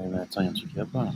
Mais attends, il y a un truc qui va pas là.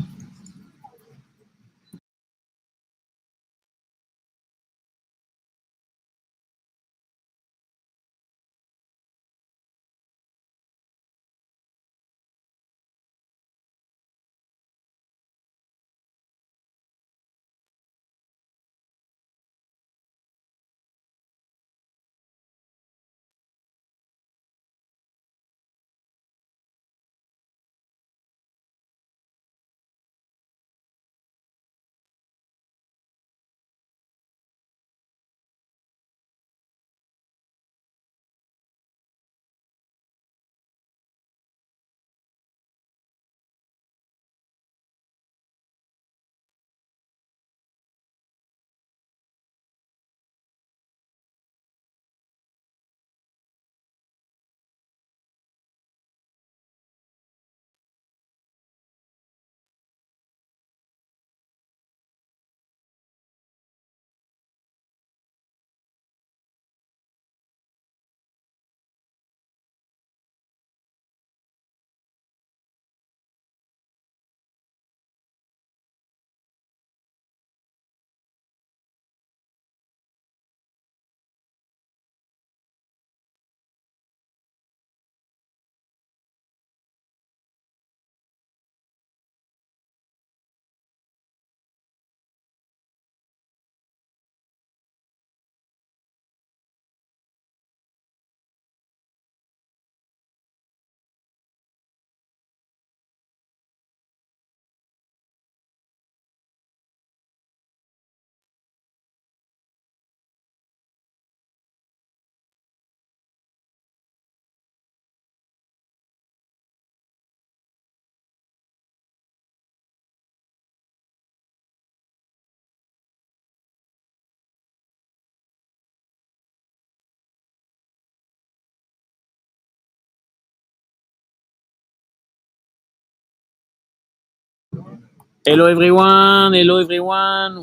Hello everyone.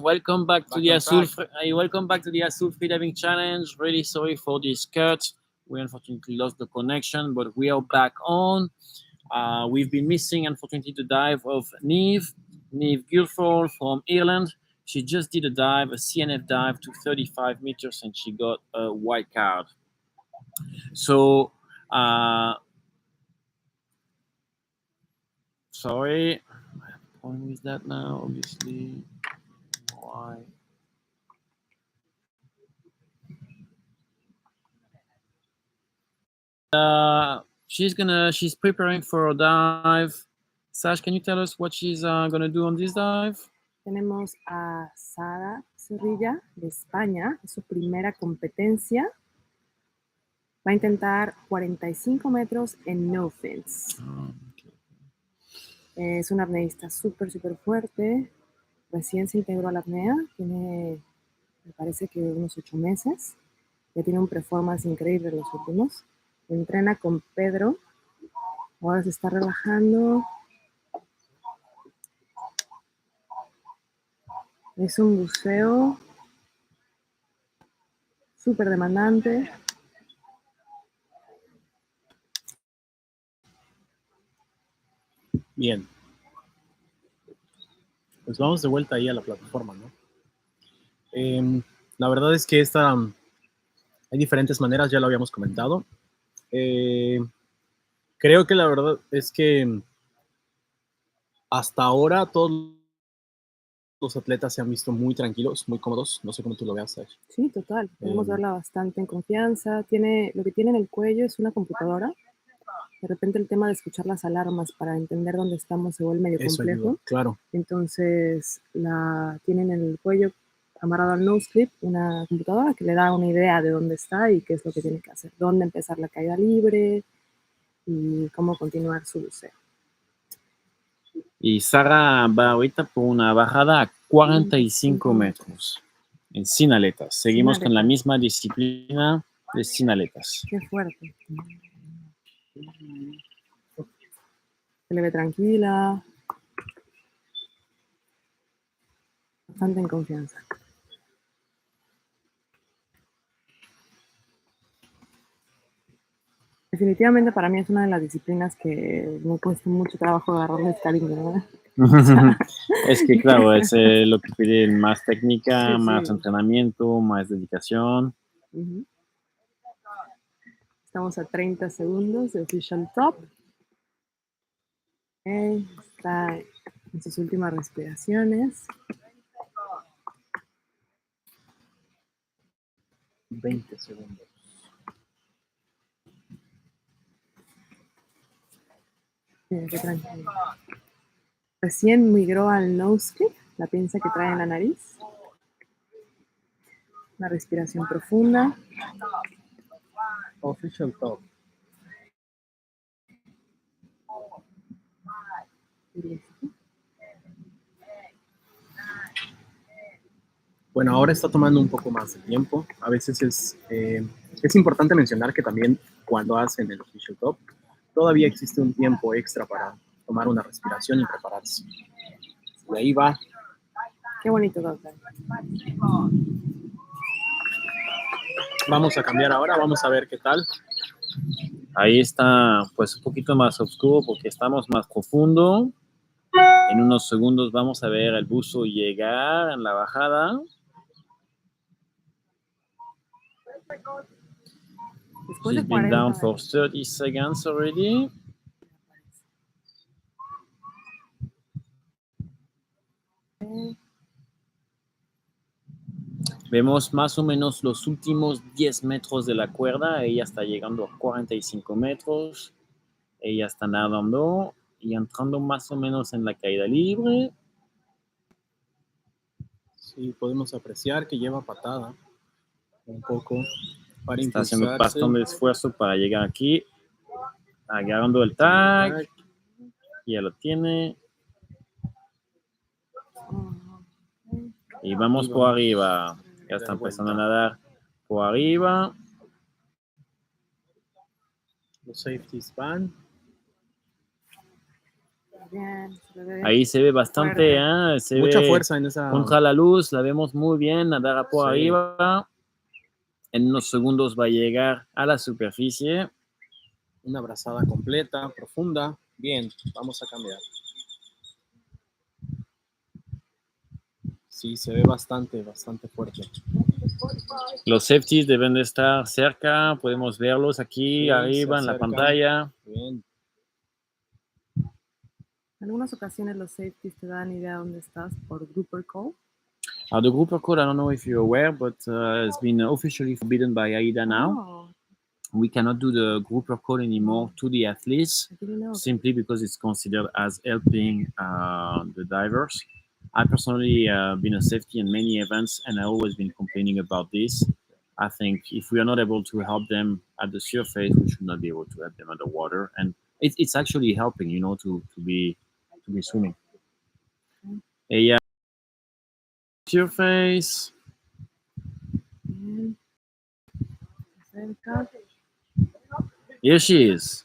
Welcome back to the Azul Freediving Challenge. Really sorry for this cut. We unfortunately lost the connection, but we are back on. We've been missing, unfortunately, the dive of Niamh Guilford from Ireland. She just did a dive, a CNF dive to 35 meters, and she got a white card. So, sorry. Point with that now, obviously. Why? She's preparing for a dive. Sash, can you tell us what she's gonna do on this dive? Tenemos a Sara Zorrilla de España, es su primera competencia. Va a intentar 45 metros en no fins. Okay. Es una apneísta súper fuerte. Recién se integró a la apnea. Tiene, me parece que unos 8 meses. Ya tiene un performance increíble en los últimos. Entrena con Pedro. Ahora se está relajando. Es un buceo súper demandante. Bien. Pues vamos de vuelta ahí a la plataforma, ¿no? La verdad es que hay diferentes maneras, ya lo habíamos comentado. Creo que la verdad es que hasta ahora todos los atletas se han visto muy tranquilos, muy cómodos. No sé cómo tú lo veas, Sash. Sí, total. Podemos verla bastante en confianza. Lo que tiene en el cuello es una computadora. De repente el tema de escuchar las alarmas para entender dónde estamos se vuelve medio complejo. Ayuda, claro. Entonces la tienen en el cuello amarrado al nose clip, una computadora que le da una idea de dónde está y qué es lo que tiene que hacer, dónde empezar la caída libre y cómo continuar su buceo. Y Sara va ahorita por una bajada a 45 metros sin aletas. Seguimos con la misma disciplina de sin aletas. Qué fuerte. Se le ve tranquila, bastante en confianza. Definitivamente para mí es una de las disciplinas que me cuesta mucho trabajo agarrarles cariño, ¿no? Es que claro, es lo que pide más técnica, Sí, más sí. entrenamiento, más dedicación. Ujú. Estamos a 30 segundos de official top. Okay. Está en sus últimas respiraciones. 20 segundos. Mira, qué tranquilo. Recién migró al nose clip, la pinza que trae en la nariz. Una respiración profunda. Official top. Y listo. Bueno, ahora está tomando un poco más de tiempo. A veces es importante mencionar que también cuando hacen el official top, todavía existe un tiempo extra para tomar una respiración y prepararse. Y ahí va. Qué bonito, doctor. Vamos a cambiar ahora, vamos a ver qué tal. Ahí está pues un poquito más oscuro porque estamos más profundo. En unos segundos vamos a ver el buzo llegar en la bajada. Después She's de been 40 down for 30 seconds already. Vemos más o menos los últimos 10 metros de la cuerda. Ella está llegando a 45 metros. Ella está nadando y entrando más o menos en la caída libre. Sí, podemos apreciar que lleva patada un poco para Está haciendo impulsarse. bastante esfuerzo para llegar aquí. Agarrando el tag. Ya lo tiene. Y vamos por arriba. Ya está empezando a nadar por arriba. Los safeties van. Bien, se ve Ahí se ve bastante, fuerte. se Mucha ve fuerza en esa. contra la luz, la vemos muy bien, nadar por Sí. arriba. En unos segundos va a llegar a la superficie. Una brazada completa, profunda. Bien, vamos a cambiar. Sí, se ve bastante fuerte. Los safeties deben de estar cerca, podemos verlos aquí Sí, arriba se en la acercan. pantalla. Bien. En algunas ocasiones los safeties te dan idea de dónde estás por grouper call. The grouper code, I don't know if you're aware, but it's been officially forbidden by Aida now. Oh, We cannot do the grouper code anymore to the athletes I didn't know. simply because it's considered as helping the divers. I personally been a safety in many events, and I always been complaining about this. I think if we are not able to help them at the surface, we should not be able to help them underwater, and it's actually helping, you know, to be swimming. Ella, surface. Bien. Cerca. Here she is.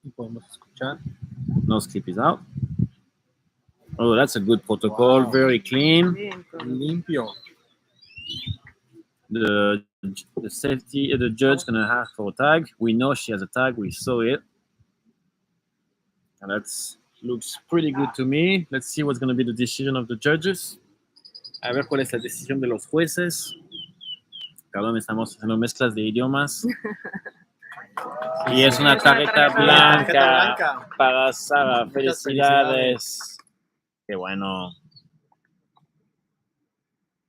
Y podemos escuchar. Nose clip is out. Oh, that's a good protocol. Wow. Very clean. Bien, Limpio. The safety, the judge gonna ask for a tag. We know she has a tag. We saw it, and that looks pretty good to me. Let's see what's gonna be the decision of the judges. A ver cuál es la decisión de los jueces. Perdón, estamos haciendo mezclas de idiomas. Y es una tarjeta blanca para Sara. Muchas Felicidades. Qué bueno.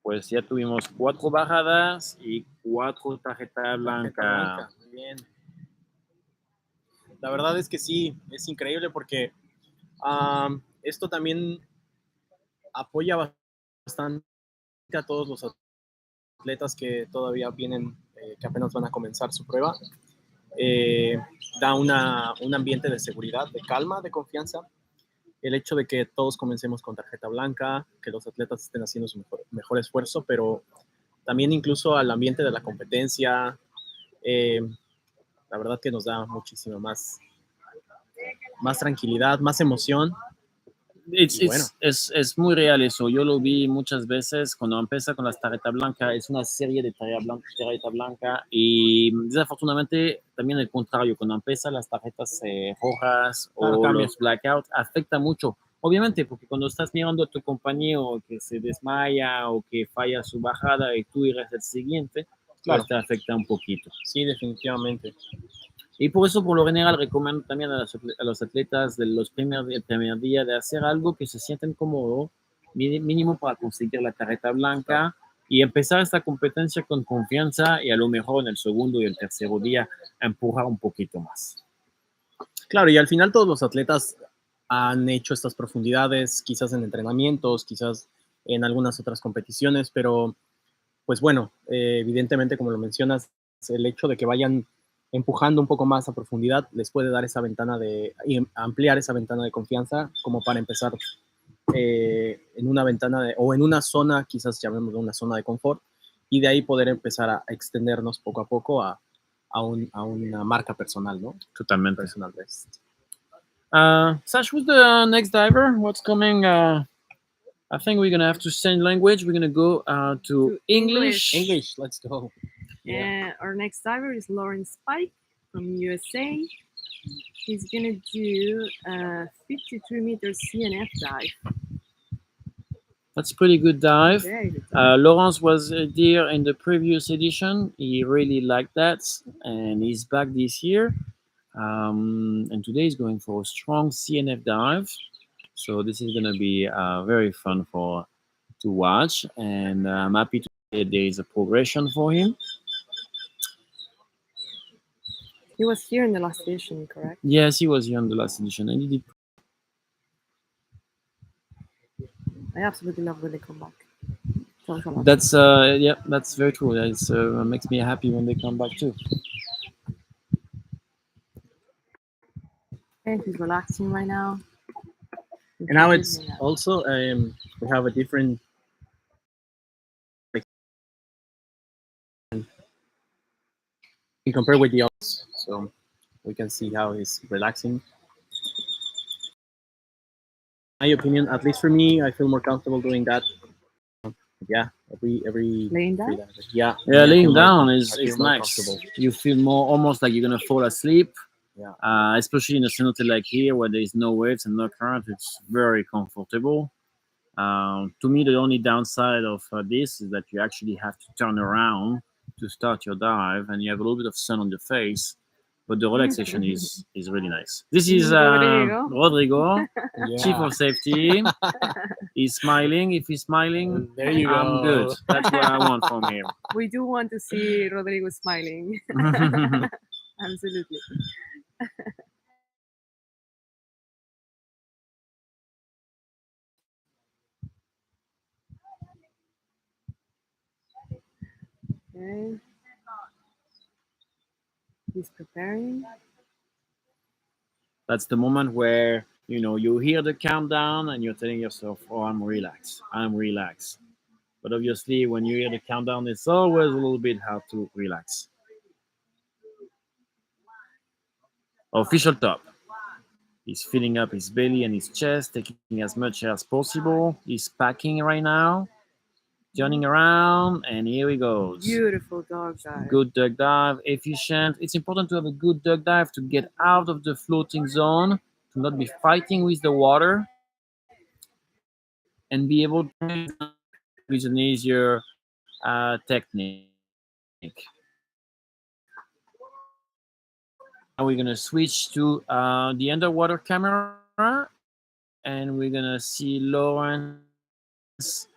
Pues ya tuvimos 4 bajadas y 4 tarjetas blancas. Bien. La verdad es que sí, es increíble porque esto también apoya bastante a todos los atletas que todavía vienen, que apenas van a comenzar su prueba. Da un ambiente de seguridad, de calma, de confianza. El hecho de que todos comencemos con tarjeta blanca, que los atletas estén haciendo su mejor esfuerzo, pero también incluso al ambiente de la competencia, la verdad que nos da muchísima más tranquilidad, más emoción. It's, Y bueno, es muy real eso. Yo lo vi muchas veces cuando empieza con las tarjeta blanca. Es una serie de tarjeta blanca y desafortunadamente también el contrario. Cuando empieza las tarjetas rojas claro, o cambia. los blackouts afecta mucho. Obviamente, porque cuando estás mirando a tu compañero que se desmaya o que falla su bajada y tú eres el siguiente, Claro, pues te afecta un poquito. sí, definitivamente. Y por eso, por lo general, recomiendo también a los atletas del primer día de hacer algo que se sienten cómodos, mínimo para conseguir la tarjeta blanca y empezar esta competencia con confianza y a lo mejor en el segundo y el tercer día empujar un poquito más. Claro, y al final todos los atletas han hecho estas profundidades, quizás en entrenamientos, quizás en algunas otras competiciones, pero pues bueno, evidentemente, como lo mencionas, el hecho de que vayan empujando un poco más a profundidad les puede dar esa ventana y ampliar esa ventana de confianza como para empezar en una ventana o en una zona, quizás llamémoslo una zona de confort, y de ahí poder empezar a extendernos poco a poco a una marca personal, ¿no? Totalmente. Personal best. Sash, who's the next diver? What's coming? I think we're gonna have to change language. We're gonna go to English. English, let's go. Our next diver is Lauren Spike from USA. He's gonna do a 53-meter CNF dive. That's a pretty good dive. Very good dive. Lawrence was there in the previous edition. He really liked that, and he's back this year. And today he's going for a strong CNF dive. So this is going to be very fun to watch, and I'm happy to say there is a progression for him. He was here in the last edition, correct? Yes, he was here in the last edition, and he did. I absolutely love when they come back. That's yeah, that's very true. It makes me happy when they come back too. And he's relaxing right now. And now it's also we have a different compare with the others, so we can see how he's relaxing. My opinion, at least for me, I feel more comfortable doing that. Yeah, every laying down. Yeah, Laying down is nice. You feel more almost like you're gonna fall asleep. Yeah. Especially in a cenote like here where there is no waves and no current, it's very comfortable. To me, the only downside of this is that you actually have to turn around to start your dive, and you have a little bit of sun on your face. But the relaxation is really nice. This is Rodrigo, Chief of Safety. He's smiling. If he's smiling, there you go. I'm good. That's what I want from him. We do want to see Rodrigo smiling. Absolutely. Okay. He's preparing. That's the moment where you hear the countdown and you're telling yourself, "Oh, I'm relaxed. I'm relaxed." But obviously, when you hear the countdown, it's always a little bit hard to relax. Official top. He's filling up his belly and his chest, taking as much air as possible. He's packing right now, turning around, and here he goes. Beautiful dog dive. Good duck dive, efficient. It's important to have a good duck dive to get out of the floating zone, to not be fighting with the water, and be able to use an easier technique. Now we're gonna switch to the underwater camera, and we're gonna see Lawrence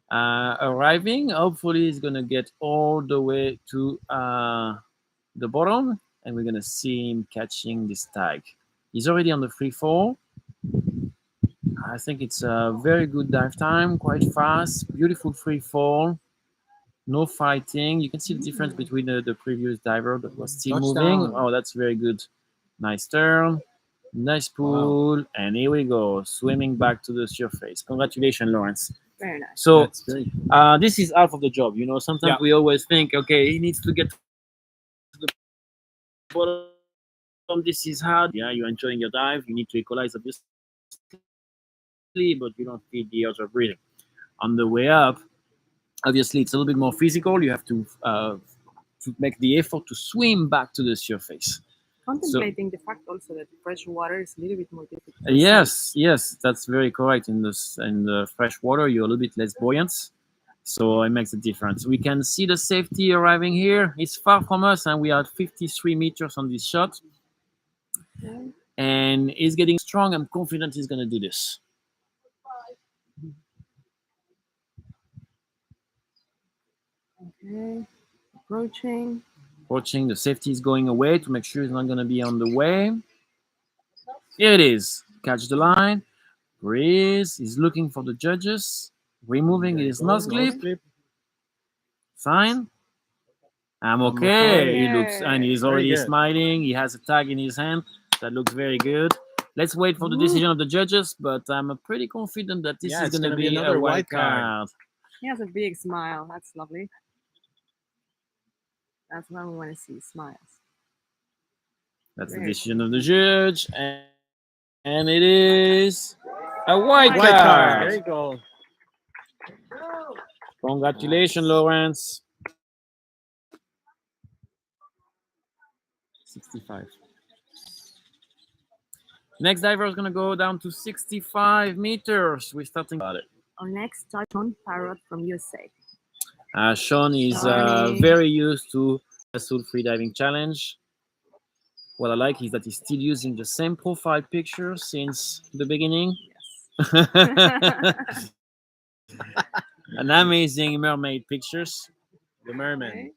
arriving. Hopefully, he's gonna get all the way to the bottom, and we're gonna see him catching this tag. He's already on the free fall. I think it's a very good dive time, quite fast, beautiful free fall. No fighting. You can see the difference between the previous diver that was still moving. Oh, that's very good. Nice turn. Nice pull. Wow. And here we go, swimming back to the surface. Congratulations, Lawrence. Very nice. So this is half of the job. Sometimes we always think, okay, he needs to get to the bottom. This is hard. Yeah, you're enjoying your dive. You need to equalize, obviously. but you don't feel the urge of breathing. On the way up, obviously, it's a little bit more physical. You have to make the effort to swim back to the surface. Contemplating the fact also that fresh water is a little bit more difficult. Yes, that's very correct. In the fresh water, you're a little bit less buoyant, so it makes a difference. We can see the safety arriving here. It's far from us, and we are at 53 meters on this shot. Okay. And he's getting strong. I'm confident he's going to do this. Okay. Approaching. Approaching, the safety is going away to make sure he's not going to be on the way. Here it is. Catch the line. Breathe. He's looking for the judges. Removing his nose clip. Sign. I'm okay. He looks, and he's already smiling. He has a tag in his hand. That looks very good. Let's wait for the decision of the judges, but I'm pretty confident that this is going to be another a wild card. He has a big smile. That's lovely. That's what we want to see, smiles. That's the decision of the judge, and it is a white card. There you go. Congratulations, Lawrence. 65. Next diver is going to go down to 65 meters. We're starting about it. Our next Sean Parrot from USA. Sean is very used to the Azul Freediving Challenge. What I like is that he's still using the same profile picture since the beginning. Yes. An amazing mermaid pictures. The merman. Okay.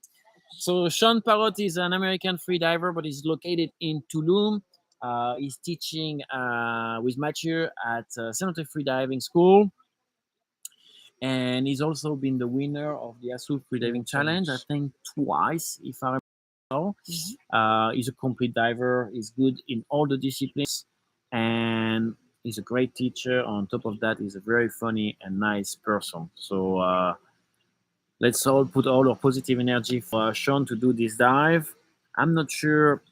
So Sean Parrot is an American freediver, but he's located in Tulum. He's teaching with Mathieu at Center Freediving School. And he's also been the winner of the Azul Freediving Challenge, I think twice, if I remember. He's a complete diver. He's good in all the disciplines. And he's a great teacher. On top of that, he's a very funny and nice person. So let's all put all our positive energy for Sean to do this dive. I'm not sure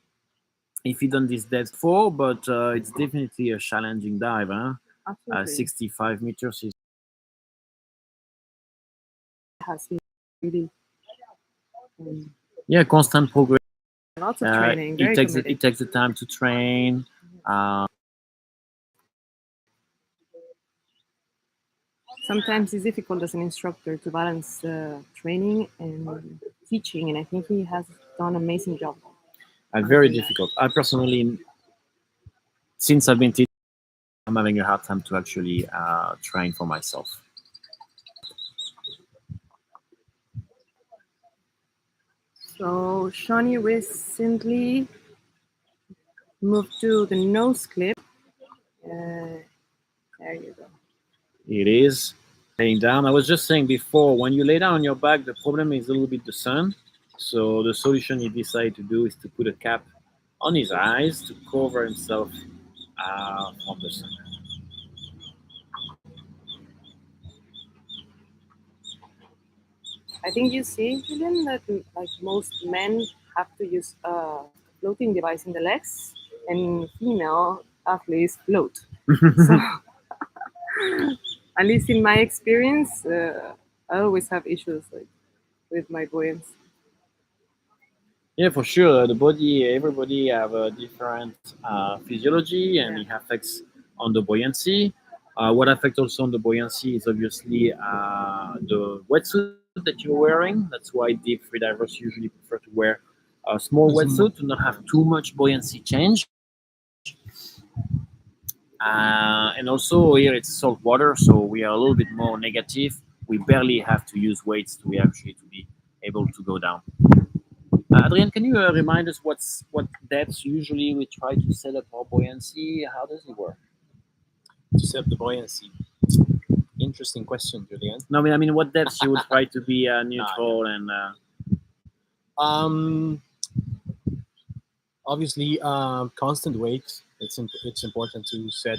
if he done this depth before, but it's definitely a challenging dive. Huh? Absolutely. 65 meters is Has been really constant progress. lots of training. It Very takes committed. it takes the time to train. Sometimes it's difficult as an instructor to balance training and teaching, and I think he has done an amazing job. Very difficult. I personally, since I've been teaching, I'm having a hard time to actually train for myself. So Shawnee recently moved to the nose clip. There you go. It is laying down. I was just saying before, when you lay down on your back, the problem is a little bit the sun. So the solution he decided to do is to put a cap on his eyes to cover himself from the sun. I think you see, Julian, that like most men have to use a floating device in the legs, and female athletes float. So, at least in my experience, I always have issues with my buoyancy. Yeah, for sure. The body, everybody have a different physiology, and it affects on the buoyancy. What affects also on the buoyancy is obviously the wetsuit that you're wearing. That's why deep freedivers usually prefer to wear a small wetsuit to not have too much buoyancy change. And also here it's salt water, so we are a little bit more negative. We barely have to use weights to be able to go down. Adrian, can you remind us what depths usually we try to set up our buoyancy? How does it work? To set up the buoyancy. Interesting question, Julian. No, I mean what depths you would try to be neutral and. Obviously, constant weight. It's important to set.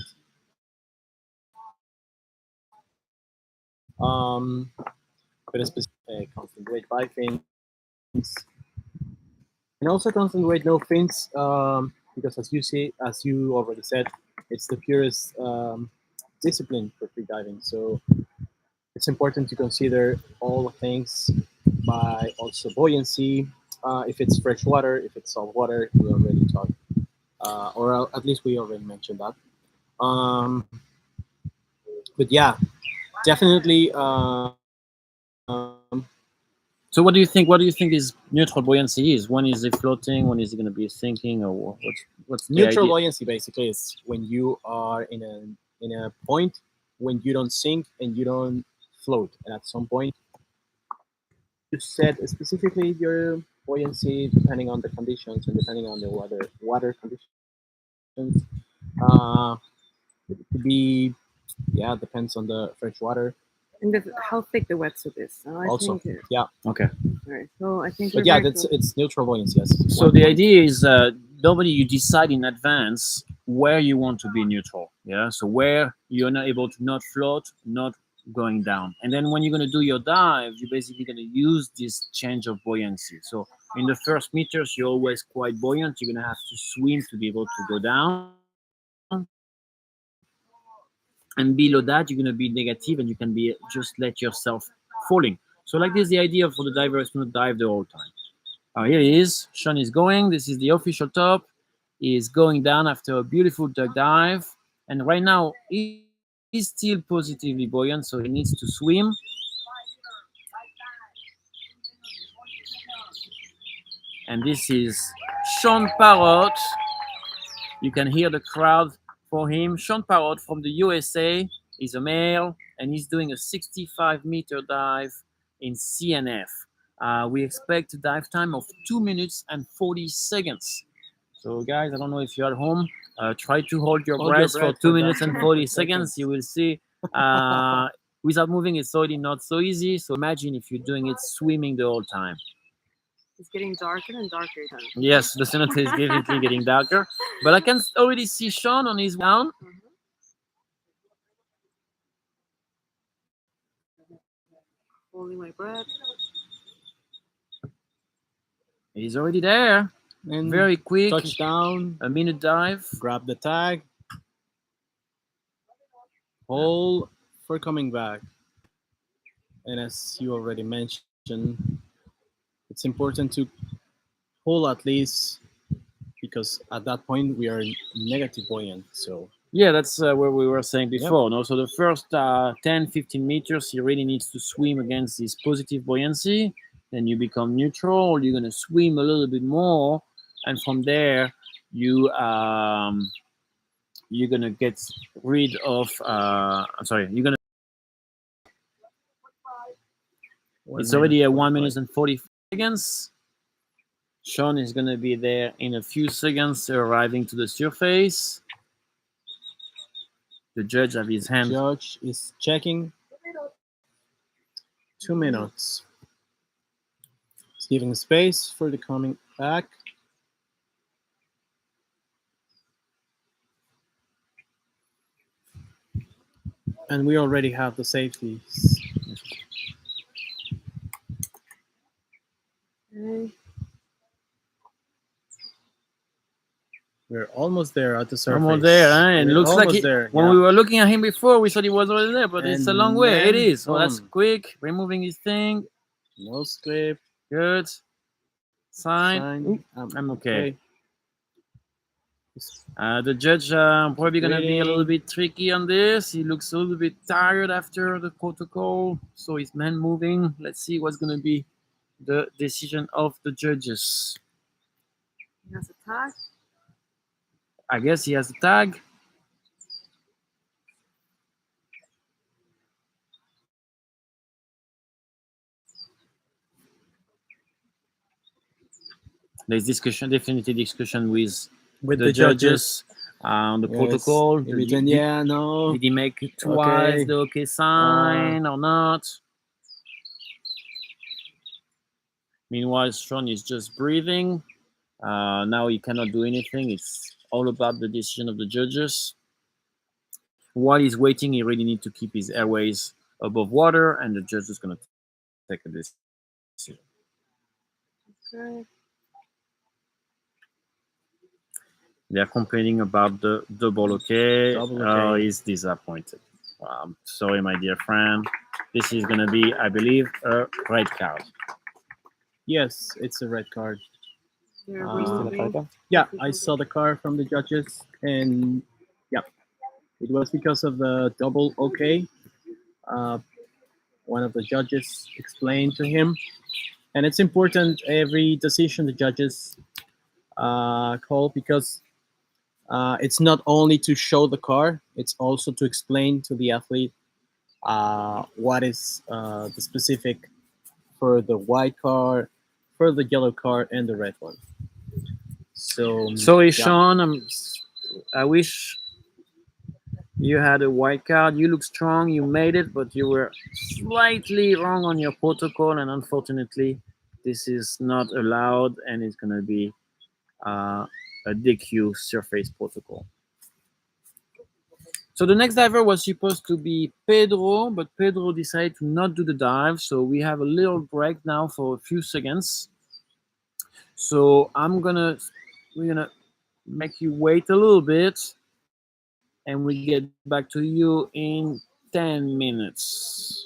But a specific constant weight 5 fins, and also constant weight no fins, because as you already said, it's the purest discipline for free diving. So it's important to consider all the things by also buoyancy. If it's fresh water, if it's salt water, we already talked, or at least we already mentioned that. But yeah, definitely. So what do you think? What do you think is neutral buoyancy is? When is it floating? When is it going to be sinking? Or what's the Neutral idea? buoyancy basically is when you are in a point when you don't sink and you don't float, and at some point you set specifically your buoyancy depending on the conditions and depending on the water conditions. Uh, it could be, yeah, depends on the fresh water. And how thick the wetsuit is. So I Also, think, yeah. Okay. all right. So I think. But yeah, it's neutral buoyancy. Yes. So the idea is normally you decide in advance where you want to be neutral. Yeah. So where you're not able to not float, not going down, and then when you're going to do your dive, you're basically going to use this change of buoyancy. So in the first meters, you're always quite buoyant. You're going to have to swim to be able to go down. And below that, you're going to be negative and you can be just let yourself falling. So like this, the idea for the diver is to not dive the whole time. Here he is. Sean is going. This is the official top. He is going down after a beautiful duck dive. And right now, he's still positively buoyant, so he needs to swim. And this is Sean Parrott. You can hear the crowd for him. Sean Parrott from the USA is a male, and he's doing a 65-meter dive in CNF. We expect a dive time of 2 minutes and 40 seconds. So, guys, I don't know if you're at home. Try to hold your breath for 2 minutes and 40 seconds. You will see. Without moving, it's already not so easy. So imagine if you're doing it swimming the whole time. It's getting darker and darker. Yes, the cenote is definitely getting darker. But I can already see Sean on his way down. Holding my breath. He's already there. And very quick. Touchdown. A minute dive. Grab the tag. Hold for coming back. And as you already mentioned, it's important to hold at least, because at that point we are negative buoyant. So yeah, that's what we were saying before. Yep. No? So the first 10, 15 meters, he really needs to swim against this positive buoyancy. Then you become neutral. You're going to swim a little bit more. And from there, you're going to get rid of, you're going to. It's already at 1 minute and 40 seconds. Sean is going to be there in a few seconds, arriving to the surface. The judge of his hand. Judge is checking. 2 minutes. He's giving space for the coming back. And we already have the safeties. Okay. We're almost there at the surface. Almost there, eh? It looks like when we were looking at him before, we thought he was already there, but it's a long way. It is. So that's quick. Removing his thing. No slip. Good. Sign. I'm okay. The judge probably going to be a little bit tricky on this. He looks a little bit tired after the protocol. So his man moving. Let's see what's going to be the decision of the judges. He has a tag. I guess he has a tag. There's discussion, definitely discussion with the judges on the protocol. Did he make it twice the okay sign or not? Meanwhile, Sean is just breathing. Now he cannot do anything. It's all about the decision of the judges. While he's waiting, he really needs to keep his airways above water, and the judge is going to take a decision. Okay. They're complaining about the double okay. He's disappointed. Sorry, my dear friend. This is gonna be, I believe, a red card. Yes, it's a red card. They're Viste la removing carta? Yeah, I saw the card from the judges, and yeah, it was because of the double OK. One of the judges explained to him, and it's important every decision the judges call, because it's not only to show the car, it's also to explain to the athlete what is the specific for the white car, for the yellow car, and the red one. So Sorry, yeah, Sean. I wish you had a white card. You look strong. You made it, but you were slightly wrong on your protocol, and unfortunately, this is not allowed, and it's gonna be a DQ surface protocol. So the next diver was supposed to be Pedro, but Pedro decided to not do the dive. So we have a little break now for a few seconds. So we're gonna make you wait a little bit, and we get back to you in 10 minutes.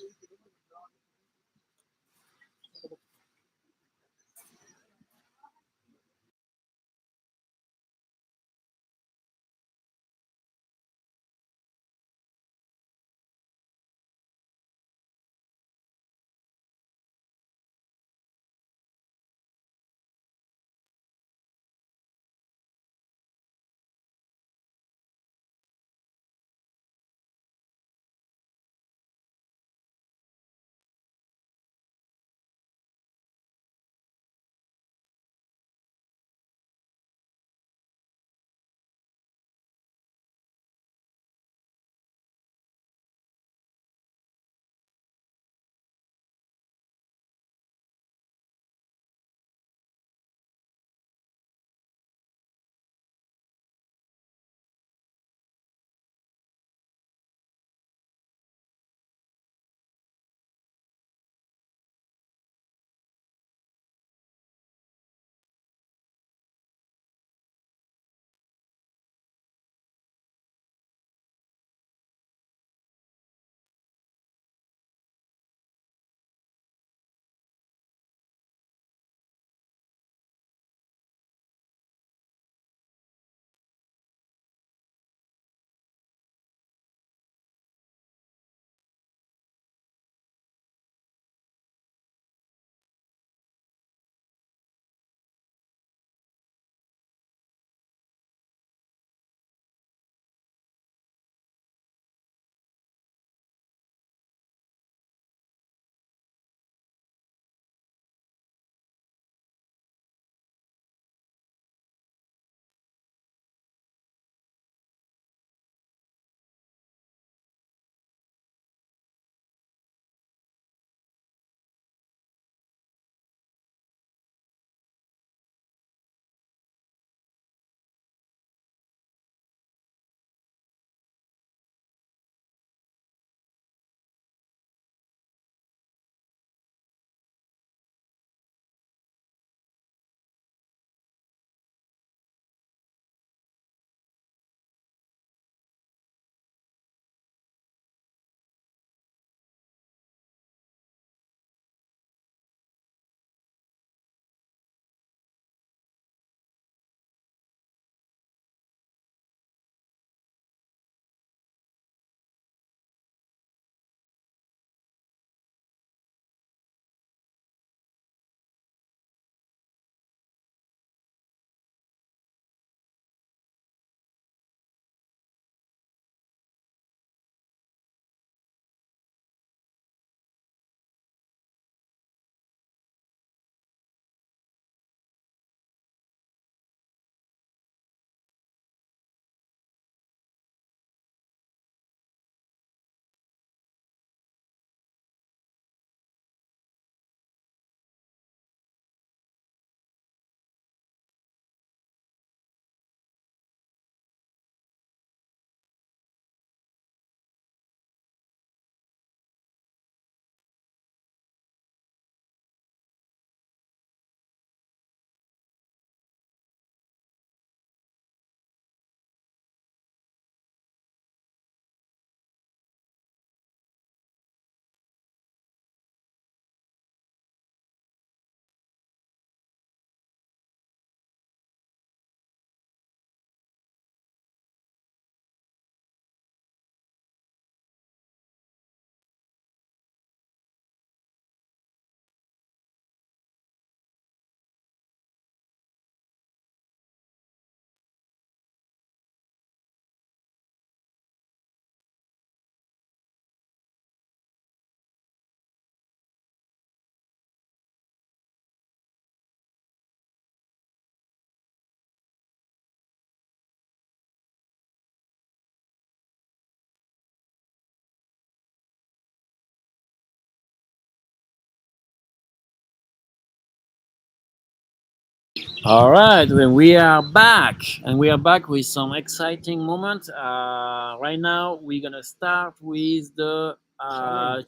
All right, then we are back, and we are back with some exciting moment. Right now, we're gonna start with the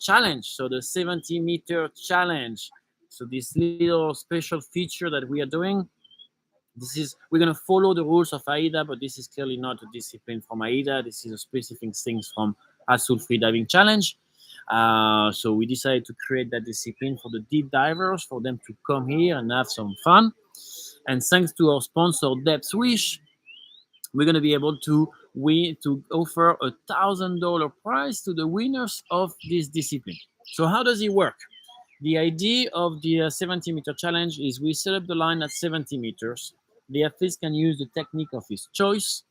challenge. So the 70-meter challenge. So this little special feature that we are doing. This is we're gonna follow the rules of Aida, but this is clearly not a discipline from Aida. This is a specific things from Azul Freediving Challenge. So we decided to create that discipline for the deep divers, for them to come here and have some fun. And thanks to our sponsor Depth Wish, we're gonna be able to offer $1,000 prize to the winners of this discipline. So how does it work? The idea of the 70-meter challenge is we set up the line at 70 meters. The athlete can use the technique of his choice,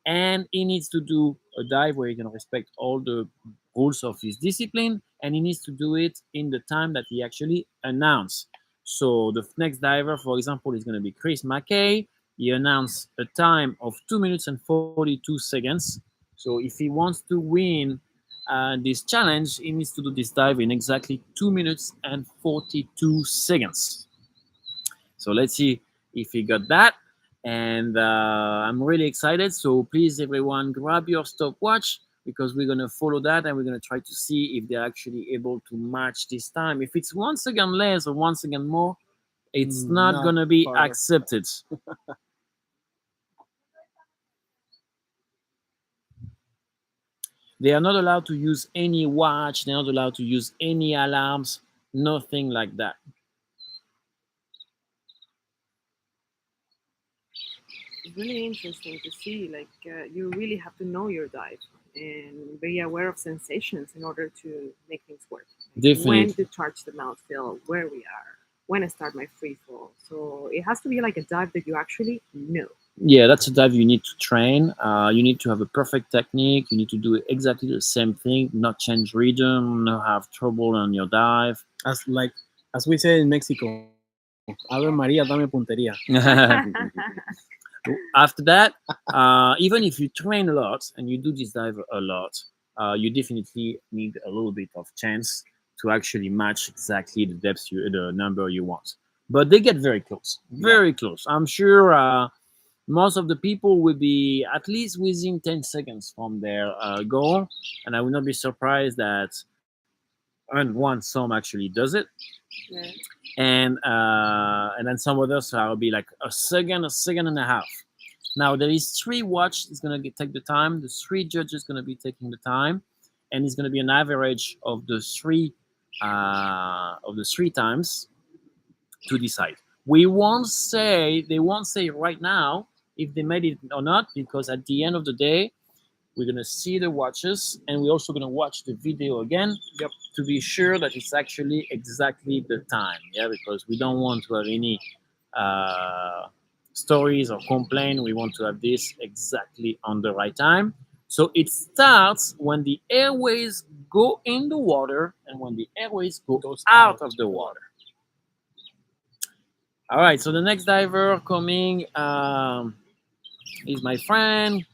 and he needs to do a dive where he can respect all the rules of his discipline, and he needs to do it in the time that he actually announced. So the next diver, for example, is going to be Chris McKay. He announced a time of 2 minutes and 42 seconds. So if he wants to win this challenge, he needs to do this dive in exactly 2 minutes and 42 seconds. So let's see if he got that. And I'm really excited. So please, everyone, grab your stopwatch because we're going to follow that and we're going to try to see if they're actually able to match this time. If it's 1 second less or 1 second more, it's not going to be accepted. They are not allowed to use any watch. They're not allowed to use any alarms. Nothing like that. It's really interesting to see. Like you really have to know your dive and be aware of sensations in order to make things work. Like Definitely. when to charge the mouth fill, where we are, when I start my free fall. So it has to be like a dive that you actually know. Yeah, that's a dive you need to train. You need to have a perfect technique. You need to do exactly the same thing, not change rhythm, not have trouble on your dive. As we say in Mexico, Ave Maria, dame puntería. After that, even if you train a lot and you do this dive a lot, you definitely need a little bit of chance to actually match exactly the depth, the number you want. But they get very close, very close. I'm sure most of the people will be at least within 10 seconds from their goal, and I will not be surprised that some actually does it. Yeah. And then some others will be like a second and a half. Now there is 3 watch is going to take the time. The 3 judges going to be taking the time, and it's going to be an average of the three times to decide. They won't say right now if they made it or not, because at the end of the day, we're gonna see the watches, and we're also gonna watch the video again to be sure that it's actually exactly the time. Yeah, because we don't want to have any stories or complaint. We want to have this exactly on the right time. So it starts when the airways go in the water and when the airways go out of the water. All right, so the next diver coming is my friend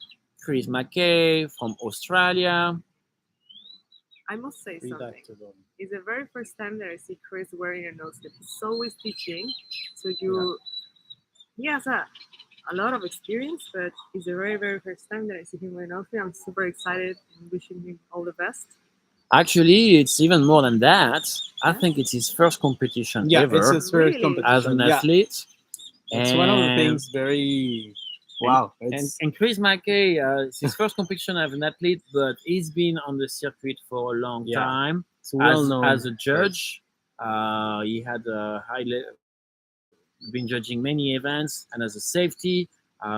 Chris McKay from Australia. I must say something. It's the very first time that I see Chris wearing a nose clip. He's always teaching, so he has a lot of experience, but it's the very, very first time that I see him wearing a nose clip. I'm super excited and wishing him all the best. Actually, it's even more than that. I think it's his first competition ever it's his first Really? competition. as an athlete. It's one of the things very wow. And Chris McKay, it's his first competition as an athlete, but he's been on the circuit for a long time it's well known as a judge. He had been judging many events, and as a safety,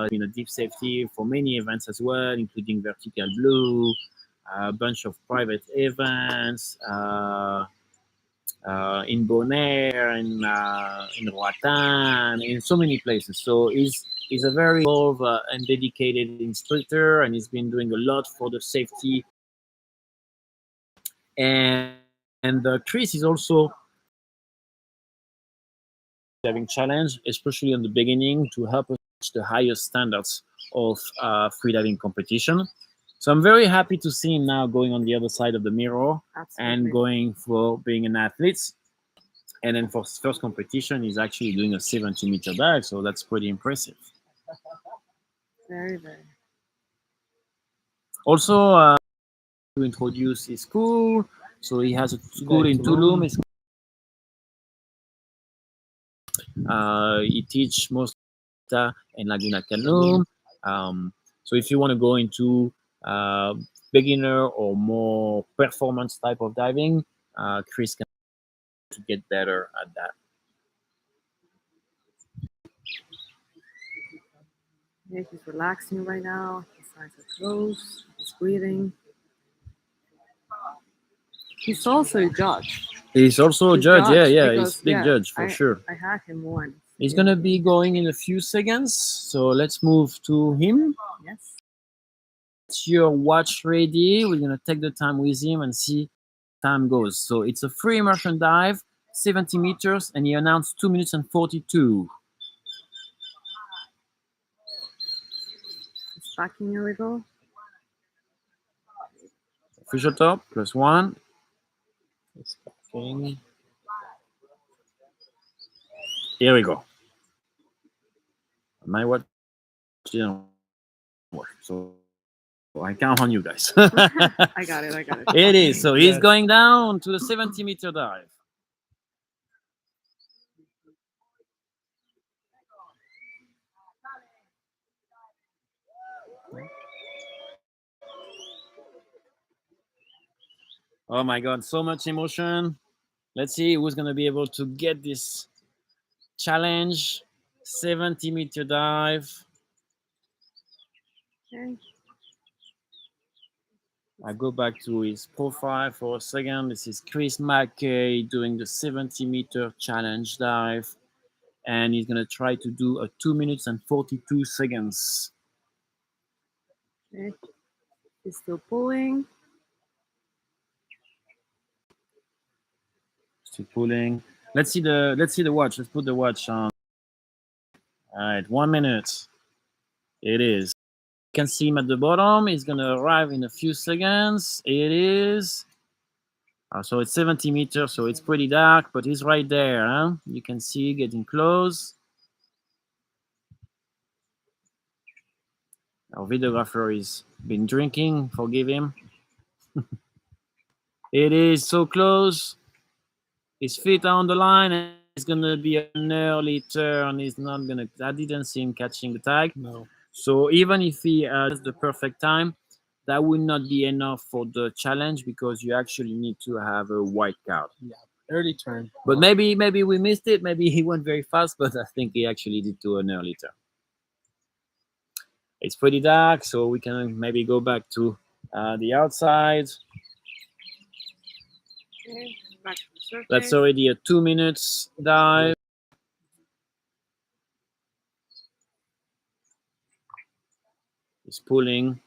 been a deep safety for many events as well, including Vertical Blue, a bunch of private events. In Bonaire, in Roatan, in so many places. So he's a very involved and dedicated instructor, and he's been doing a lot for the safety. And Chris is also having challenge, especially in the beginning, to help us reach the highest standards of freediving competition. So I'm very happy to see him now going on the other side of the mirror and going for being an athlete. And then for his first competition, he's actually doing a 70-meter dive, so that's pretty impressive. Very, very. Also, to introduce his school, so he has a school in Tulum. He teach most in Laguna Canoe. So if you want to go into beginner or more performance type of diving, Chris can to get better at that. Yeah, he's relaxing right now. His eyes are closed. He's breathing. He's also a judge. He's also a judge. Yeah, he's a big judge for sure. I had him once. He's gonna be going in a few seconds, so let's move to him. Yes. Get your watch ready. We're gonna take the time with him and see time goes. So it's a free immersion dive, 70 meters, and he announced 2 minutes and 42. It's backing a little. Official top, +1. It's backing. Here we go. My watch didn't work, so I count on you guys. I got it. It is. So he's going down to the 70-meter dive. Oh my God, so much emotion. Let's see who's going to be able to get this challenge. 70-meter dive. Okay. I go back to his profile for a second. This is Chris Mackey doing the 70-meter challenge dive. And he's going to try to do a 2 minutes and 42 seconds. Okay. He's still pulling. Still pulling. Let's see the watch. Let's put the watch on. All right, 1 minute. It is. You can see him at the bottom. He's gonna arrive in a few seconds. It is. So it's 70 meters, so it's pretty dark, but he's right there. Huh? You can see getting close. Our videographer has been drinking. Forgive him. It is so close. His feet are on the line, and it's gonna be an early turn. He's not gonna. I didn't see him catching the tag. No. So even if he has the perfect time, that would not be enough for the challenge because you actually need to have a white card. Yeah, early turn. But maybe we missed it. Maybe he went very fast, but I think he actually did do an early turn. It's pretty dark, so we can maybe go back to the outside. Okay. Back to the surface. That's already a 2 minutes dive. He's pulling.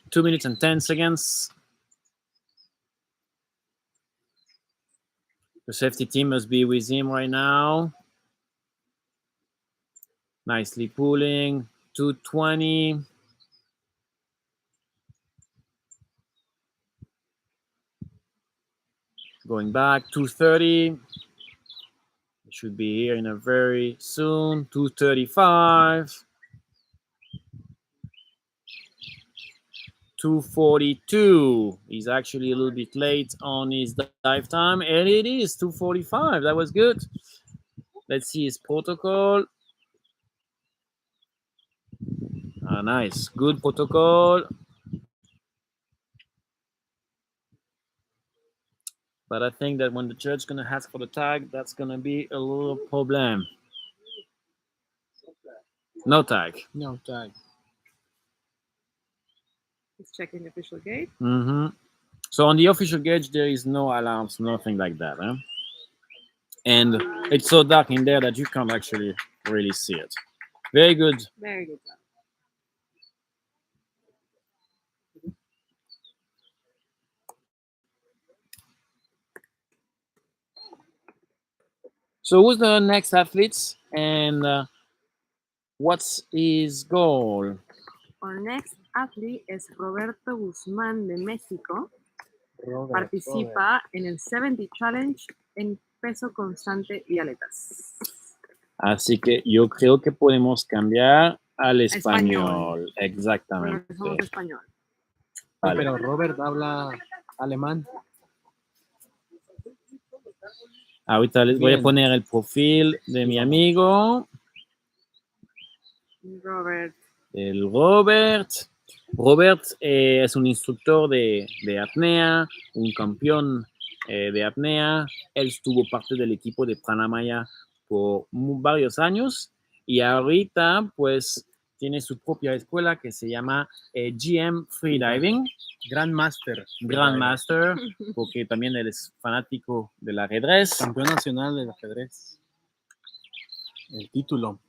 2 minutes and 10 seconds. The safety team must be with him right now. Nicely pulling. 220. Going back. 230. Should be here in a very soon. 235. 242. He's actually a little bit late on his dive time, and it is 245. That was good. Let's see his protocol. Nice, good protocol. But I think that when the judge is gonna ask for the tag, that's gonna be a little problem. No tag. No tag. He's checking the official gate. So on the official gauge, there is no alarms, nothing like that. Huh? And it's so dark in there that you can't actually really see it. Very good. Very good job. So who's the next athletes and what's his goal? Our next athlete is Roberto Guzmán de México. participa en el 70 Challenge en peso constante y aletas. Así que yo creo que podemos cambiar al Español. Exactamente. Regresamos a español. Vale. Pero Robert habla alemán. Ahorita les voy a Bien. poner el perfil de mi amigo, Robert. el Robert. Robert es un instructor de apnea, un campeón de apnea. Él estuvo parte del equipo de Pranamaya por varios años y ahorita pues tiene su propia escuela que se llama GM Freediving. Grandmaster. Grandmaster, porque también él es fanático del ajedrez. Campeón nacional del ajedrez. El título.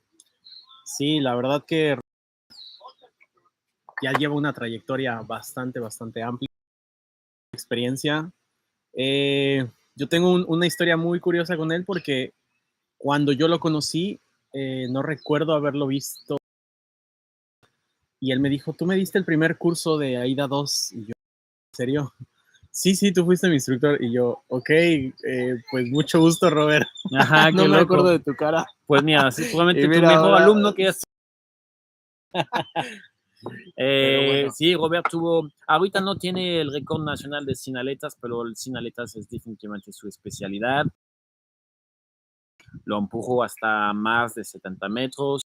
Sí, la verdad que ya lleva una trayectoria bastante amplia. Experiencia. Yo tengo una historia muy curiosa con él porque cuando yo lo conocí, no recuerdo haberlo visto. Y él me dijo, tú me diste el primer curso de Aida 2. Y yo, ¿en serio? Sí, tú fuiste mi instructor. Y yo, ok, pues mucho gusto, Robert. Ajá, No qué me loco. acuerdo de tu cara. Pues mira, sí, probablemente Y tu mira, mejor ahora- alumno que es. bueno. Sí, Robert tuvo, ahorita no tiene el récord nacional de sin aletas, pero el sin aletas es definitivamente su especialidad. Lo empujó hasta más de 70 metros.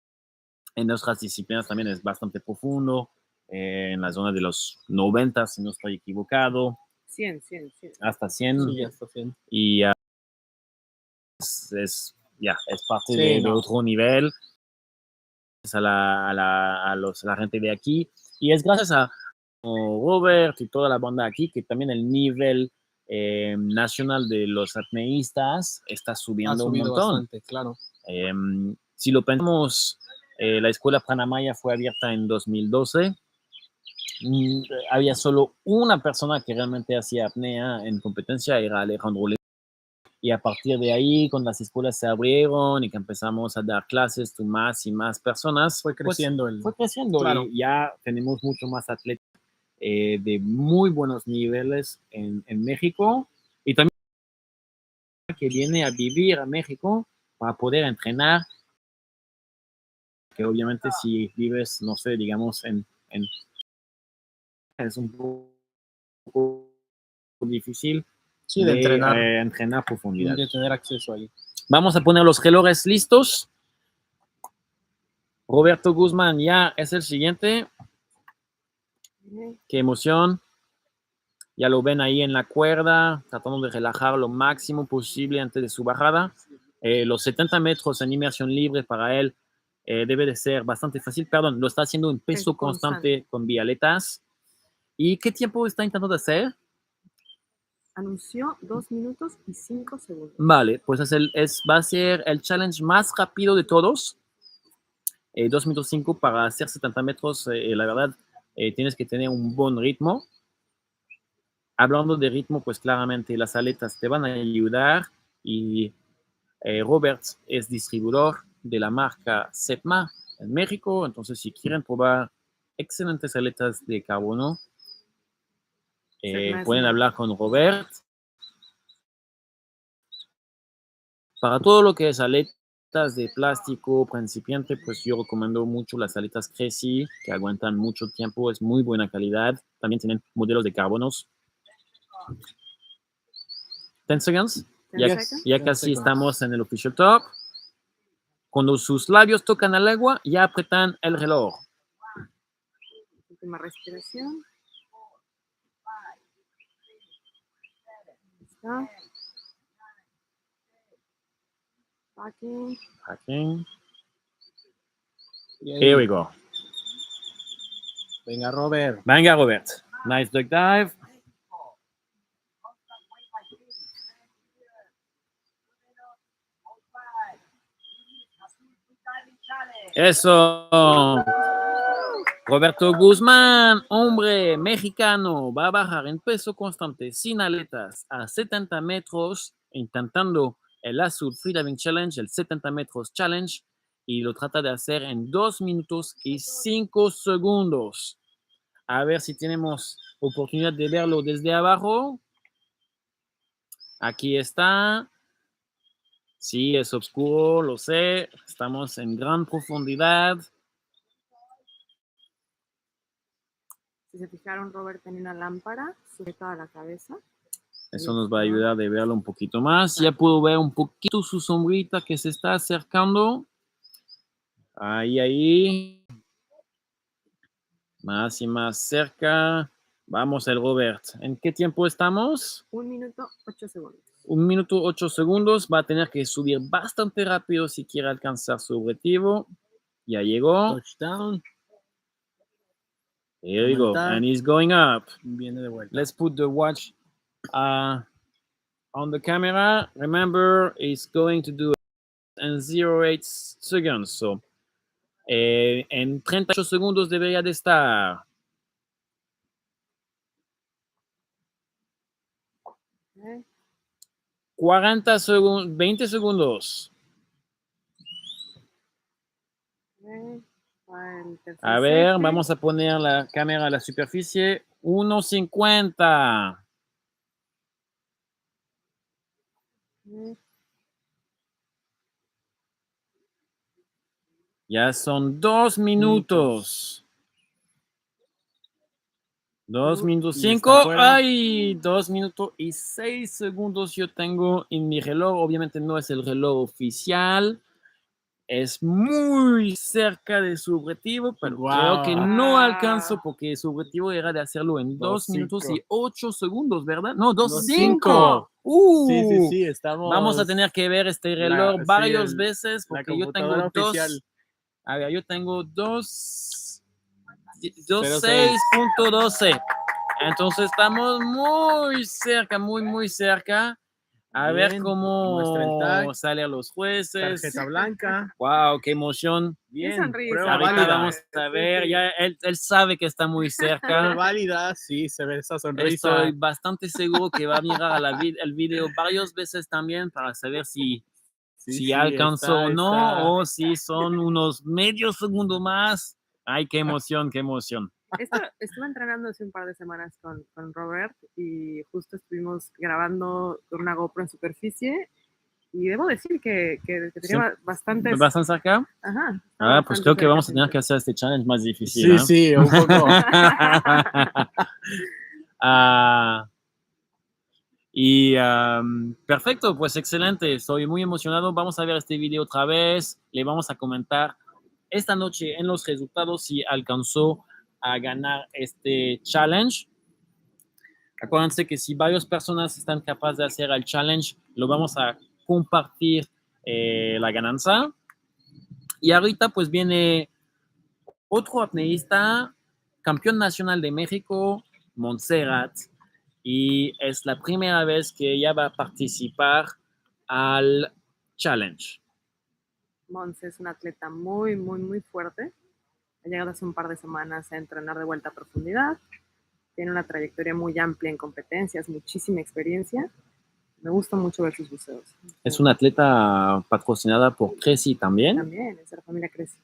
En otras disciplinas también es bastante profundo, en la zona de los 90, si no estoy equivocado, 100. hasta 100. Sí, ya está bien. Y es parte Sí, de no. otro nivel. Es a la gente de aquí. Y es gracias a Robert y toda la banda aquí que también el nivel nacional de los apneístas está Ha subiendo un subido montón. bastante, claro. Si lo pensamos, la escuela Pranamaya fue abierta en 2012. Había solo una persona que realmente hacía apnea en competencia, era Alejandro Le. Y a partir de ahí, cuando las escuelas se abrieron y que empezamos a dar clases a más y más personas, Fue creciendo pues, fue creciendo claro. y ya tenemos mucho más atletas de muy buenos niveles en México y también que viene a vivir a México para poder entrenar, que obviamente si vives, no sé, digamos, es un poco difícil Sí, de entrenar. entrenar profundidad. De tener acceso ahí. Vamos a poner los relojes listos. Roberto Guzmán ya es el siguiente. Qué emoción. Ya lo ven ahí en la cuerda, tratando de relajar lo máximo posible antes de su bajada. Los 70 metros en inmersión libre para él debe de ser bastante fácil. Perdón, lo está haciendo en peso constante con vialetas. ¿Y qué tiempo está intentando hacer? Anunció 2 minutos y 5 segundos. Vale, pues va a ser el challenge más rápido de todos. 2 minutos 5 para hacer 70 metros. La verdad, tienes que tener un buen ritmo. Hablando de ritmo, pues claramente las aletas te van a ayudar y Robert es distribuidor de la marca Sepma en México, entonces si quieren probar excelentes aletas de carbono, pueden hablar con Robert. Para todo lo que es aletas de plástico principiante, pues yo recomiendo mucho las aletas Cressy, que aguantan mucho tiempo, es muy buena calidad. También tienen modelos de carbonos. 10 seconds. Ya casi estamos en el official top. Cuando sus labios tocan el agua, ya apretan el reloj. Última respiración. Está. Packing. Here we go. Venga, Robert. Venga, Robert. Nice duck dive. Eso. Roberto Guzmán, hombre mexicano, va a bajar en peso constante sin aletas a 70 metros, intentando el Azul Freediving Challenge, el 70 metros Challenge, y lo trata de hacer en 2 minutos y 5 segundos. A ver si tenemos oportunidad de verlo desde abajo. Aquí está. Sí, es oscuro, lo sé. Estamos en gran profundidad. Si se fijaron, Robert tenía una lámpara sujeta a la cabeza. Eso nos va a ayudar a verlo un poquito más. Ya puedo ver un poquito su sombrita que se está acercando. Ahí. Más y más cerca. Vamos, el Robert. ¿En qué tiempo estamos? 1 minuto 8 segundos. 1 minuto 8 segundos. Va a tener que subir bastante rápido si quiere alcanzar su objetivo. Ya llegó. Touchdown. Here we go. And he's going up. Viene de vuelta. Let's put the watch on the camera. Remember, it's going to do it in 0.8 seconds. So, en 38 segundos debería de estar. Okay. 20 segundos. Okay. A ver, vamos a poner la cámara a la superficie. 1.50. Ya son 2 minutos. 2 minutos 5. ¡Ay! 2 minutos y 6 segundos yo tengo en mi reloj. Obviamente no es el reloj oficial. Es muy cerca de su objetivo, pero creo que no alcanzo porque su objetivo era de hacerlo en 2 minutos y 8 segundos, ¿verdad? No, 2.5. Sí, estamos. Vamos a tener que ver este reloj varias veces porque yo tengo dos. A ver, yo tengo 6.12. Entonces estamos muy cerca, muy cerca. A ver cómo salen los jueces. Tarjeta blanca. Wow, qué emoción. Bien. Ahorita vamos a ver. Ya él sabe que está muy cerca. Prueba válida, sí, se ve esa sonrisa. Estoy bastante seguro que va a mirar el video varias veces también para saber si alcanzó o no, o si son unos medio segundo más. Ay, qué emoción, qué emoción. Estuve entrenando hace un par de semanas con Robert y justo estuvimos grabando con una GoPro en superficie y debo decir que tenía bastantes... ¿Bastante cerca? Ajá. Pues creo que vamos a tener que hacer este challenge más difícil. Sí, un poco. Perfecto, pues excelente. Estoy muy emocionado. Vamos a ver este video otra vez. Le vamos a comentar esta noche en los resultados si alcanzó a ganar este challenge. Acuérdense que si varias personas están capaces de hacer el challenge, lo vamos a compartir la ganancia. Y ahorita pues viene otro apneísta, campeón nacional de México, Montserrat, y es la primera vez que ella va a participar al challenge. Mons es una atleta muy fuerte. Ha llegado hace un par de semanas a entrenar de vuelta a profundidad. Tiene una trayectoria muy amplia en competencias, muchísima experiencia. Me gusta mucho ver sus buceos. Es una atleta patrocinada por Cressy también. También, es de la familia Cressy.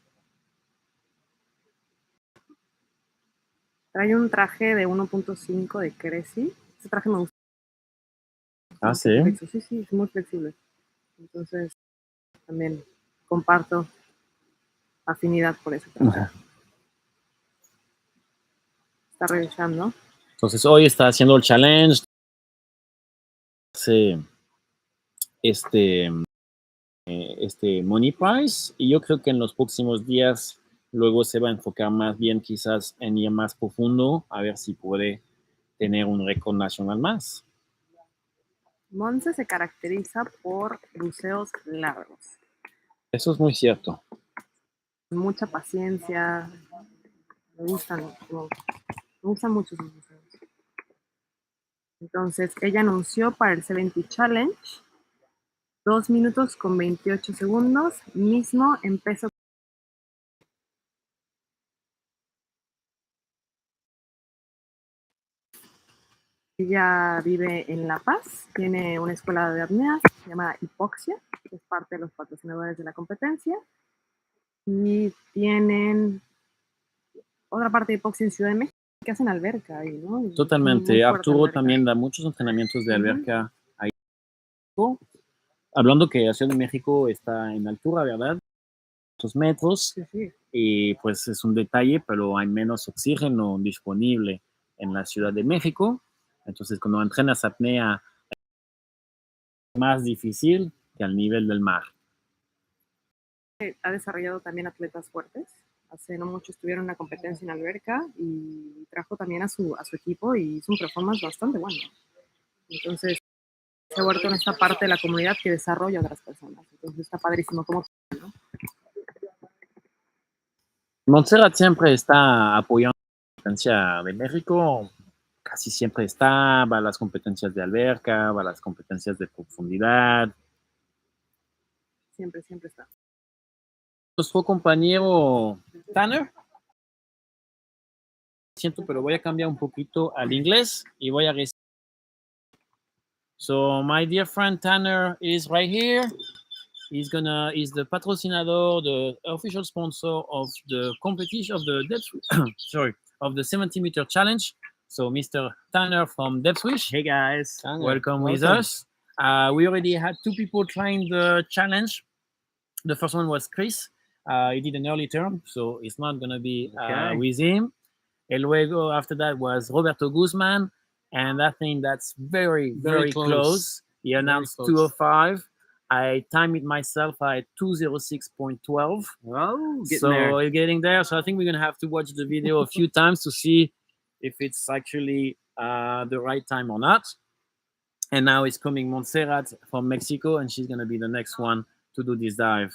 Trae un traje de 1.5 de Cressy. Ese traje me gusta. Sí. Sí, es muy flexible. Entonces, también comparto afinidad por ese traje. Está revisando. Entonces, hoy está haciendo el challenge. Sí. Este money prize, y yo creo que en los próximos días luego se va a enfocar más bien quizás en ir más profundo a ver si puede tener un récord nacional más. Monse se caracteriza por buceos largos. Eso es muy cierto. Mucha paciencia. Me gustan mucho sus buceos. Entonces, ella anunció para el 70 Challenge 2 minutos con 28 segundos, mismo en peso. Ella vive en La Paz, tiene una escuela de apnea llamada Hipoxia, que es parte de los patrocinadores de la competencia, y tienen otra parte de Hipoxia en Ciudad de México que hacen alberca ahí, ¿no? Totalmente. Arturo también da muchos entrenamientos de alberca ahí. Hablando que la Ciudad de México está en altura, ¿verdad? 2 metros. Sí, sí. Y pues es un detalle, pero hay menos oxígeno disponible en la Ciudad de México. Entonces, cuando entrenas apnea, es más difícil que al nivel del mar. Ha desarrollado también atletas fuertes. Hace no mucho estuvieron en una competencia en alberca y trajo también a su equipo y hizo un performance bastante bueno. Entonces, se ha vuelto en esta parte de la comunidad que desarrolla a otras personas. Entonces, está padrísimo cómo, ¿no? Montserrat siempre está apoyando la competencia de México. Casi siempre está, va a las competencias de alberca, va a las competencias de profundidad. Siempre, siempre está. Nuestro compañero Tanner, siento, pero voy a cambiar un poquito al inglés y voy a decir. So my dear friend Tanner is right here. He's the patrocinador, the official sponsor of the competition of the depth, sorry, of the 70-meter challenge. So Mr. Tanner from Depthwish. Hey guys, Tanner, Welcome with us. We already had 2 people trying the challenge. The first one was Chris. He did an early turn, so it's not going to be Okay. with him. El luego after that was Roberto Guzman, and I think that's very close. He announced 2:05. I timed it myself at 2:06.12. Oh, getting So there. you're getting there. So I think we're going to have to watch the video a few times to see if it's actually the right time or not. And now it's coming Montserrat from Mexico, and she's going to be the next one to do this dive.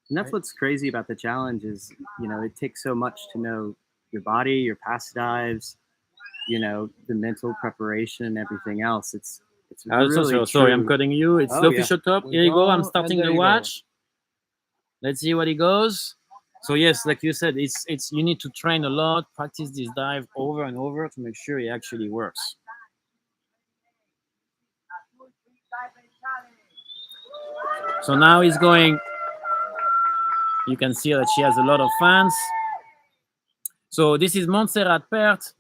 And that's what's crazy about the challenge is, it takes so much to know your body, your past dives, the mental preparation and everything else. It's really sorry, I'm true. cutting you. It's Oh, the yeah. official top. We Here you go. I'm go, starting and there the you go. watch. Let's see what it goes. So yes, like you said, it's you need to train a lot, practice this dive over and over to make sure it actually works. So now he's going. You can see that she has a lot of fans. So this is Montserrat Pert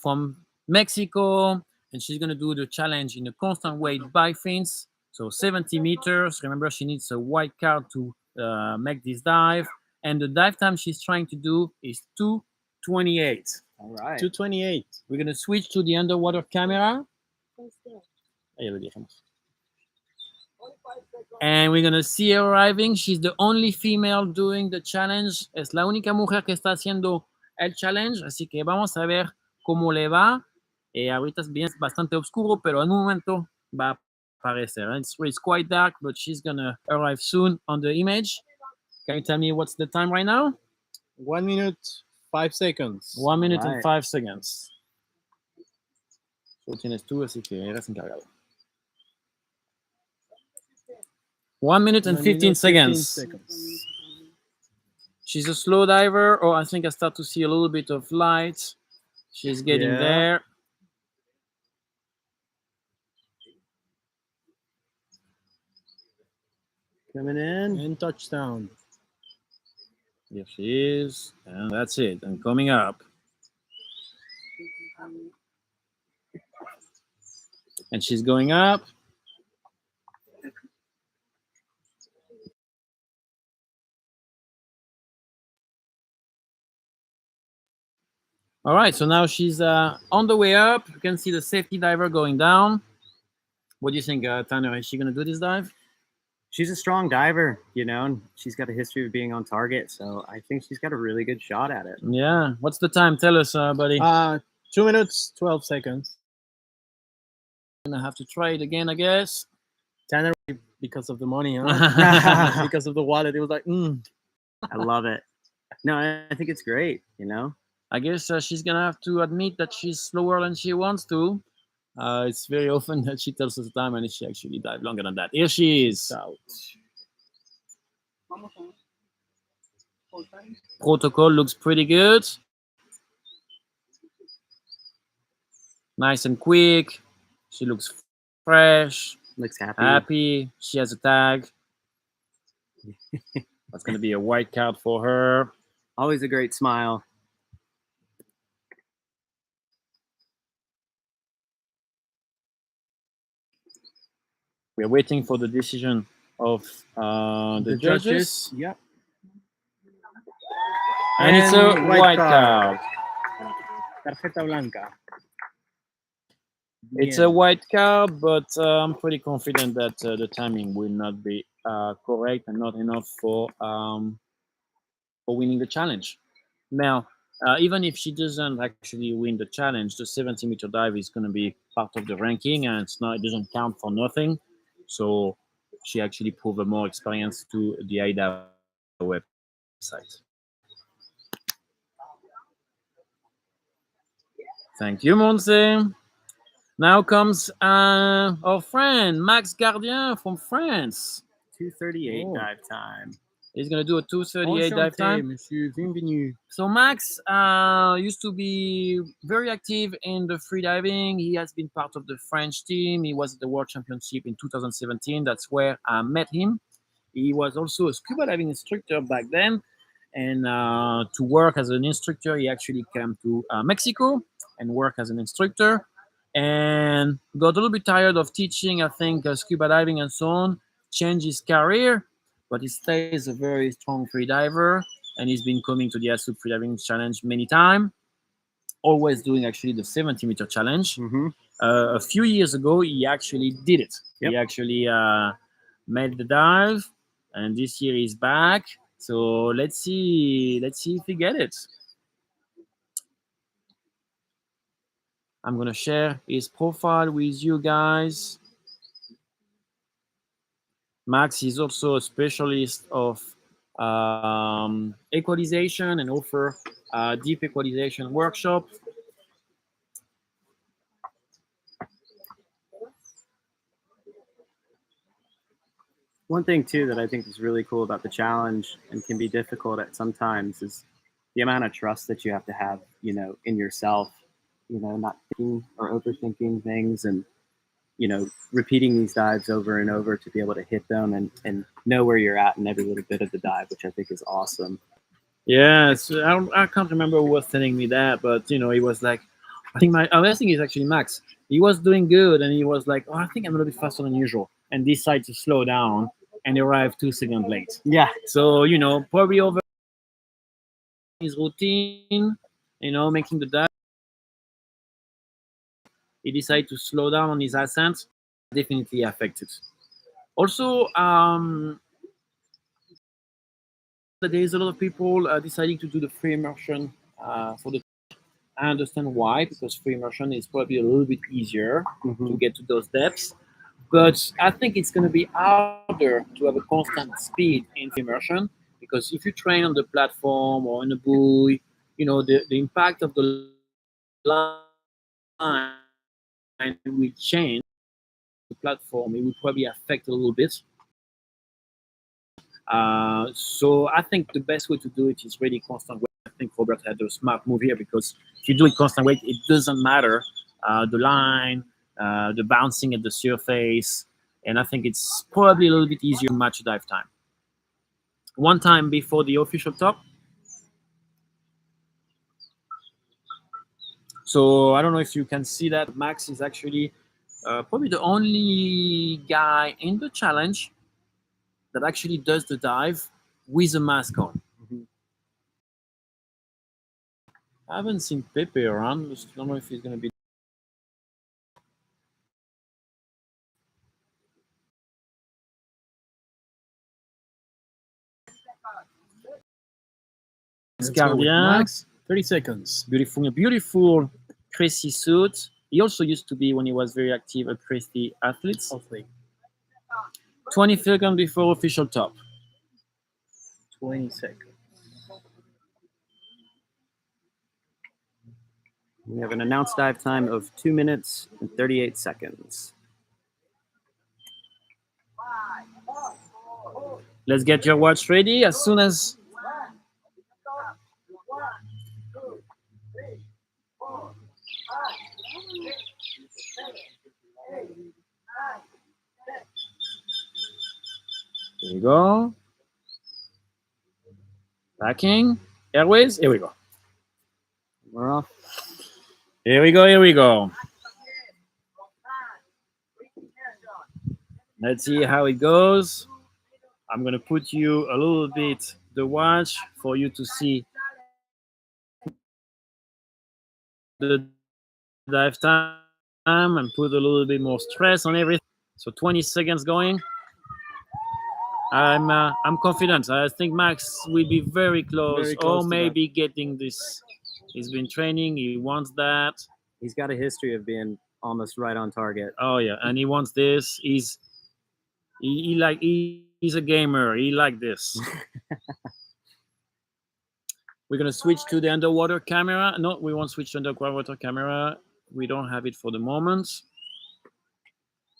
from Mexico, and she's going to do the challenge in a constant weight by fins. So 70 meters. Remember, she needs a white card to make this dive. And the dive time she's trying to do is 2:28. All right. 2:28. We're going to switch to the underwater camera. Ahí lo dejamos. And we're going to see her arriving. She's the only female doing the challenge. Es la única mujer que está haciendo el challenge. Así que vamos a ver cómo le va. Ahorita es bien, bastante oscuro, pero en un momento va a aparecer. It's quite dark, but she's going to arrive soon on the image. Can you tell me what's the time right now? 1 minute, 5 seconds. 1 minute and Right. 5 seconds. Lo tienes tú, así que eres encargado. 1 minute and 15 seconds. She's a slow diver. Oh, I think I start to see a little bit of light. She's getting Yeah. there. Coming in. And touchdown. Here she is. And that's it. And coming up. And she's going up. All right, so now she's on the way up. You can see the safety diver going down. What do you think, Tanner? Is she going to do this dive? She's a strong diver, and she's got a history of being on target. So I think she's got a really good shot at it. Yeah. What's the time? Tell us, buddy. 2 minutes, 12 seconds. Gonna have to try it again, I guess. Tanner, because of the money, huh? Because of the wallet, it was like, I love it. No, I think it's great, I guess she's gonna have to admit that she's slower than she wants to. It's very often that she tells us the time, and she actually dives longer than that. Here she is. out. Protocol looks pretty good. Nice and quick. She looks fresh, Looks happy. happy. She has a tag. That's gonna be a white card for her. Always a great smile. We're waiting for the decision of the judges. Yep. And it's a And white card. Tarjeta blanca. It's Bien. a white card, but I'm pretty confident that the timing will not be correct and not enough for winning the challenge. Now, even if she doesn't actually win the challenge, the 70-meter dive is going to be part of the ranking, and it doesn't count for nothing. So she actually proved more experience to the Aida website. Thank you, Monse. Now comes our friend Max Gardien from France. 2:38 Oh. dive time. He's going to do a 2:38 dive time. Monsieur. Bienvenue. So Max used to be very active in the freediving. He has been part of the French team. He was at the World Championship in 2017. That's where I met him. He was also a scuba diving instructor back then. And to work as an instructor, he actually came to Mexico and worked as an instructor. And got a little bit tired of teaching, I think, scuba diving and so on. Changed his career, but he stays a very strong freediver. And he's been coming to the Azul Freediving Challenge many times, always doing actually the 70-meter challenge. Mm-hmm. A few years ago, he actually did it. Yep. He actually made the dive, and this year he's back. So let's see if he get it. I'm gonna share his profile with you guys. Max is also a specialist of equalization and offer deep equalization workshop. One thing too that I think is really cool about the challenge and can be difficult at sometimes is the amount of trust that you have to have, in yourself, not thinking or overthinking things and, repeating these dives over and over to be able to hit them and know where you're at in every little bit of the dive, which I think is awesome. Yes, I can't remember who was telling me that, but he was like, I think it's actually Max. He was doing good, and he was like, oh, I think I'm a little bit faster than usual, and decided to slow down and arrive 2 seconds late. Yeah. So probably over his routine, making the dive, he decided to slow down on his ascent. Definitely affected. Also, there is a lot of people deciding to do the free immersion for the. I understand why, because free immersion is probably a little bit easier to get to those depths. But I think it's going to be harder to have a constant speed in free immersion, because if you train on the platform or in a buoy, the impact of the line will change. The platform, it will probably affect a little bit. So I think the best way to do it is really constant weight. I think Robert had a smart move here, because if you do it constant weight, it doesn't matter the line, the bouncing at the surface, and I think it's probably a little bit easier to match dive time. One time before the official top. So I don't know if you can see that Max is actually probably the only guy in the challenge that actually does the dive with a mask on. I haven't seen Pepe around. I don't know if he's going to be. Max, 30 seconds. Beautiful Chrissy suit. He also used to be, when he was very active, a Chrissy athlete. 20 seconds before official top. 20 seconds. We have an announced dive time of 2 minutes and 38 seconds. Let's get your watch ready as soon as. Here we go. Backing. Airways. Here we go. We're off. Here we go. Let's see how it goes. I'm going to put you a little bit the watch for you to see the dive time and put a little bit more stress on everything. So 20 seconds going. I'm confident. I think Max will be very close or maybe getting this. He's been training. He wants that. He's got a history of being almost right on target. Oh yeah, and he wants this. He's a gamer. He like this. We're gonna switch to the underwater camera. No, we won't switch to underwater camera. We don't have it for the moment.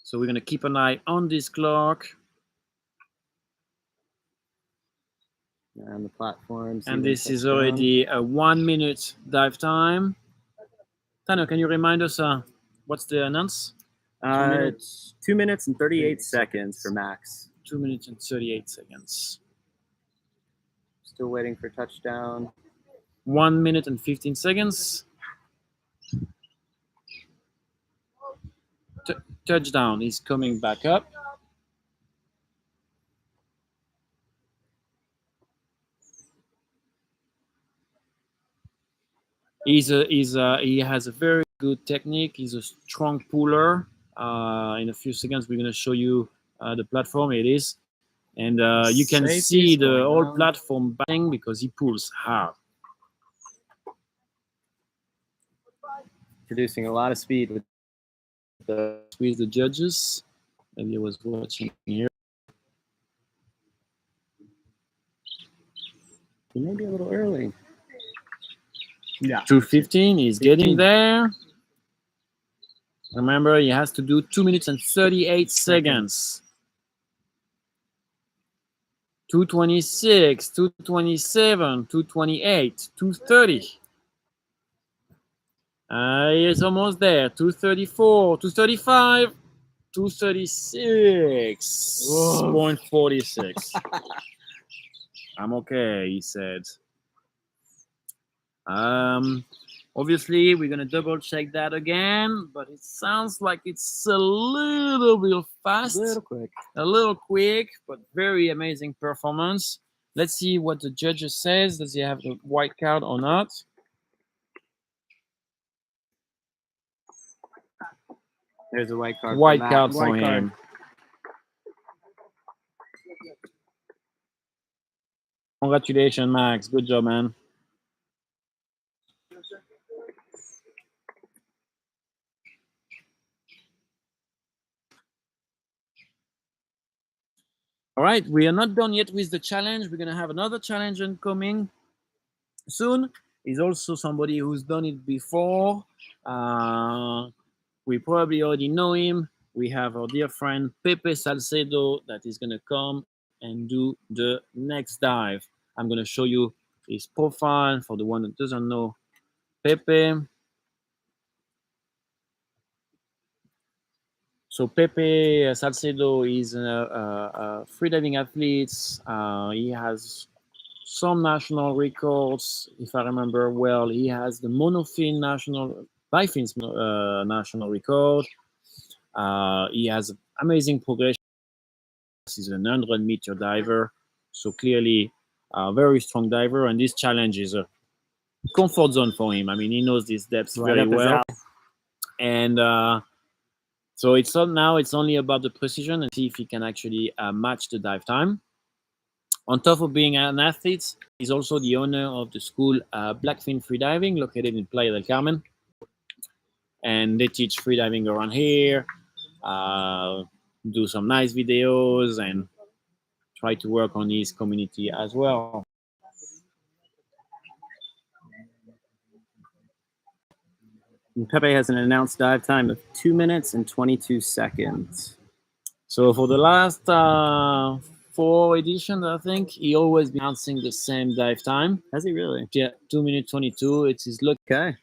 So we're gonna keep an eye on this clock. And the platforms. And this is already a 1 minute dive time. Tano, can you remind us what's the announce? It's 2 minutes and 38 seconds for Max. 2 minutes and 38 seconds. Still waiting for touchdown. 1 minute and 15 seconds. Touchdown is coming back up. He has a very good technique. He's a strong puller. In a few seconds, we're going to show you the platform it is. And you can see the whole platform bang because he pulls hard. Producing a lot of speed with the judges. Maybe I was watching here. He may be a little early. Yeah. 2:15. He's getting there. Remember, he has to do 2 minutes and 38 seconds. 2:26, 2:27, 2:28, 2:30. He's almost there. 2:34, 2:35, 2:36.46. I'm okay, he said. Obviously, we're gonna double check that again, but it sounds like it's a little bit fast, a little quick, but very amazing performance. Let's see what the judges says. Does he have the white card or not? There's a white card. White card for him. Congratulations, Max. Good job, man. All right, we are not done yet with the challenge. We're going to have another challenge coming soon. He's also somebody who's done it before. We probably already know him. We have our dear friend Pepe Salcedo that is going to come and do the next dive. I'm going to show you his profile for the one that doesn't know Pepe. So Pepe Salcedo is a freediving athlete. He has some national records, if I remember well. He has the monofin national, bifins national record. He has amazing progression. He's a 100-meter diver, so clearly a very strong diver. And this challenge is a comfort zone for him. I mean, he knows these depths very well, and so it's only about the precision and see if he can actually match the dive time. On top of being an athlete, he's also the owner of the school Blackfin Freediving, located in Playa del Carmen. And they teach freediving around here, do some nice videos, and try to work on his community as well. And Pepe has an announced dive time of 2 minutes and 22 seconds. So for the last 4 editions, I think, he always been announcing the same dive time. Has he really? Yeah, 2 minutes 22. It's his luck. Okay.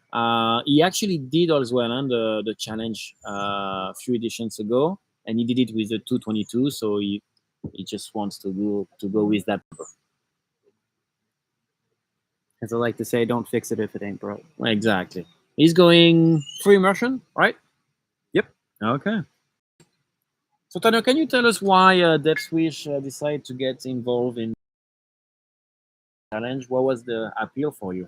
He actually did as well on the challenge a few editions ago, and he did it with the 2:22. So he just wants to go with that. As I like to say, don't fix it if it ain't broke. Exactly. He's going free immersion, right? Yep. Okay. So, Tanya, can you tell us why Depswish decided to get involved in challenge? What was the appeal for you?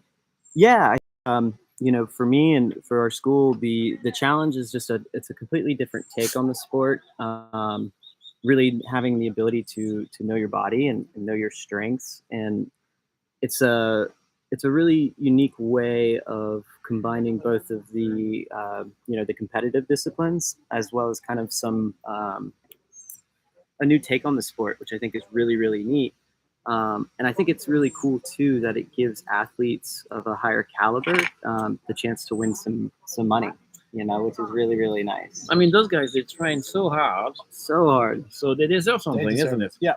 Yeah, you know, for me and for our school, the challenge is just it's a completely different take on the sport. Really having the ability to know your body and know your strengths, and it's a it's a really unique way of combining both of the you know, the competitive disciplines as well as kind of some a new take on the sport, which I think is really neat. And I think it's really cool too that it gives athletes of a higher caliber the chance to win some money, you know, which is really nice. I mean, those guys, they train so hard, So hard. so they deserve They something, deserve isn't it? Yeah.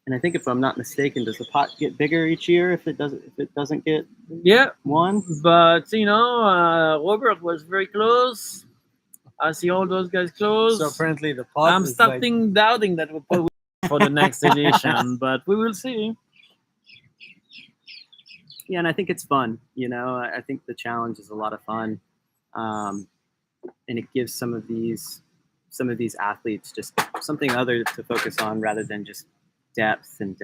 And I think if I'm not mistaken, does the pot get bigger each year if it doesn't get Yeah, won? but you know, Robert was very close. I see all those guys close. So apparently the pot I'm is starting doubting that we'll put for the next edition, but we will see. Yeah, and I think it's fun. You know, I think the challenge is a lot of fun, and it gives some of these athletes just something other to focus on rather than just depth and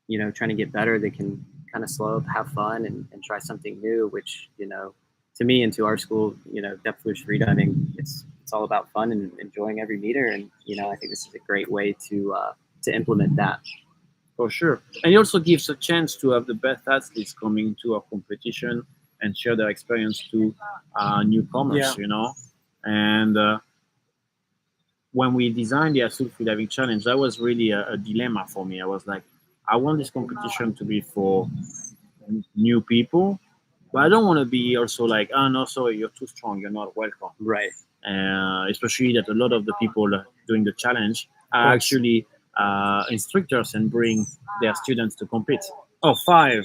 you know, trying to get better. They can kind of slow up, have fun, and try something new. Which, you know, to me and to our school, you know, depth first freediving, it's all about fun and enjoying every meter. And you know, I think this is a great way to implement that. For sure. And it also gives a chance to have the best athletes coming to our competition and share their experience to newcomers, Yeah. you know. And when we designed the Azul Freediving Challenge, that was really a dilemma for me. I was like, I want this competition to be for new people, but I don't want to be also like, oh, no, sorry, you're too strong, you're not welcome. Right. Especially that a lot of the people doing the challenge are actually instructors and bring their students to compete. Oh, 5,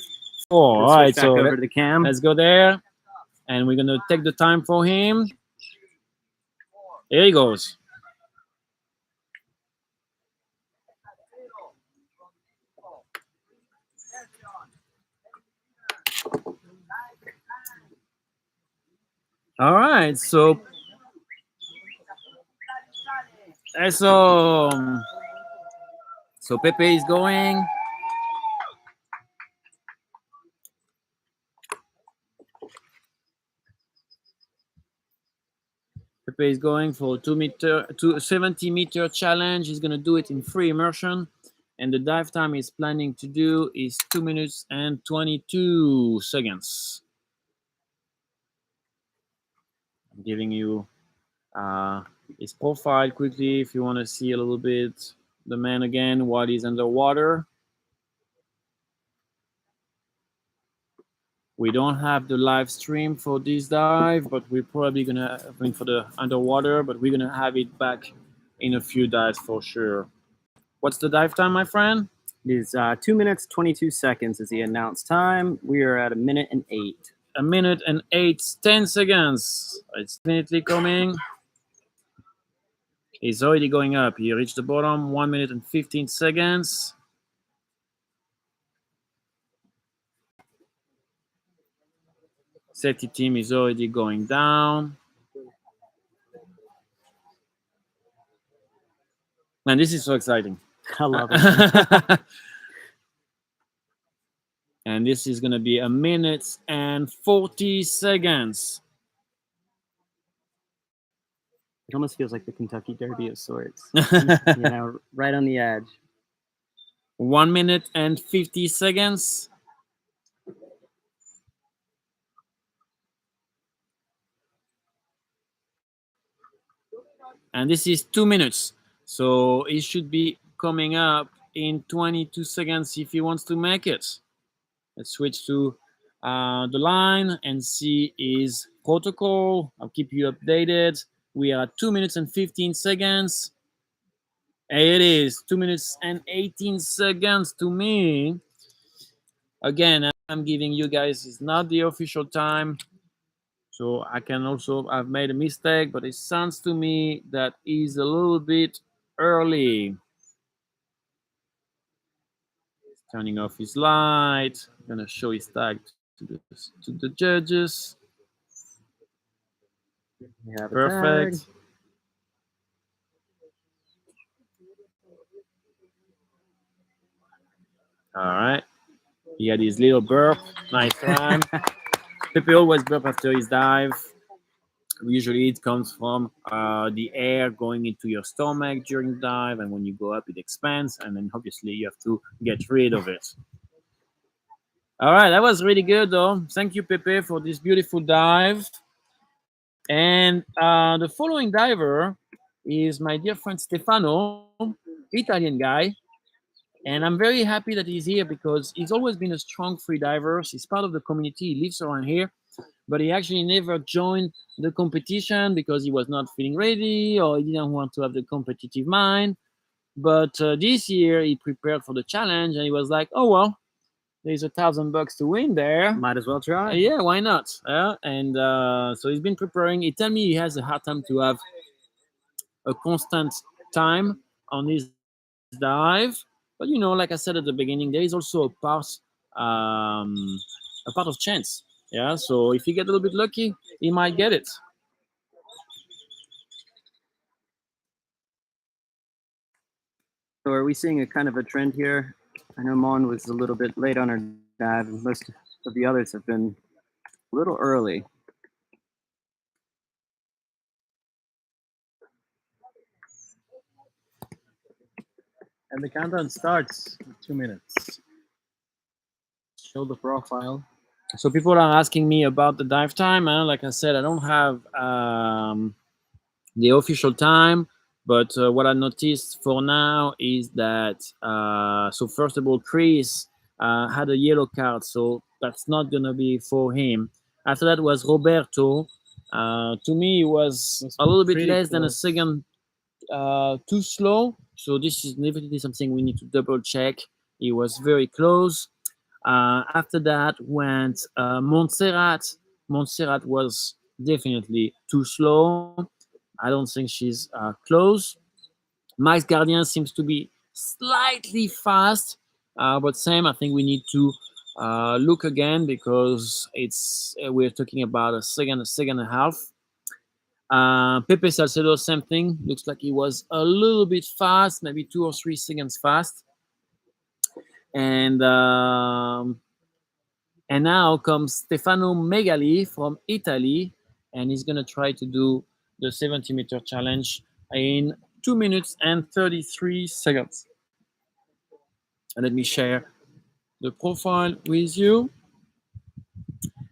4. All Switch right, back so over to the cam. let's go there, and we're gonna take the time for him. Here he goes. All right, so so Pepe is going. Pepe is going for 70-meter challenge. He's gonna do it in free immersion, and the dive time he's planning to do is 2 minutes and 22 seconds. I'm giving you his profile quickly if you want to see a little bit the man again while he's underwater. We don't have the live stream for this dive, but we're probably gonna, I mean, for the underwater, but we're gonna have it back in a few dives for sure. What's the dive time, my friend? It is 2 minutes 22 seconds is the announced time. We are at 1:08. 1:08, 10 seconds. It's definitely coming. He's already going up. He reached the bottom, 1 minute and 15 seconds. Safety team is already going down. Man, this is so exciting. I love it. And this is going to be 1:40 seconds. It almost feels like the Kentucky Derby of sorts. You know, right on the edge. 1 minute and 50 seconds. And this is 2 minutes. So it should be coming up in 22 seconds if he wants to make it. Let's switch to the line and see his protocol. I'll keep you updated. We are at 2 minutes and 15 seconds. It is 2 minutes and 18 seconds to me. Again, I'm giving you guys, it's not the official time. So I can also, I've made a mistake, but it sounds to me that is a little bit early. He's turning off his light. I'm gonna show his tag to the judges. We have a Perfect. tag. All right. He had his little burp. Nice one. Pepe always burp after his dive. Usually it comes from the air going into your stomach during dive, and when you go up, it expands, and then obviously you have to get rid of it. All right, that was really good, though. Thank you, Pepe, for this beautiful dive. And the following diver is my dear friend Stefano, Italian guy. And I'm very happy that he's here because he's always been a strong free diver. He's part of the community. He lives around here, but he actually never joined the competition because he was not feeling ready or he didn't want to have the competitive mind. But this year he prepared for the challenge and he was like, oh, well, there's $1,000 to win there. Might as well try. Yeah, why not? And so he's been preparing. He told me he has a hard time to have a constant time on his dive. But like I said at the beginning, there is also a part of chance. Yeah, so if you get a little bit lucky, he might get it. So are we seeing a kind of a trend here? I know Mon was a little bit late on her dive, and most of the others have been a little early. And the countdown starts in 2 minutes. Show the profile. So people are asking me about the dive time. Like I said, I don't have the official time, but what I noticed for now is that so first of all, Chris had a yellow card, so that's not gonna be for him. After that was Roberto. To me, it was a little bit less than a second too slow. So this is definitely something we need to double check. It was very close. After that went Montserrat. Montserrat was definitely too slow. I don't think she's close. Max Gardien seems to be slightly fast, but same. I think we need to look again because it's we're talking about a second and a half. Pepe Salcedo, same thing. Looks like he was a little bit fast, maybe 2 or 3 seconds fast. And now comes Stefano Megali from Italy, and he's gonna try to do the 70-meter challenge in 2 minutes and 33 seconds. And let me share the profile with you.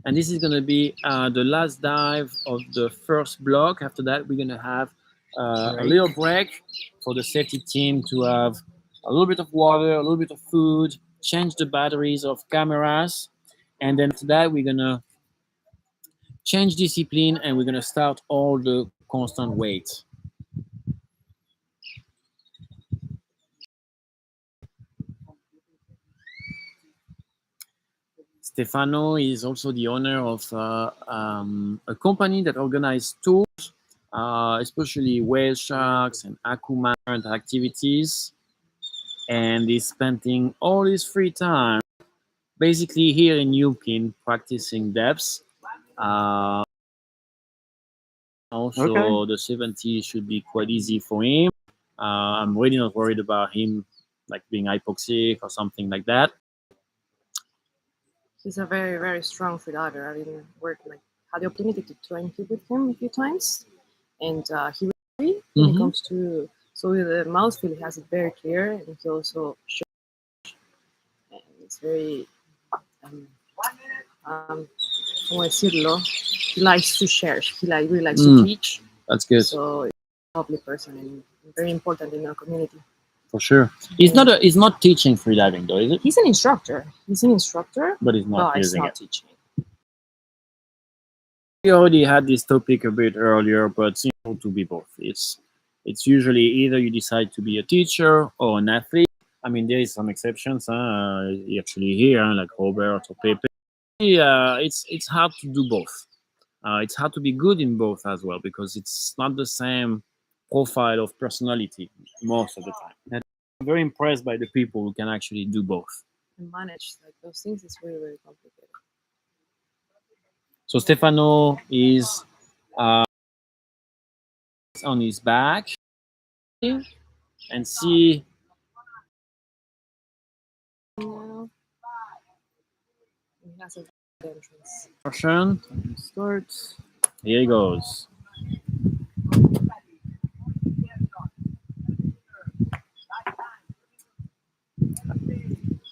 And this is gonna be the last dive of the first block. After that, we're gonna have a little break for the safety team to have a little bit of water, a little bit of food, change the batteries of cameras, and then after that, we're gonna change discipline and we're gonna start all the constant weight. Stefano is also the owner of a company that organizes tours, especially whale sharks and aquamarine activities, and is spending all his free time basically here in Yupin practicing depths. Also, the 70 should be quite easy for him. I'm really not worried about him like being hypoxic or something like that. He's a very, very strong freediver. I mean, had the opportunity to train with him a few times, and he really, when it comes to the mouth feel, he has it very clear, and he also shows, and it's very como decirlo, he likes to share. He really likes to teach. That's good. So he's a lovely person and very important in our community. For sure. He's not teaching freediving though, is it? He's an instructor. But he's not using it. Teaching. We already had this topic a bit earlier, but it's important to be both. It's usually either you decide to be a teacher or an athlete. I mean, there is some exceptions. Actually, here, like Robert or Pepe, it's hard to do both. It's hard to be good in both as well because it's not the same profile of personality most of the time. And I'm very impressed by the people who can actually do both. And manage like those things is really, really complicated. So Stefano is on his back and see now. It has a entrance. Immersion. Starts. Here he goes.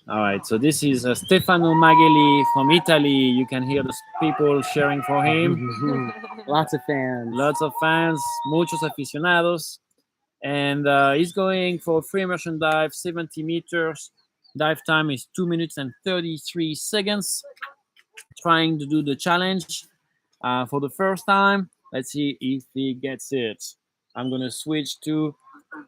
All right, so this is Stefano Magheli from Italy. You can hear the people cheering for him. Lots of fans. Lots of fans, muchos aficionados. And he's going for a free immersion dive, 70 meters. Dive time is 2 minutes and 33 seconds. Trying to do the challenge for the first time. Let's see if he gets it. I'm going to switch to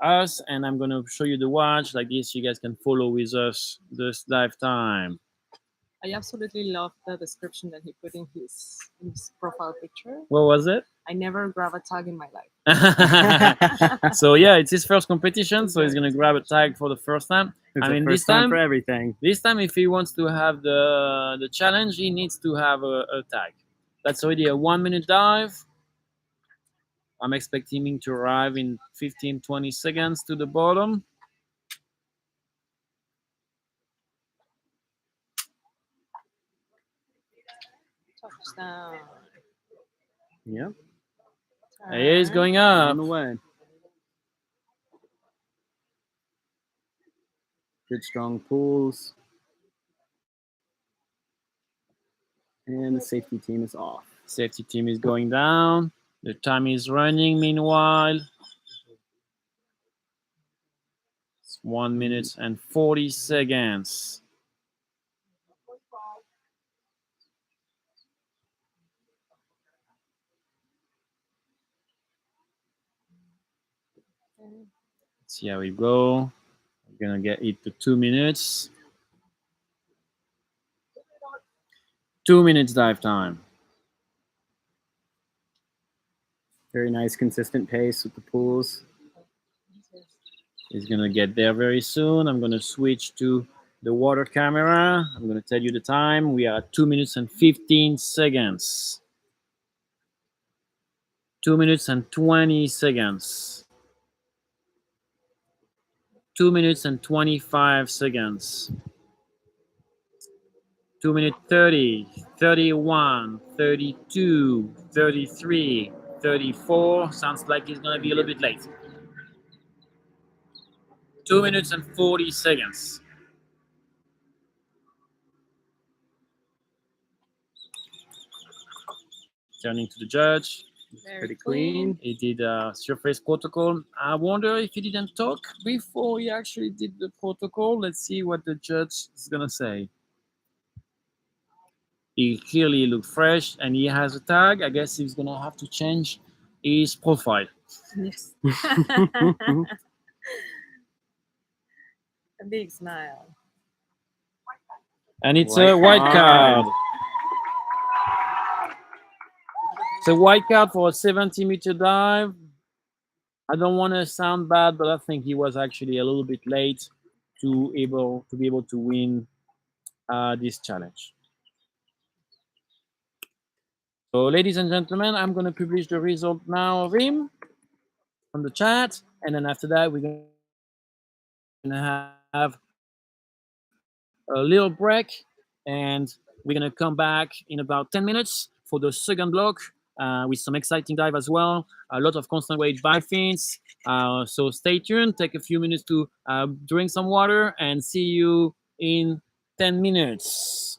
us and I'm going to show you the watch. Like this, you guys can follow with us this dive time. I absolutely love the description that he put in his profile picture. What was it? I never grab a tag in my life. So yeah, it's his first competition, so he's gonna grab a tag for the first time. It's I the mean, first this time time for everything. This time, if he wants to have the challenge, he needs to have a tag. That's already a 1 minute dive. I'm expecting him to arrive in 15-20 seconds to the bottom. Touchdown. Yep. He is going up. On the way. Good strong pulls. And the safety team is off. Safety team is going down. The time is running meanwhile. It's 1 minute and 40 seconds. Let's see how we go. We're gonna get it to 2 minutes. 2 minutes dive time. Very nice, consistent pace with the pulls. He's gonna get there very soon. I'm gonna switch to the water camera. I'm gonna tell you the time. We are at 2 minutes and 15 seconds. 2 minutes and 20 seconds. 2 minutes and 25 seconds. 2 minutes 30, 31, 32, 33, 34. Sounds like he's gonna be a little bit late. 2 minutes and 40 seconds. Turning to the judge. Pretty clean. He did a surface protocol. I wonder if he didn't talk before he actually did the protocol. Let's see what the judge is gonna say. He clearly looked fresh and he has a tag. I guess he's gonna have to change his profile. Yes. A big smile. And it's a white card. It's a white card for a 70-meter dive. I don't want to sound bad, but I think he was actually a little bit late to be able to win this challenge. So, ladies and gentlemen, I'm going to publish the result now of him on the chat, and then after that, we're going to have a little break, and we're going to come back in about 10 minutes for the second block with some exciting dive as well. A lot of constant weight dive fins. So stay tuned. Take a few minutes to drink some water, and see you in 10 minutes.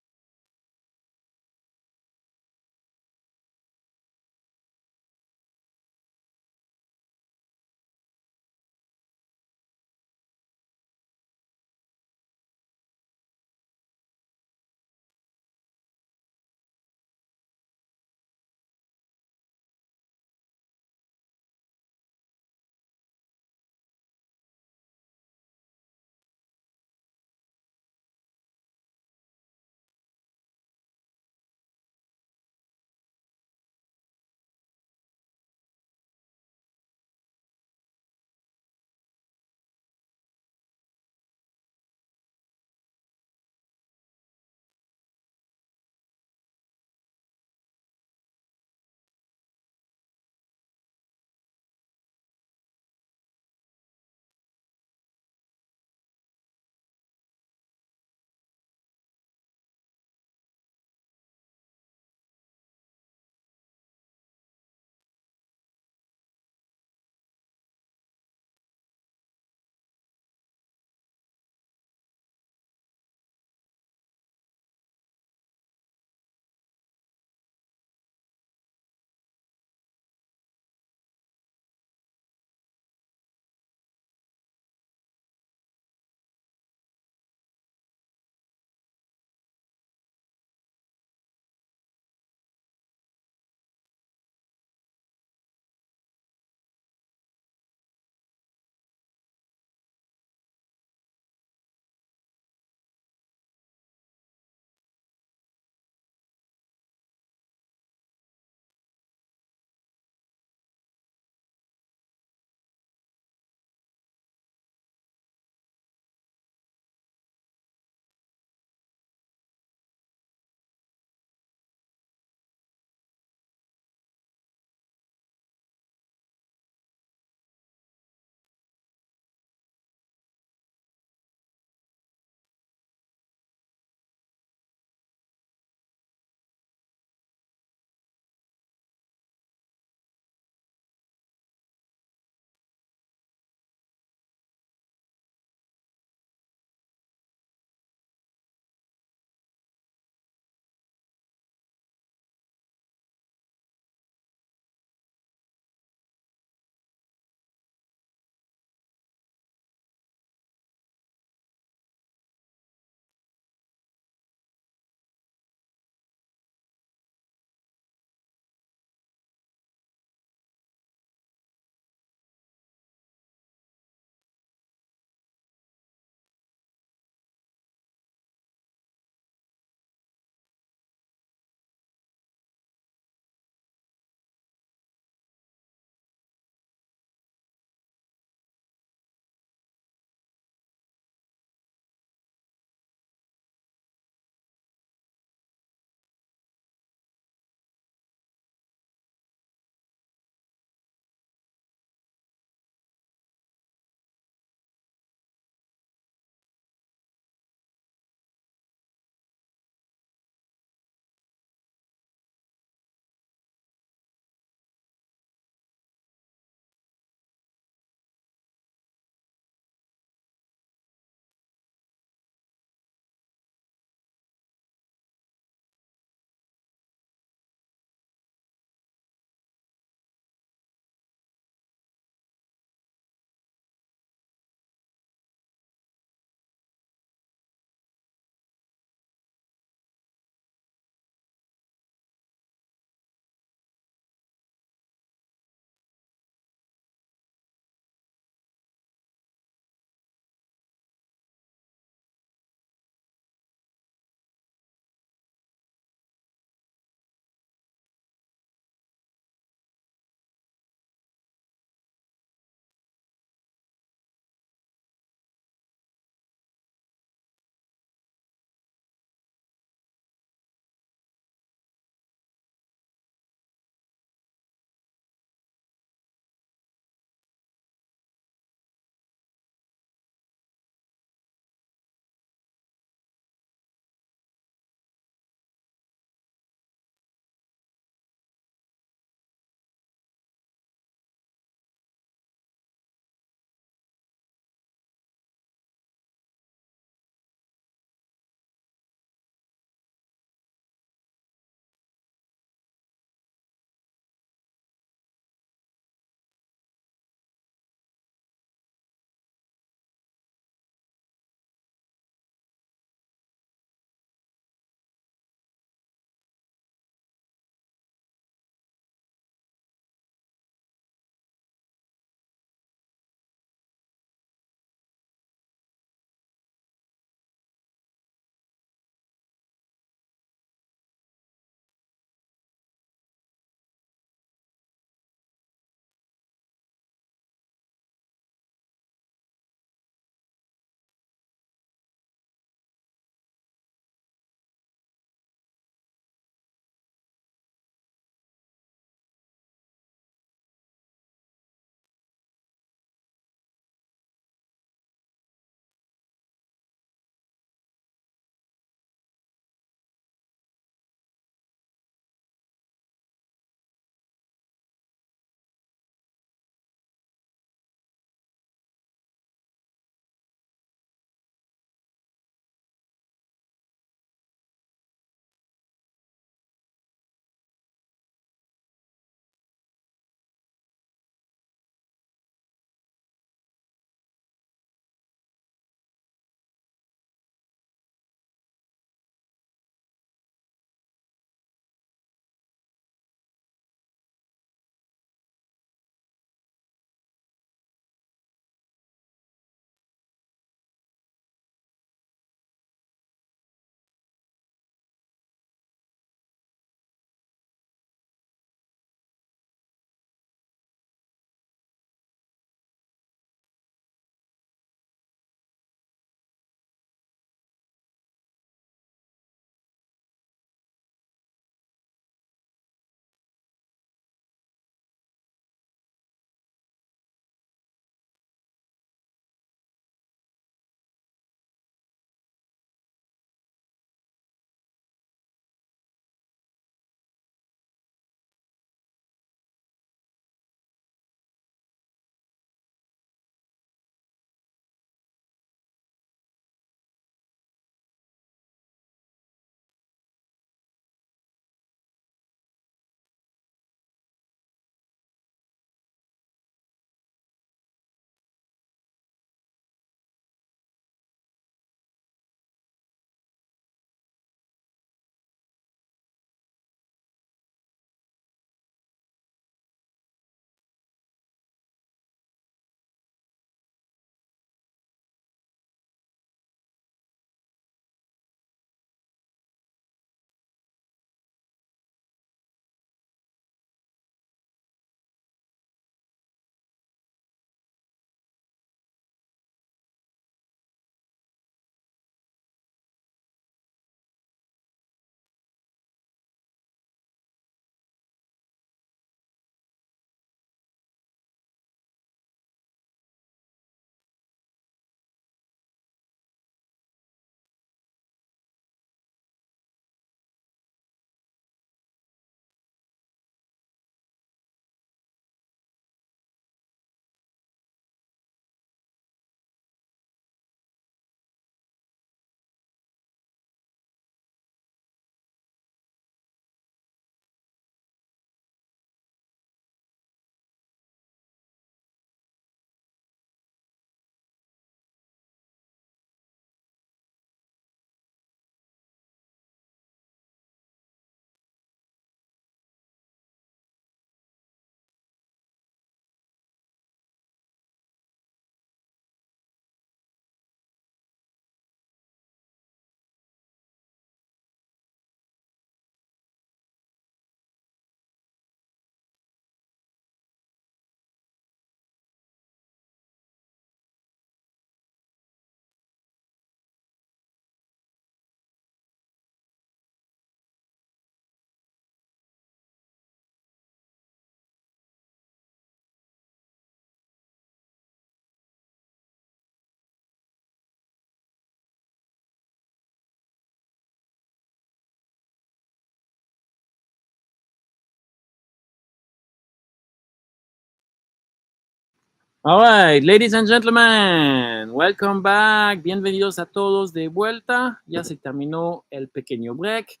All right, ladies and gentlemen, welcome back. Bienvenidos a todos de vuelta. Ya se terminó el pequeño break.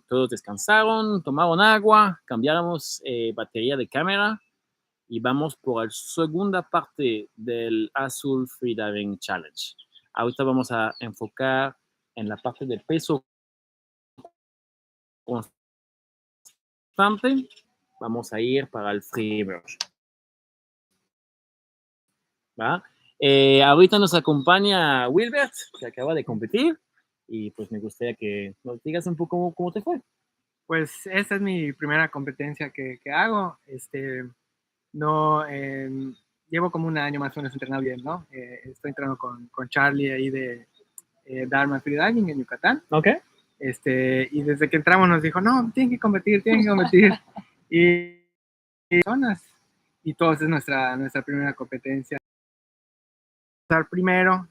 Todos descansaron, tomaron agua, cambiamos batería de cámara y vamos por la segunda parte del Azul Freediving Challenge. Ahorita vamos a enfocar en la parte del peso constante. Vamos a ir para el Free Immersion. ¿Va? Ahorita nos acompaña Wilbert, que acaba de competir, y pues me gustaría que nos digas un poco cómo te fue. Pues esta es mi primera competencia que hago. No, llevo como un año más o menos entrenando bien, ¿no? Estoy entrenando con Charlie ahí de Dharma Freediving en Yucatán. Ok. Y desde que entramos nos dijo, no, tienen que competir. y zonas. Y todos es nuestra primera competencia. Estar primero,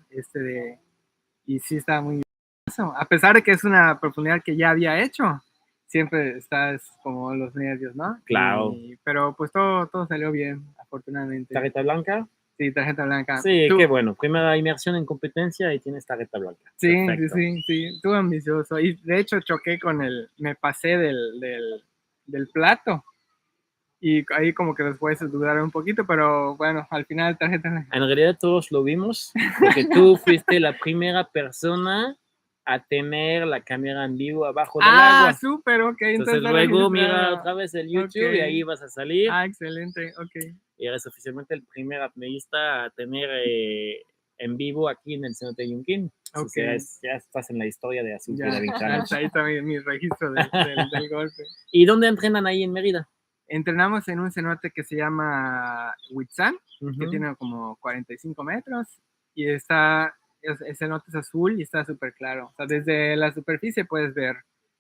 y sí está muy bien. A pesar de que es una profundidad que ya había hecho, siempre estás como los nervios, ¿no? Claro. Pero pues todo salió bien, afortunadamente. ¿Tarjeta blanca? Sí, tarjeta blanca. Sí, qué bueno. Primera inmersión en competencia y tienes tarjeta blanca. Sí, perfecto. sí, estuvo ambicioso. Y de hecho choqué me pasé del plato. Y ahí como que después dudaron un poquito, pero bueno, al final tarjeta blanca. En realidad todos lo vimos, porque tú fuiste la primera persona a tener la cámara en vivo abajo del agua. Ah, súper, ok. Entonces luego mira otra vez el YouTube okay. Y ahí vas a salir. Ah, excelente, ok. Y eres oficialmente el primer apneísta a tener en vivo aquí en el cenote de Yunquín. Okay. Ya estás en la historia de Azul Freediving Challenge. Ahí está mi registro del golpe. ¿Y dónde entrenan ahí en Mérida? Entrenamos en un cenote que se llama Huitzán, que tiene como 45 metros. Y el cenote es azul y está súper claro. O sea, desde la superficie puedes ver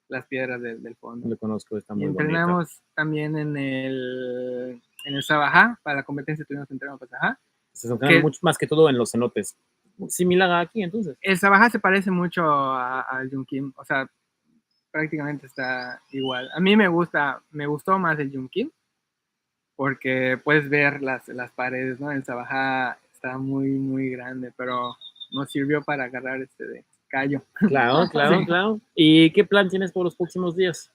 las piedras del fondo. Lo conozco, está muy bonito. Entrenamos también en el Sabajá, para la competencia tuvimos entrenado para Sabajá. Se entrenan mucho más que todo en los cenotes. Similar a aquí, entonces. El Sabajá se parece mucho al Yunquín, o sea, prácticamente está igual. A mí me gustó más el Yunquín, porque puedes ver las paredes, ¿no? El Sabajá está muy, muy grande, pero nos sirvió para agarrar de callo. Claro, Sí. claro. ¿Y qué plan tienes por los próximos días?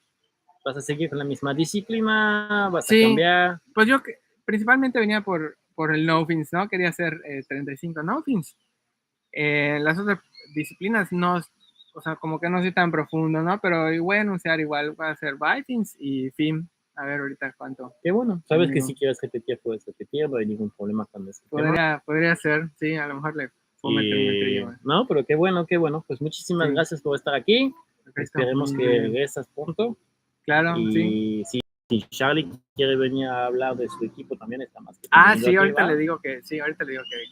¿Vas a seguir con la misma disciplina? ¿Vas a cambiar? Pues yo principalmente venía por el no fins, ¿no? Quería hacer 35 no fins. Las otras disciplinas no, o sea, como que no soy tan profundo, ¿no? Pero voy a anunciar igual, voy a hacer bifins y FIM. A ver ahorita cuánto. Qué bueno. Sabes que si quieres repetir, puedes repetir, no hay ningún problema con eso. Podría ser, sí, a lo mejor le puedo meter un metrillo. No, pero qué bueno. Pues muchísimas gracias por estar aquí. Perfecto. Esperemos que regresas pronto. Claro, y si Charlie quiere venir a hablar de su equipo también está más que sí, aquí, ahorita le digo que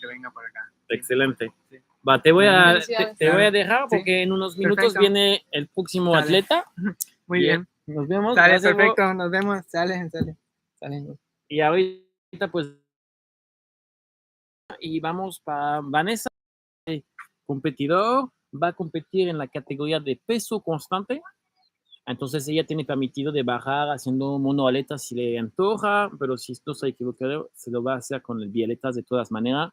venga por acá. Excelente. Sí. Va, te voy a dejar porque en unos minutos viene el próximo atleta. Muy bien. Nos vemos. Sale, perfecto, nos vemos. Sale. Y ahorita pues y vamos para Vanessa, competidor, va a competir en la categoría de peso constante. Entonces ella tiene permitido de bajar haciendo monoaletas si le antoja, pero si esto se equivocado, se lo va a hacer con el bialetas de todas maneras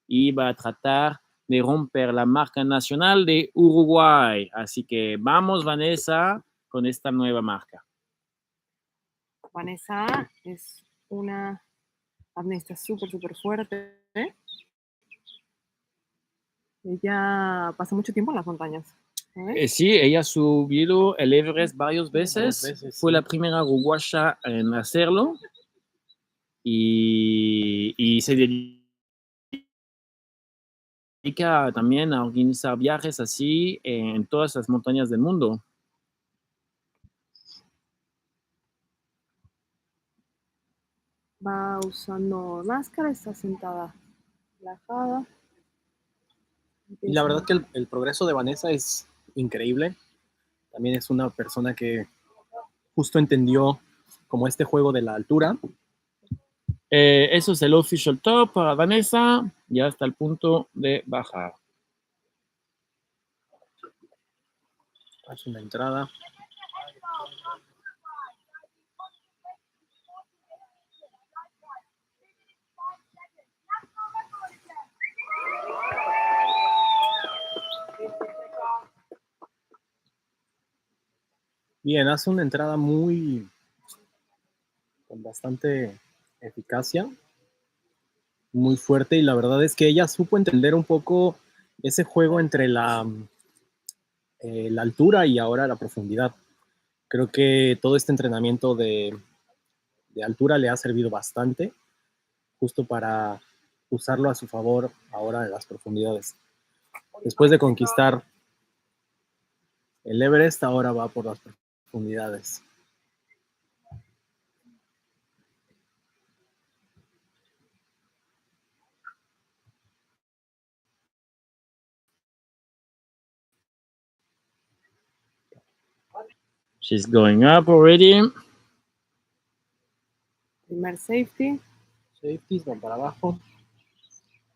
y va a tratar de romper la marca nacional de Uruguay. Así que vamos, Vanessa, con esta nueva marca. Vanessa es una apneísta súper fuerte. Ella pasa mucho tiempo en las montañas. Sí, ella ha subido el Everest varias veces. Fue la primera uruguaya en hacerlo. Y se dedica también a organizar viajes así en todas las montañas del mundo. Va usando máscara, está sentada relajada. Y la verdad que el progreso de Vanessa es increíble. También es una persona que justo entendió como este juego de la altura. Eso es el official top para Vanessa, ya hasta el punto de bajar. Hace una entrada. Bien, hace una entrada con bastante eficacia, muy fuerte, y la verdad es que ella supo entender un poco ese juego entre la altura y ahora la profundidad. Creo que todo este entrenamiento de altura le ha servido bastante, justo para usarlo a su favor ahora en las profundidades. Después de conquistar el Everest, ahora va por las profundidades. She's going up already. Primer safety. Safeties van para abajo.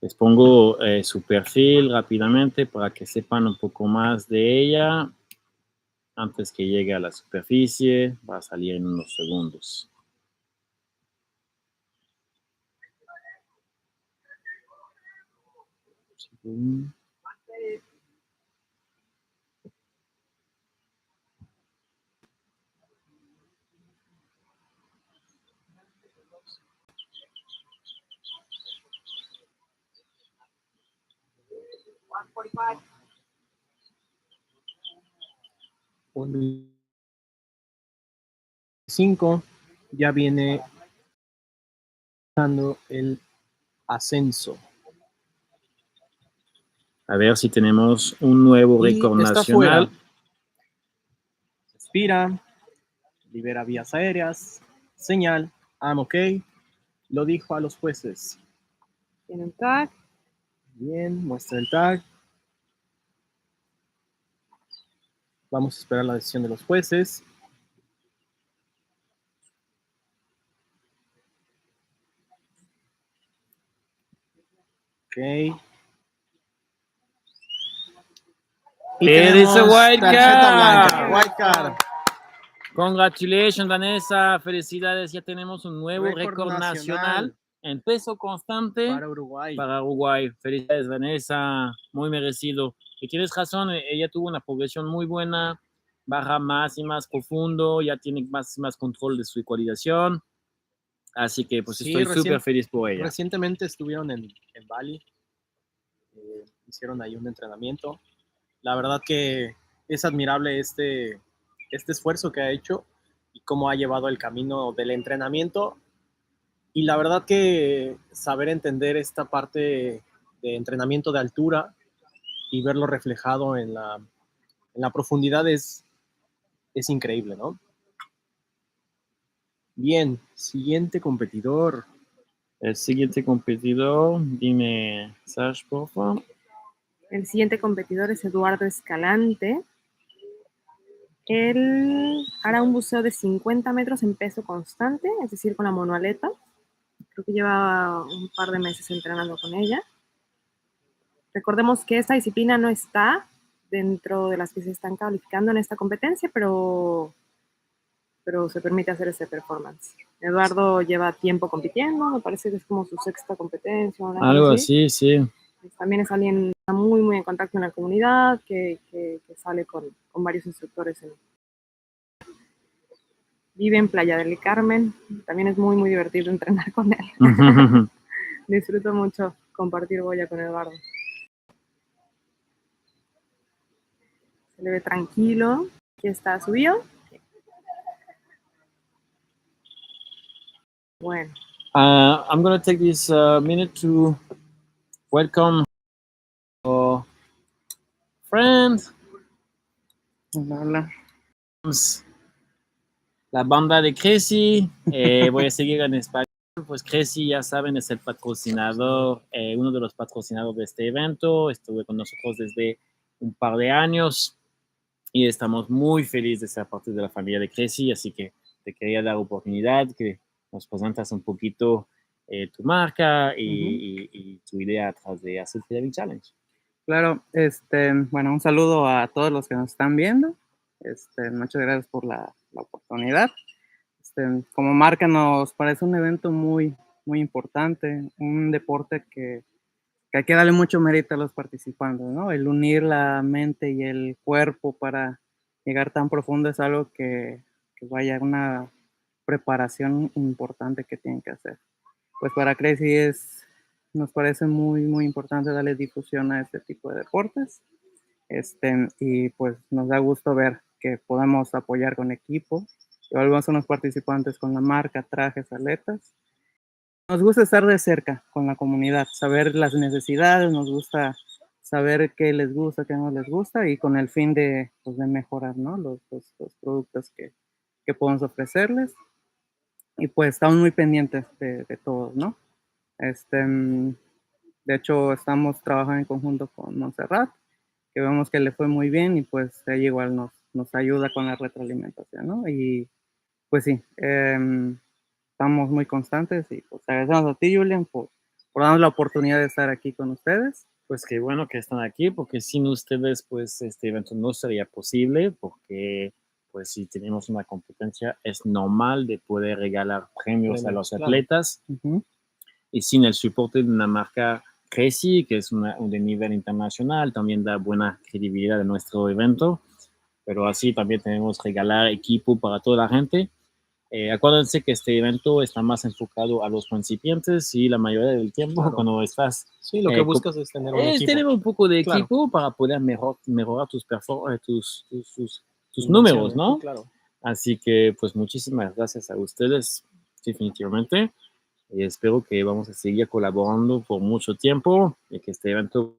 Les pongo su perfil rápidamente para que sepan un poco más de ella. Antes que llegue a la superficie, va a salir en unos segundos. Un 5 ya viene dando el ascenso. A ver si tenemos un nuevo Y récord está nacional. fuera. Respira, libera vías aéreas, señal, I'm okay, lo dijo a los jueces. Tiene un tag. Bien, muestra el tag. Vamos a esperar la decisión de los jueces. Ok. Y It is a tenemos white tarjeta card. blanca, white card. Congratulations, Vanessa. Felicidades. Ya tenemos un nuevo récord nacional en peso constante para Uruguay. Para Uruguay. Felicidades, Vanessa. Muy merecido. Y tienes razón, ella tuvo una progresión muy buena. Baja más y más profundo. Ya tiene más y más control de su ecualización. Así que pues Sí, estoy súper feliz por ella. Recientemente estuvieron en Bali. Hicieron ahí un entrenamiento. La verdad que es admirable este esfuerzo que ha hecho y cómo ha llevado el camino del entrenamiento. Y la verdad que saber entender esta parte de entrenamiento de altura y verlo reflejado en la profundidad es increíble, ¿no? Bien, siguiente competidor. El siguiente competidor, dime, Sash, por favor. El siguiente competidor es Eduardo Escalante. Él hará un buceo de 50 metros en peso constante, es decir, con la monoaleta. Creo que lleva un par de meses entrenando con ella. Recordemos que esta disciplina no está dentro de las que se están calificando en esta competencia, pero se permite hacer ese performance. Eduardo lleva tiempo compitiendo, me parece que es como su sexta competencia. Algo así, sí. También es alguien que está muy, muy en contacto en la comunidad, que sale con varios instructores. Vive en Playa del Carmen, también es muy, muy divertido entrenar con él. Disfruto mucho compartir boya con Eduardo. Se le ve tranquilo. Aquí está subido. Bueno. I'm going to take this minute to welcome our friend. Hola. La banda de Cressy. Voy a seguir en español. Pues Cressy, ya saben, es el patrocinador, uno de los patrocinadores de este evento. Estuve con nosotros desde un par de años y estamos muy felices de ser parte de la familia de Cressy, así que te quería dar oportunidad que nos presentas un poquito tu marca y tu idea atrás de Azul Freediving Challenge. Claro, bueno, un saludo a todos los que nos están viendo. Muchas gracias por la oportunidad. Como marca nos parece un evento muy, muy importante, un deporte que hay que darle mucho mérito a los participantes, ¿no? El unir la mente y el cuerpo para llegar tan profundo es algo que vaya una preparación importante que tienen que hacer. Pues para Crazy nos parece muy, muy importante darle difusión a este tipo de deportes. Y pues nos da gusto ver que podemos apoyar con equipo. Igual somos participantes con la marca, trajes, aletas. Nos gusta estar de cerca con la comunidad, saber las necesidades, nos gusta saber qué les gusta, qué no les gusta y con el fin de, pues, de mejorar, ¿no? los productos que podemos ofrecerles. Y pues estamos muy pendientes de todos, ¿no? De hecho, estamos trabajando en conjunto con Montserrat, que vemos que le fue muy bien y pues ella igual nos ayuda con la retroalimentación, ¿no? Y pues sí, estamos muy constantes y pues agradecemos a ti, Julian, por darnos la oportunidad de estar aquí con ustedes. Pues qué bueno que están aquí, porque sin ustedes, pues este evento no sería posible, porque pues si tenemos una competencia es normal de poder regalar premios a los atletas. Ujú. Y sin el soporte de una marca Crazy, que es de nivel internacional, también da buena credibilidad a nuestro evento, pero así también tenemos que regalar equipo para toda la gente. Acuérdense que este evento está más enfocado a los principiantes y la mayoría del tiempo, Claro. cuando estás... Sí, lo que buscas es tener un equipo. tener un poco de Claro. equipo para poder mejorar tus números, ¿no? Sí, claro. Así que, pues, muchísimas gracias a ustedes, definitivamente. Y espero que vamos a seguir colaborando por mucho tiempo y que este evento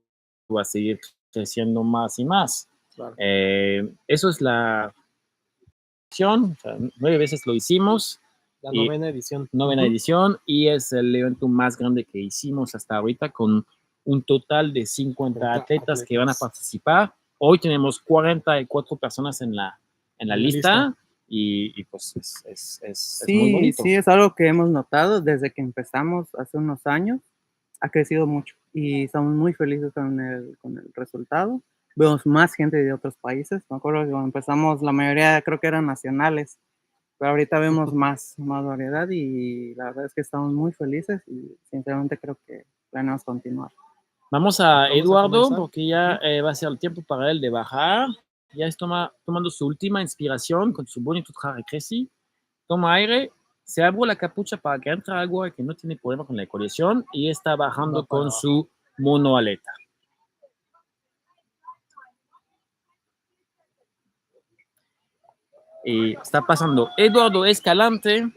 va a seguir creciendo más y más. Claro. Eso es la edición, o sea, 9 veces lo hicimos. La y novena edición. Novena edición, y es el evento más grande que hicimos hasta ahorita, con un total de 50 atletas que van a participar. Hoy tenemos 44 personas en la lista. Y pues es muy bonito. Sí, es algo que hemos notado desde que empezamos hace unos años. Ha crecido mucho y estamos muy felices con el resultado. Vemos más gente de otros países. Me acuerdo que cuando empezamos la mayoría creo que eran nacionales, pero ahorita vemos más variedad y la verdad es que estamos muy felices y sinceramente creo que planeamos continuar. Vamos a Eduardo, comenzar. porque ya va a ser el tiempo para él de bajar. Ya está tomando su última inspiración con su bonito traje Crazy. Toma aire, se abre la capucha para que entre agua y que no tiene problema con la colisión, y está bajando con su monoaleta. Y está pasando Eduardo Escalante,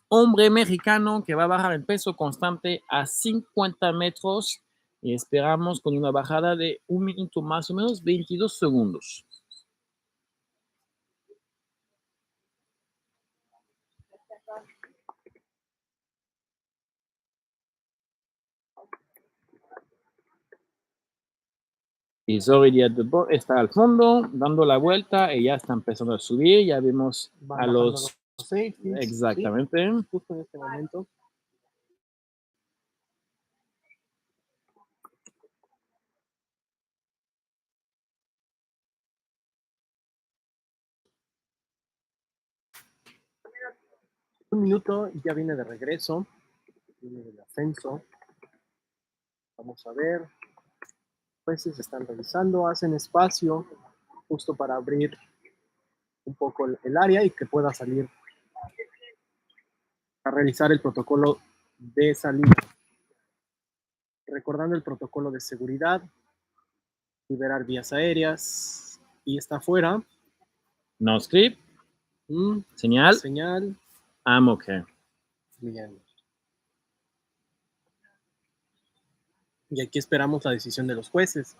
hombre mexicano que va a bajar en peso constante a 50 metros, y esperamos con una bajada de 1 minuto más o menos, 22 segundos. Y Zoe está al fondo, dando la vuelta, y ya está empezando a subir. Ya vemos a los... Exactamente. Sí, justo en este momento. Un minuto y ya viene de regreso. Viene del ascenso. Vamos a ver. Pues se están revisando, hacen espacio justo para abrir un poco el área y que pueda salir a realizar el protocolo de salida. Recordando el protocolo de seguridad, liberar vías aéreas y está afuera. No script. Señal. Señal. I'm okay. Bien. Y aquí esperamos la decisión de los jueces.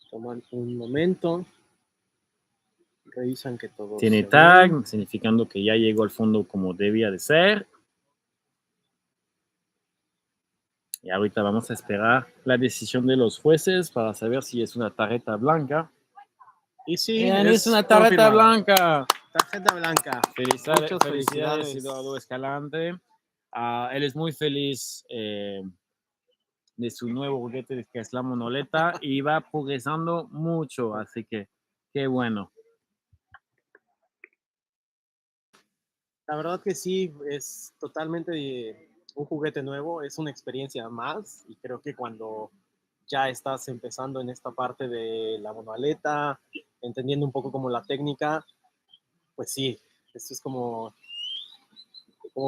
Toman un momento. Revisan que todo Tiene tag, significando que ya llegó al fondo como debía de ser. Y ahorita vamos a esperar la decisión de los jueces para saber si es una tarjeta blanca. Y sí, Bien, es una tarjeta blanca. Tarjeta blanca. Felicidades, Eduardo Escalante. Él es muy feliz de su nuevo juguete, que es la monoleta, y va progresando mucho, así que qué bueno. La verdad que sí, es totalmente un juguete nuevo, es una experiencia más, y creo que cuando ya estás empezando en esta parte de la monoaleta, entendiendo un poco como la técnica, pues sí, esto es como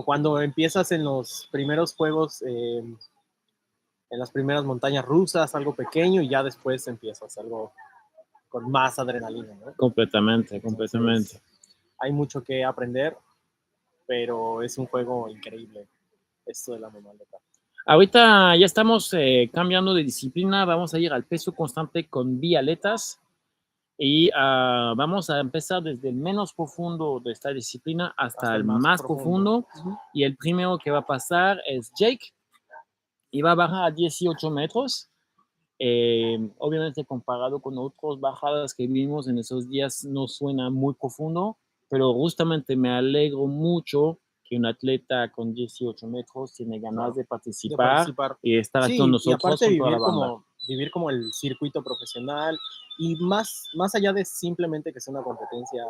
cuando empiezas en los primeros juegos, en las primeras montañas rusas, algo pequeño, y ya después empiezas algo con más adrenalina, ¿no? Completamente. Entonces, hay mucho que aprender, pero es un juego increíble esto de la monoaleta. Ahorita ya estamos cambiando de disciplina, vamos a ir al peso constante con bialetas y vamos a empezar desde el menos profundo de esta disciplina hasta el más profundo. Y el primero que va a pasar es Jake y va a bajar a 18 metros. Obviamente comparado con otras bajadas que vimos en esos días no suena muy profundo, pero justamente me alegro mucho que un atleta con 18 metros tiene ganas de participar y estar aquí con nosotros. Y aparte con toda la banda. vivir como el circuito profesional y más allá de simplemente que sea una competencia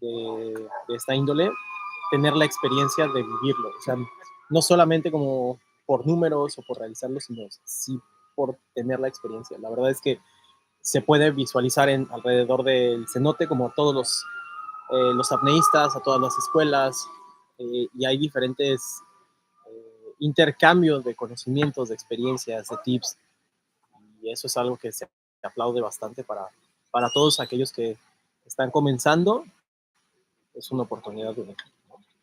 de esta índole, tener la experiencia de vivirlo. O sea, no solamente como por números o por realizarlo, sino sí por tener la experiencia. La verdad es que se puede visualizar alrededor del cenote como a todos los apneístas, a todas las escuelas, y hay diferentes intercambios de conocimientos, de experiencias, de tips, y eso es algo que se aplaude bastante para todos aquellos que están comenzando. Es una oportunidad única.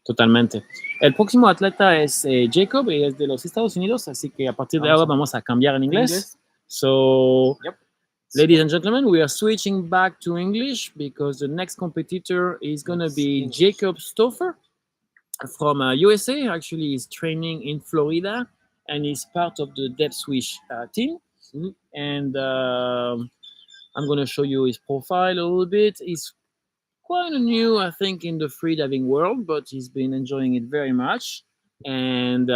Totalmente. El próximo atleta es Jacob y es de los Estados Unidos, así que a partir de ahora vamos a cambiar en inglés. So, Yep. ladies and gentlemen, we are switching back to English because the next competitor is going to be Jacob Stoffer from USA. Actually, he's training in Florida and he's part of the depth swish team. And I'm going to show you his profile a little bit. He's quite new, I think, in the freediving world, but he's been enjoying it very much. And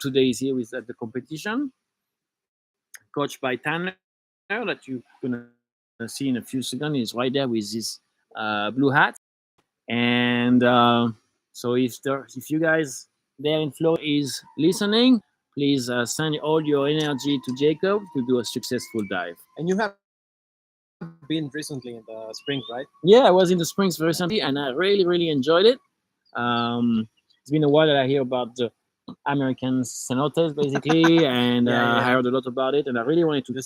today he's here at the competition, coached by Tanner, that you're going to see in a few seconds. He's right there with his blue hat. And so if you guys there in Florida is listening, please send all your energy to Jacob to do a successful dive. And you have been recently in the Springs, right? Yeah, I was in the Springs recently, and I really enjoyed it. It's been a while that I hear about the American cenotes, basically, and I heard a lot about it, and I really wanted the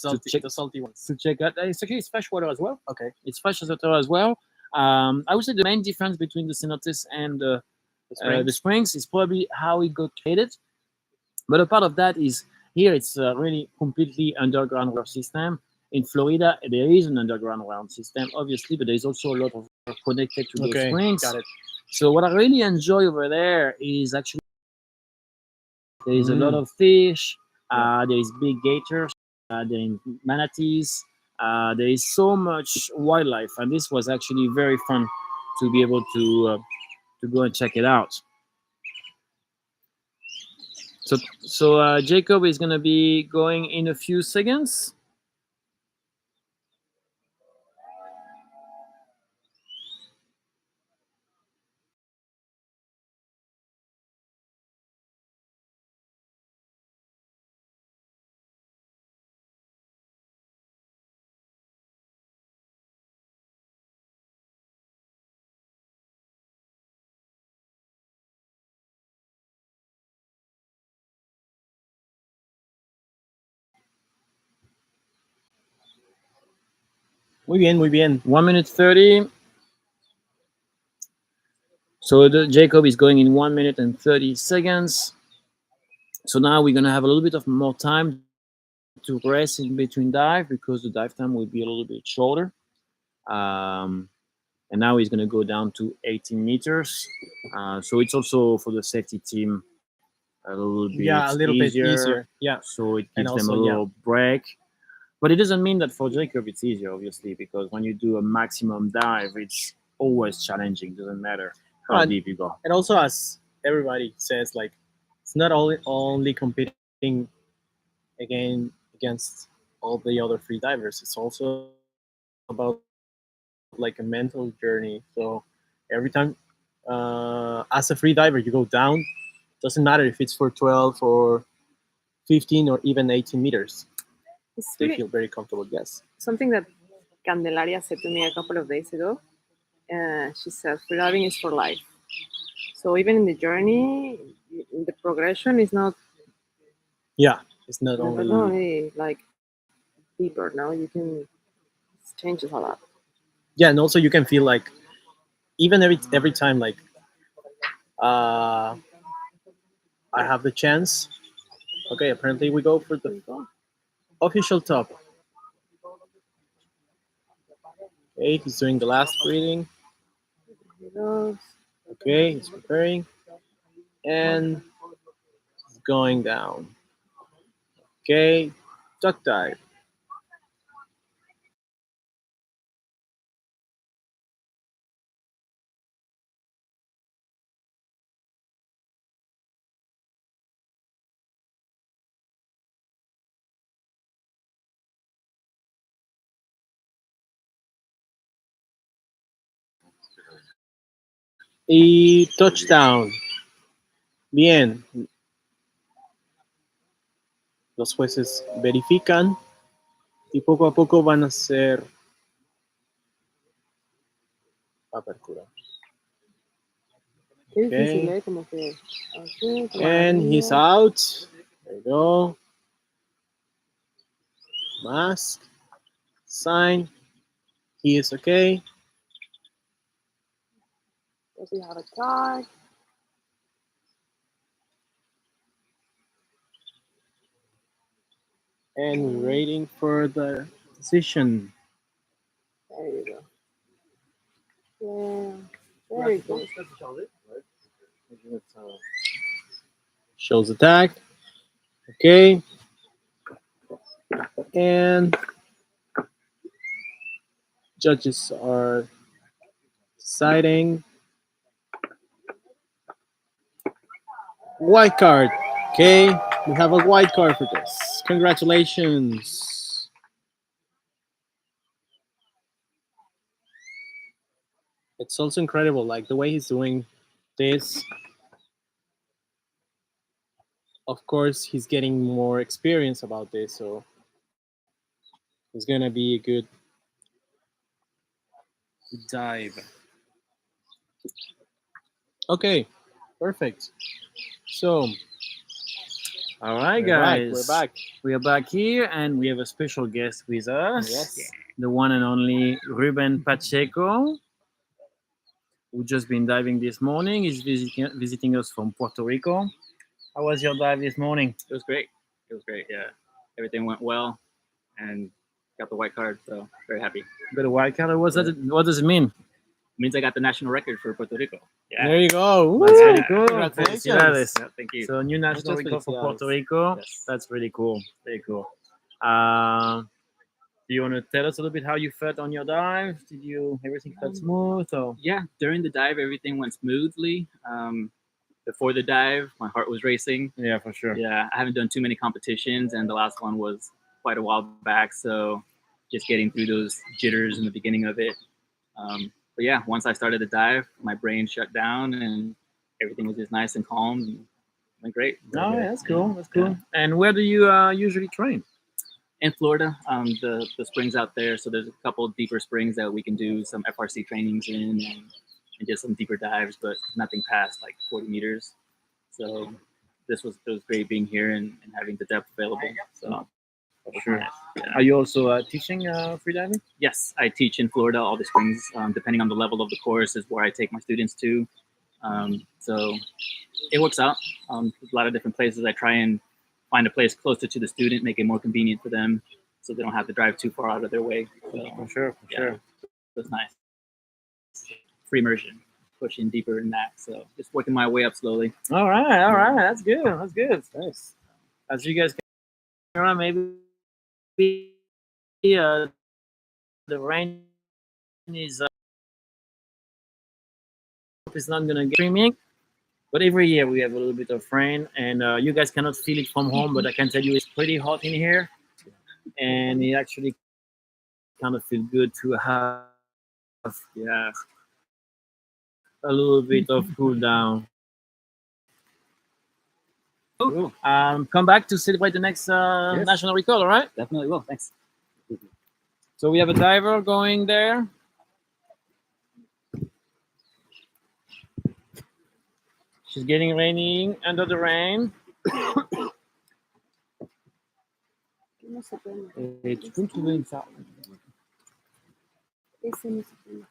salty ones. To check out. It's freshwater as well. Okay. It's freshwater as well. I would say the main difference between the cenotes and the Springs is probably how it got created. But a part of that is here it's really completely underground water system. In Florida, there is an underground ground system, obviously, but there's also a lot of connected to those springs. Got it. So what I really enjoy over there is actually there is a lot of fish. There is big gators. There is manatees. There is so much wildlife, and this was actually very fun to be able to go and check it out. So Jacob is going to be going in a few seconds. Muy bien. 1 minute 30. So Jacob is going in 1 minute and 30 seconds. So now we're going to have a little bit of more time to rest in between dive because the dive time will be a little bit shorter. And now he's going to go down to 18 meters. So it's also for the safety team a little bit easier. Yeah. So it gives them a little break. But it doesn't mean that for Jacob it's easier, obviously, because when you do a maximum dive, it's always challenging. It doesn't matter how deep you go. And also, as everybody says, like, it's not only competing against all the other free divers. It's also about like a mental journey. So every time as a free diver you go down, doesn't matter if it's for 12 or 15 or even 18 meters. It's they really feel very comfortable. Yes. something that Candelaria said to me a couple of days ago. She said, freediving is for life. So even in the journey, the progression is not Yeah, it's not only. only like deeper. Now you can it changes a lot. Yeah, and also you can feel like even every time like uh I have the chance. Okay, apparently we go for the official top. Okay, he's doing the last breathing. He goes. Okay, he's preparing and he's going down. Okay, duck dive. Y touchdown. Bien. Los jueces verifican y poco a poco van a hacer apertura. Qué difícil, Okay. Como que. Así, como And he's out. There you go. Mask. Sign. He is okay. Does he have a card? And we're waiting for the decision. There you go. Yeah. Very good. Shows the tag. Okay. And judges are deciding. White card. Okay. We have a white card for this. Congratulations. It's also incredible, like the way he's doing this. Of course, he's getting more experience about this, so it's gonna be a good dive. Okay, perfect. So, All right, we're back. guys. We're back. We are back here, and we have a special guest with us. Yes. The one and only Ruben Pacheco, who just been diving this morning. He's visiting us from Puerto Rico. How was your dive this morning? It was great. It was great. Yeah, everything went well, and got the white card. So very happy. You got a wild card. What does it mean? It means I got the national record for Puerto Rico. Yeah. There you go. That's Woo! pretty cool. Congratulations. Felicidades. Yeah, thank you. So new national Muchas record for Puerto felicidades. Rico. Yes. That's really cool. Very cool. Do you want to tell us a little bit how you felt on your dive? Did you everything felt smooth? Or Yeah, during the dive, everything went smoothly. Before the dive, my heart was racing. yeah, for sure. Yeah, I haven't done too many competitions, and the last one was quite a while back. So just getting through those jitters in the beginning of it. But yeah, once I started the dive, my brain shut down and everything was just nice and calm and went great. Oh, yeah, that's cool. That's cool. Yeah. And where do you usually train? In Florida, the springs out there. So there's a couple of deeper springs that we can do some FRC trainings in and just some deeper dives, but nothing past like 40 meters. So it was great being here and having the depth available. So Sure. yeah. Are you also teaching freediving? Yes, I teach in Florida. All the springs, depending on the level of the course, is where I take my students to. So it works out. A lot of different places. I try and find a place closer to the student, make it more convenient for them, so they don't have to drive too far out of their way. So, For sure. yeah, that's nice. Free immersion, pushing deeper in that. So just working my way up slowly. All right. All right. That's good. That's good. Nice. As you guys can around, maybe the rain is not gonna get streaming. But every year we have a little bit of rain, and you guys cannot feel it from home. But I can tell you, it's pretty hot in here, and it actually kind of feel good to have Yeah. a little bit of cool down. Cool. Come back to celebrate the next Yes. national record, all right? Definitely will. Thanks. So we have a diver going there. She's getting raining under the rain. No se puede meter. Tu peux me trouver une salle? Ese no se puede meter.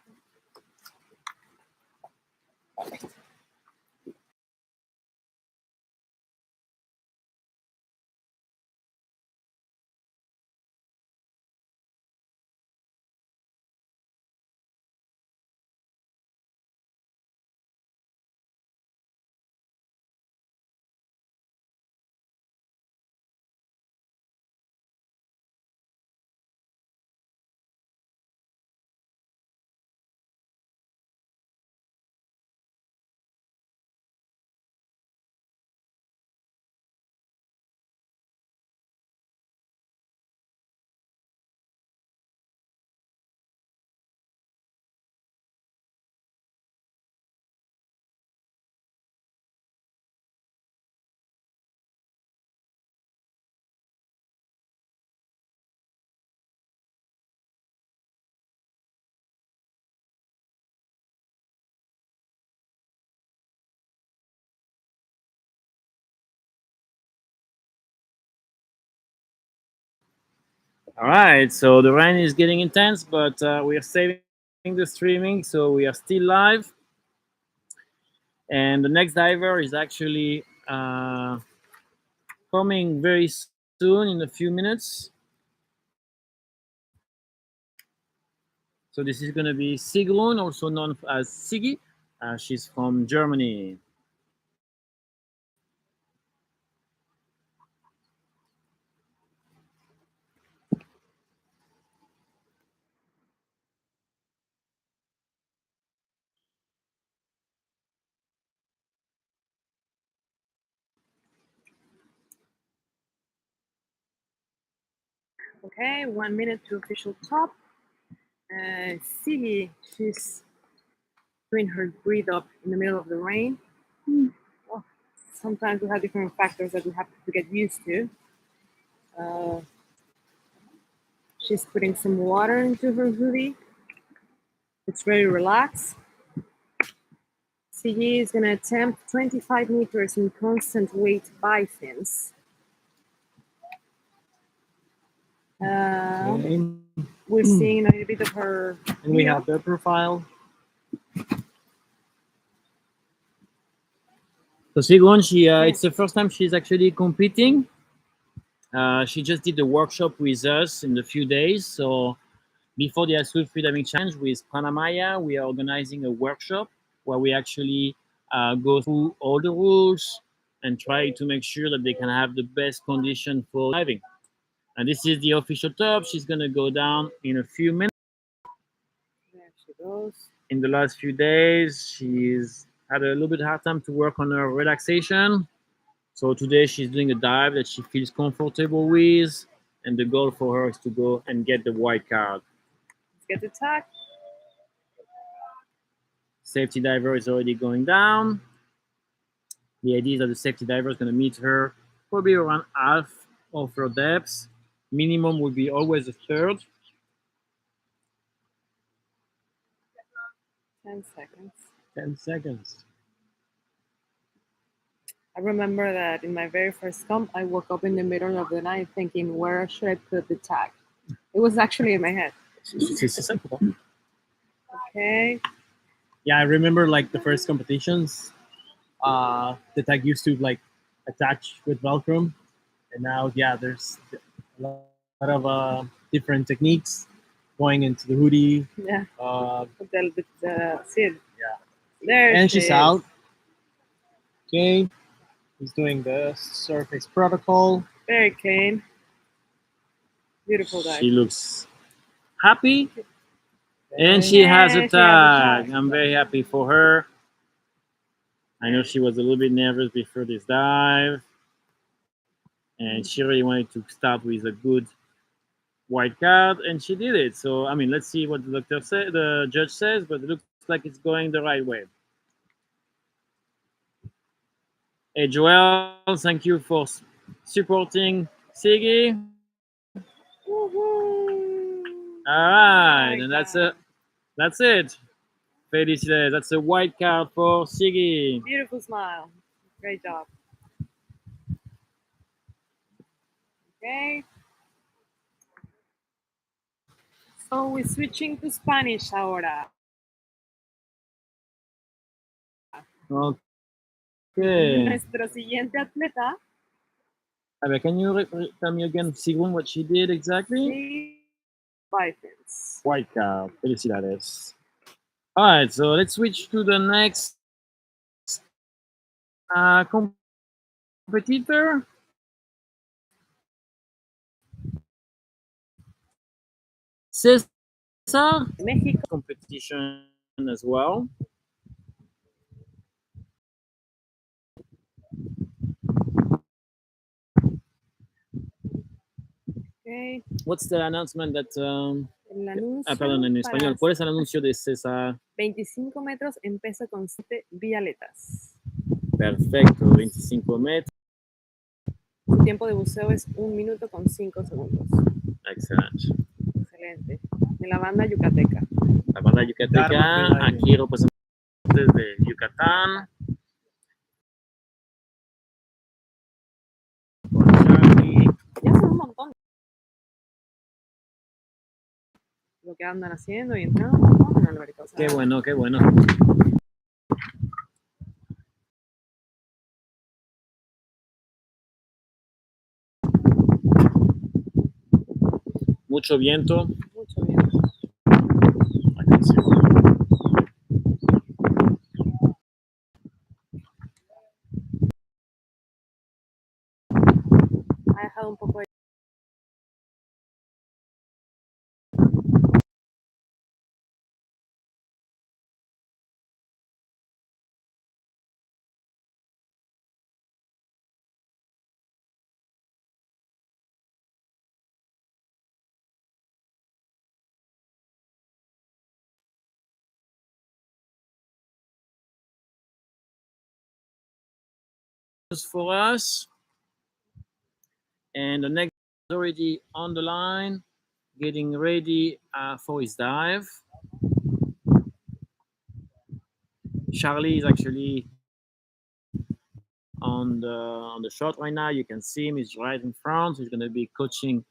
All right, so the rain is getting intense, but we are saving the streaming, so we are still live. And the next diver is actually coming very soon in a few minutes. So this is going to be Sigrun, also known as Siggy. She's from Germany. Okay, 1 minute to official top. Siggy, she's doing her breathe up in the middle of the rain. Well, sometimes we have different factors that we have to get used to. She's putting some water into her hoodie. It's very relaxed. Siggy is going to attempt 25 meters in constant weight bifins. Okay. We're seeing a little bit of her. And we have the profile. So Sigrun, it's the first time she's actually competing. She just did the workshop with us in a few days. So before the Azul Freediving Challenge with Panamaya, we are organizing a workshop where we actually go through all the rules and try to make sure that they can have the best condition for diving. And this is the official top. She's going to go down in a few minutes. There she goes. In the last few days, she's had a little bit hard time to work on her relaxation. So today she's doing a dive that she feels comfortable with. And the goal for her is to go and get the white card. Let's get the tag. Safety diver is already going down. The idea is that the safety diver is going to meet her probably around half of her depth. Minimum would be always a third. 10 seconds. 10 seconds. I remember that in my very first comp, I woke up in the middle of the night thinking, where should I put the tag? It was actually in my head. Okay. Yeah, I remember like the first competitions. The tag used to like attach with Velcro, and now there's a lot of different techniques going into the hoodie. Yeah. Uh, The Sid. Yeah. There and she she's is. out. Okay, he's doing the surface protocol. Very clean. Beautiful dive. She looks happy. And she has a tag. I'm very happy for her. I know she was a little bit nervous before this dive. And she really wanted to start with a good white card, and she did it. So, I mean, let's see what the judge says, but it looks like it's going the right way. Hey, Joel, thank you for supporting Siggy. Woohoo! All right, My and that's God. it. That's it. Felicidades. That's a white card for Siggy. Beautiful smile. Great job. Okay. So we're switching to Spanish ahora. Okay. Nuestro siguiente atleta. A ver, can you tell me again, Sigun, what she did exactly? Sí. Bifins. White card. Felicidades. All right, so let's switch to the next competitor. Cesar. México. Competition as well. Okay. What's the announcement that... El anuncio perdón, en español. para ¿Cuál es el anuncio de César? 25 metros en peso con 7 vialetas. Perfecto, 25 metros. Su tiempo de buceo es 1 minuto con 5 segundos. Excelente. Excelente. De la banda yucateca. La banda yucateca, aquí representantes de Yucatán. Con Charlie. Ya son un montón. Lo que andan haciendo y entrando un montón en Alberto. O sea, Qué bueno, qué bueno. Mucho viento. mucho bien. Atención. Ha dejado un poco de... For us. And the next is already on the line, getting ready for his dive. Charlie is actually on the shot right now. You can see him. He's right in front. He's going to be coaching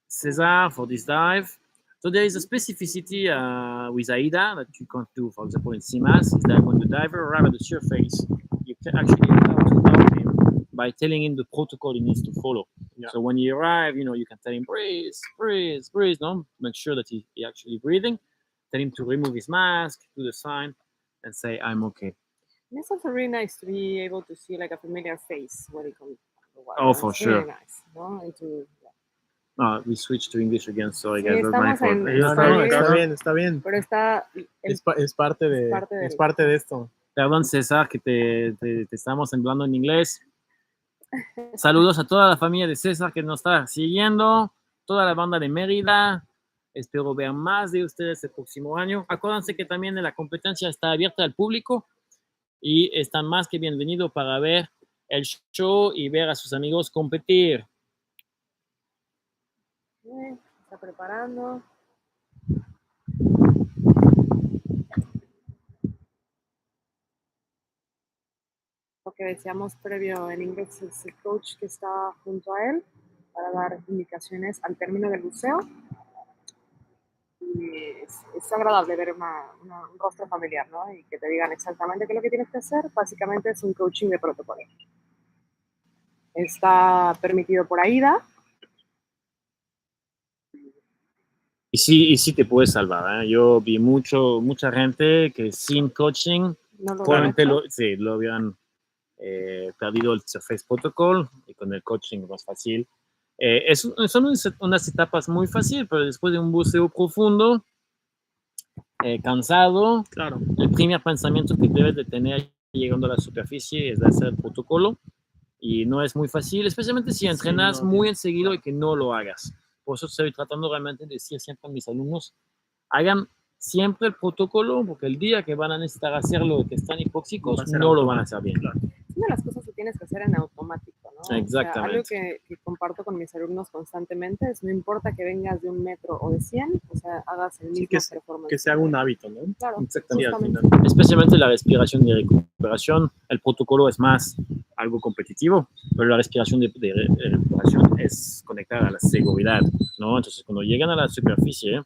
Cesar for this dive. So there is a specificity with Aida that you can't do, for example, in CMAS, is that when the diver arrives at the surface, you can actually allow to help him by telling him the protocol he needs to follow. Yeah. So when he arrives, you can tell him, breathe, breathe, breathe, no? Make sure that he actually breathing. Tell him to remove his mask, do the sign, and say, I'm okay. And it's also really nice to be able to see like a familiar face when it comes to the water. Oh, for it's sure. Really nice, ¿no? And to, We switched to English again, sorry Sí, guys, that's my estamos fault. en- No, Está está bien. bien, está bien. Pero está... Es parte de esto. Perdón, César, que te estamos hablando en inglés. Saludos a toda la familia de César que nos está siguiendo, toda la banda de Mérida. Espero ver más de ustedes el próximo año. Acuérdense que también la competencia está abierta al público y están más que bienvenidos para ver el show y ver a sus amigos competir. Está preparando. Lo que decíamos previo en inglés es el coach que está junto a él para dar indicaciones al término del buceo. Y es agradable ver un rostro familiar, ¿no? Y que te digan exactamente qué es lo que tienes que hacer. Básicamente es un coaching de protocolo. Está permitido por Aida. Y sí te puedes salvar, ¿eh? Yo vi mucha gente que sin coaching probablemente lo habían perdido el Surface Protocol y con el coaching más fácil. Son unas etapas muy fáciles, pero después de un buceo profundo, cansado, claro, el primer pensamiento que debes de tener llegando a la superficie es de hacer el protocolo y no es muy fácil, especialmente si entrenas muy enseguida y que no lo hagas. Por eso estoy tratando realmente de decir siempre a mis alumnos, hagan siempre el protocolo, porque el día que van a necesitar hacerlo, que están hipóxicos, no lo van a hacer bien. Claro. Es una de las cosas que tienes que hacer en automático, ¿no? Exactamente. O sea, algo que comparto con mis alumnos constantemente es no importa que vengas de 1 metro o de 100, o sea, hagas el mismo performance. Que se haga un hábito, ¿no? Claro, Exactamente. justamente. Especialmente la respiración y recuperación. El protocolo es más algo competitivo, pero la respiración de recuperación es conectada a la seguridad, ¿no? Entonces, cuando llegan a la superficie,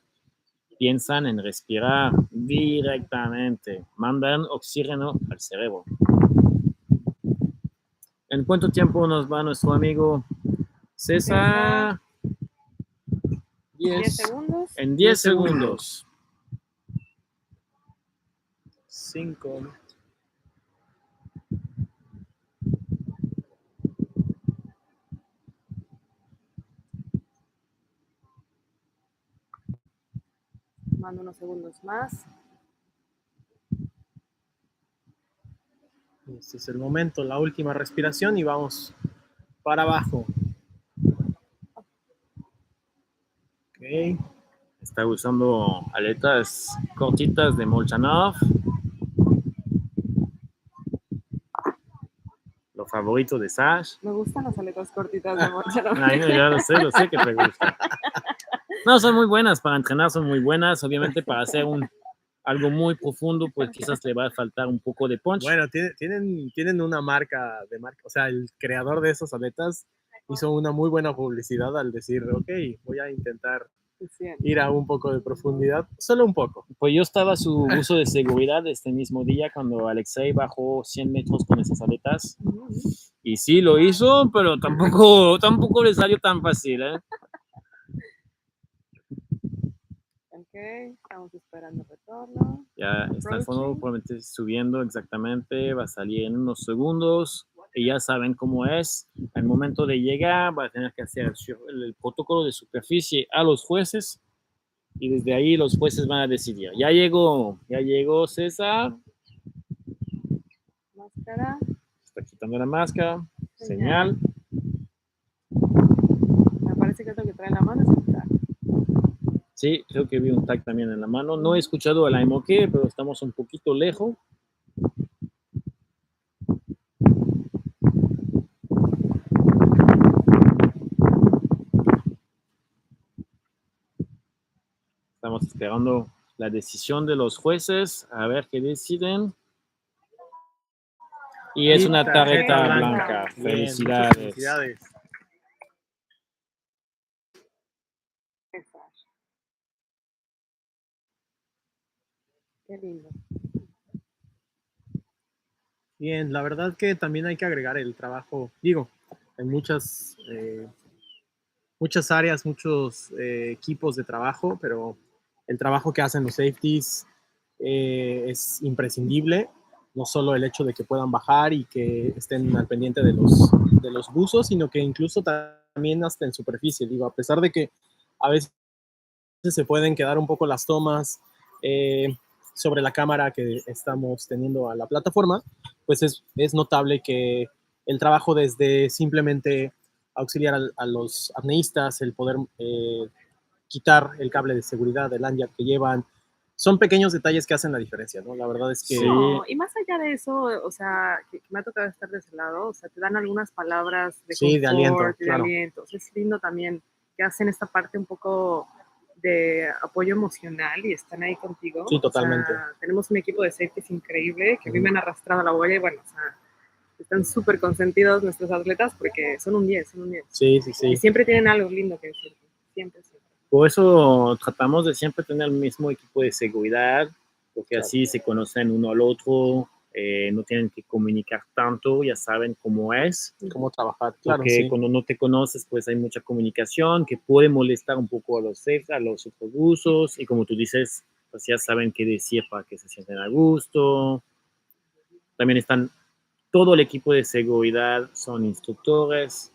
piensan en respirar directamente, mandan oxígeno al cerebro. ¿En cuánto tiempo nos va nuestro amigo César? 10 segundos. En 10 segundos. 5. Mando unos segundos más. Este es el momento, la última respiración y vamos para abajo. Ok. Está usando aletas cortitas de Molchanov. Lo favorito de Sash. Me gustan las aletas cortitas de Molchanov. Ay, no, ya lo sé que te gusta. No, son muy buenas para entrenar, son muy buenas. Obviamente para hacer algo muy profundo, pues quizás le va a faltar un poco de punch. Bueno, tienen una marca, o sea, el creador de esas aletas hizo una muy buena publicidad al decir, ok, voy a intentar ir a un poco de profundidad, solo un poco. Pues yo estaba a su uso de seguridad este mismo día cuando Alexei bajó 100 metros con esas aletas. Y sí lo hizo, pero tampoco le salió tan fácil, ¿eh? Ok, estamos esperando el retorno. Ya está el fondo probablemente subiendo exactamente, va a salir en unos segundos y ya saben cómo es. Al momento de llegar va a tener que hacer el protocolo de superficie a los jueces y desde ahí los jueces van a decidir. Ya llegó César. Máscara. Está quitando la máscara. Señal. Me parece que es lo que trae en la mano es el tag. Sí, creo que vi un tag también en la mano. No he escuchado el I'm OK, pero estamos un poquito lejos. Estamos esperando la decisión de los jueces, a ver qué deciden. Y es una tarjeta blanca. Bien, Felicidades. felicidades. Qué lindo. Bien, la verdad que también hay que agregar el trabajo, digo, en muchas áreas, muchos equipos de trabajo, pero el trabajo que hacen los safeties es imprescindible, no solo el hecho de que puedan bajar y que estén al pendiente de los buzos, sino que incluso también hasta en superficie, digo, a pesar de que a veces se pueden quedar un poco las tomas sobre la cámara que estamos teniendo a la plataforma, pues es notable que el trabajo desde simplemente auxiliar a los apneístas, el poder quitar el cable de seguridad del lanyard que llevan, son pequeños detalles que hacen la diferencia, ¿no? La verdad es que... No, y más allá de eso, o sea, que me ha tocado estar de ese lado, o sea, te dan algunas palabras de confort, de aliento, de claro. aliento. O sea, es lindo también que hacen esta parte un poco de apoyo emocional y están ahí contigo. Sí, totalmente. O sea, tenemos un equipo de safeties increíble que a mí me han arrastrado a la boya y bueno, o sea, están súper consentidos nuestros atletas porque son un 10, son un 10. Sí. Y siempre tienen algo lindo que decir, siempre. Por eso tratamos de siempre tener el mismo equipo de seguridad, porque así se conocen uno al otro, no tienen que comunicar tanto, ya saben cómo es. Cómo trabajar, claro. Porque cuando no te conoces, pues hay mucha comunicación que puede molestar un poco a los otros buzos, y como tú dices, pues ya saben qué decir para que se sienten a gusto. También están todo el equipo de seguridad, son instructores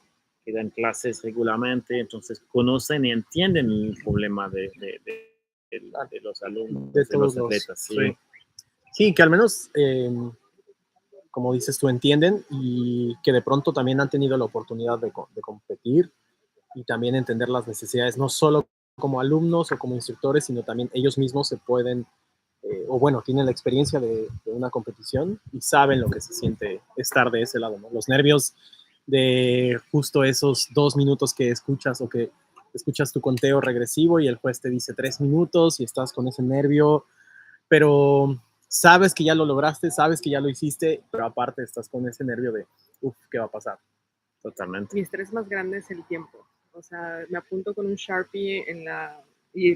que dan clases regularmente, entonces conocen y entienden el problema de los alumnos, de los atletas. Sí, que al menos, como dices tú, entienden y que de pronto también han tenido la oportunidad de competir y también entender las necesidades, no solo como alumnos o como instructores, sino también ellos mismos se pueden, o bueno, tienen la experiencia de una competición y saben lo que se siente estar de ese lado, ¿no? Los nervios de justo esos 2 minutos que escuchas o que escuchas tu conteo regresivo y el juez te dice 3 minutos y estás con ese nervio, pero sabes que ya lo lograste, sabes que ya lo hiciste, pero aparte estás con ese nervio de, ¿qué va a pasar? Totalmente. Mi estrés más grande es el tiempo. O sea, me apunto con un Sharpie en la... Y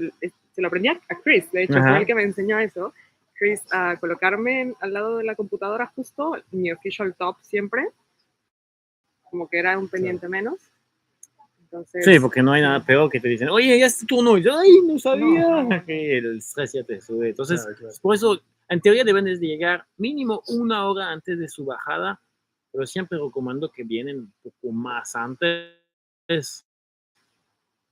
se lo aprendí a Chris, de hecho, fue el que me enseñó eso. Chris, a colocarme al lado de la computadora justo, mi official top siempre, como que era un pendiente menos. Entonces, sí, porque no hay nada peor que te dicen, oye, ya es tu turno. Y yo, ay, no sabía. No. Que el estrés ya te sube. Entonces, Claro. por eso, en teoría deben de llegar mínimo 1 hora antes de su bajada, pero siempre recomiendo que vienen un poco más antes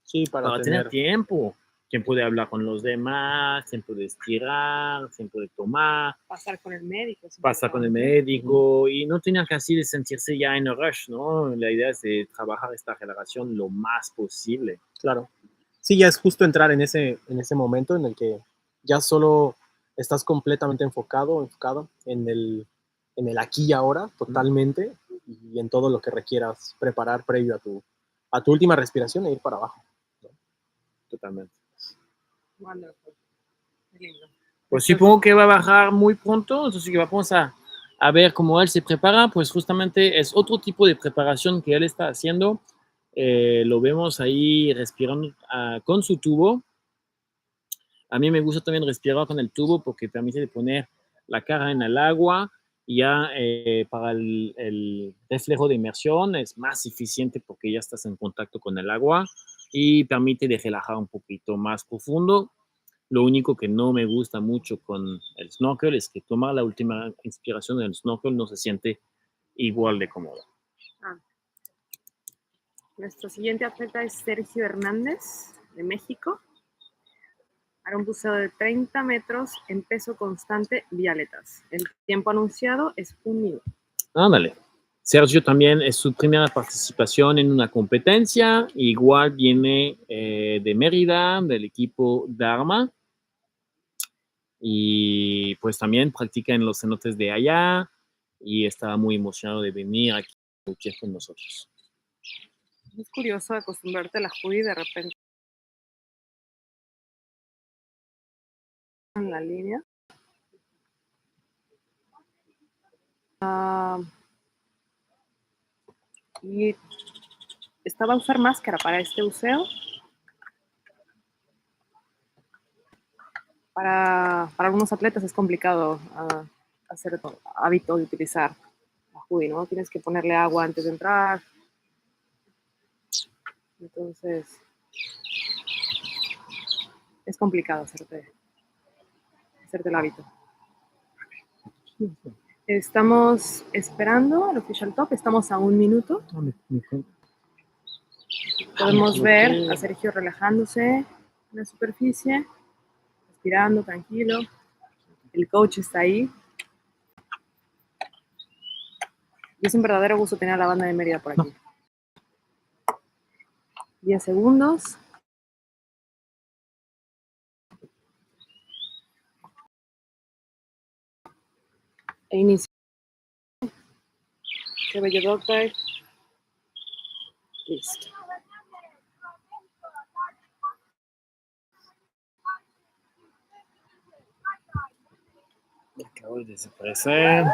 Sí, para tener tiempo de hablar con los demás, tiempo de estirar, tiempo de tomar, pasar con el médico. pasar con el médico y no tener que así de sentirse ya en el rush, ¿no? La idea es de trabajar esta relajación lo más posible. Claro. Sí, ya es justo entrar en ese momento en el que ya solo estás completamente enfocado en el aquí y ahora, totalmente, y en todo lo que requieras preparar previo a tu última respiración e ir para abajo. Totalmente. Wonderful. Qué lindo. Pues supongo que va a bajar muy pronto, entonces que vamos a ver cómo él se prepara, pues justamente es otro tipo de preparación que él está haciendo. Lo vemos ahí respirando con su tubo. A mí me gusta también respirar con el tubo porque permite poner la cara en el agua y ya para el reflejo de inmersión es más eficiente porque ya estás en contacto con el agua y permite de relajar un poquito más profundo. Lo único que no me gusta mucho con el snorkel es que tomar la última inspiración del snorkel no se siente igual de cómodo. Nuestro siguiente atleta es Sergio Hernández, de México. Hará un buceo de 30 metros en peso constante vía aletas. El tiempo anunciado es 1 minuto. Ándale. Sergio también es su primera participación en una competencia. Igual viene de Mérida, del equipo Dharma. Y pues también practica en los cenotes de allá. Y estaba muy emocionado de venir aquí a luchar con nosotros. Es curioso acostumbrarte a la hoodie y de repente en la línea. Y estaba a usar máscara para este buceo. Para algunos atletas es complicado hacer hábito de utilizar la hoodie, ¿no? Tienes que ponerle agua antes de entrar. Entonces, es complicado hacerte el hábito. Estamos esperando el official top, estamos a 1 minuto. Podemos ver a Sergio relajándose en la superficie, respirando tranquilo. El coach está ahí. Y es un verdadero gusto tener a la banda de Mérida por aquí. 10 segundos. E inicio. Qué bello doctor. Listo. Acabo de desaparecer.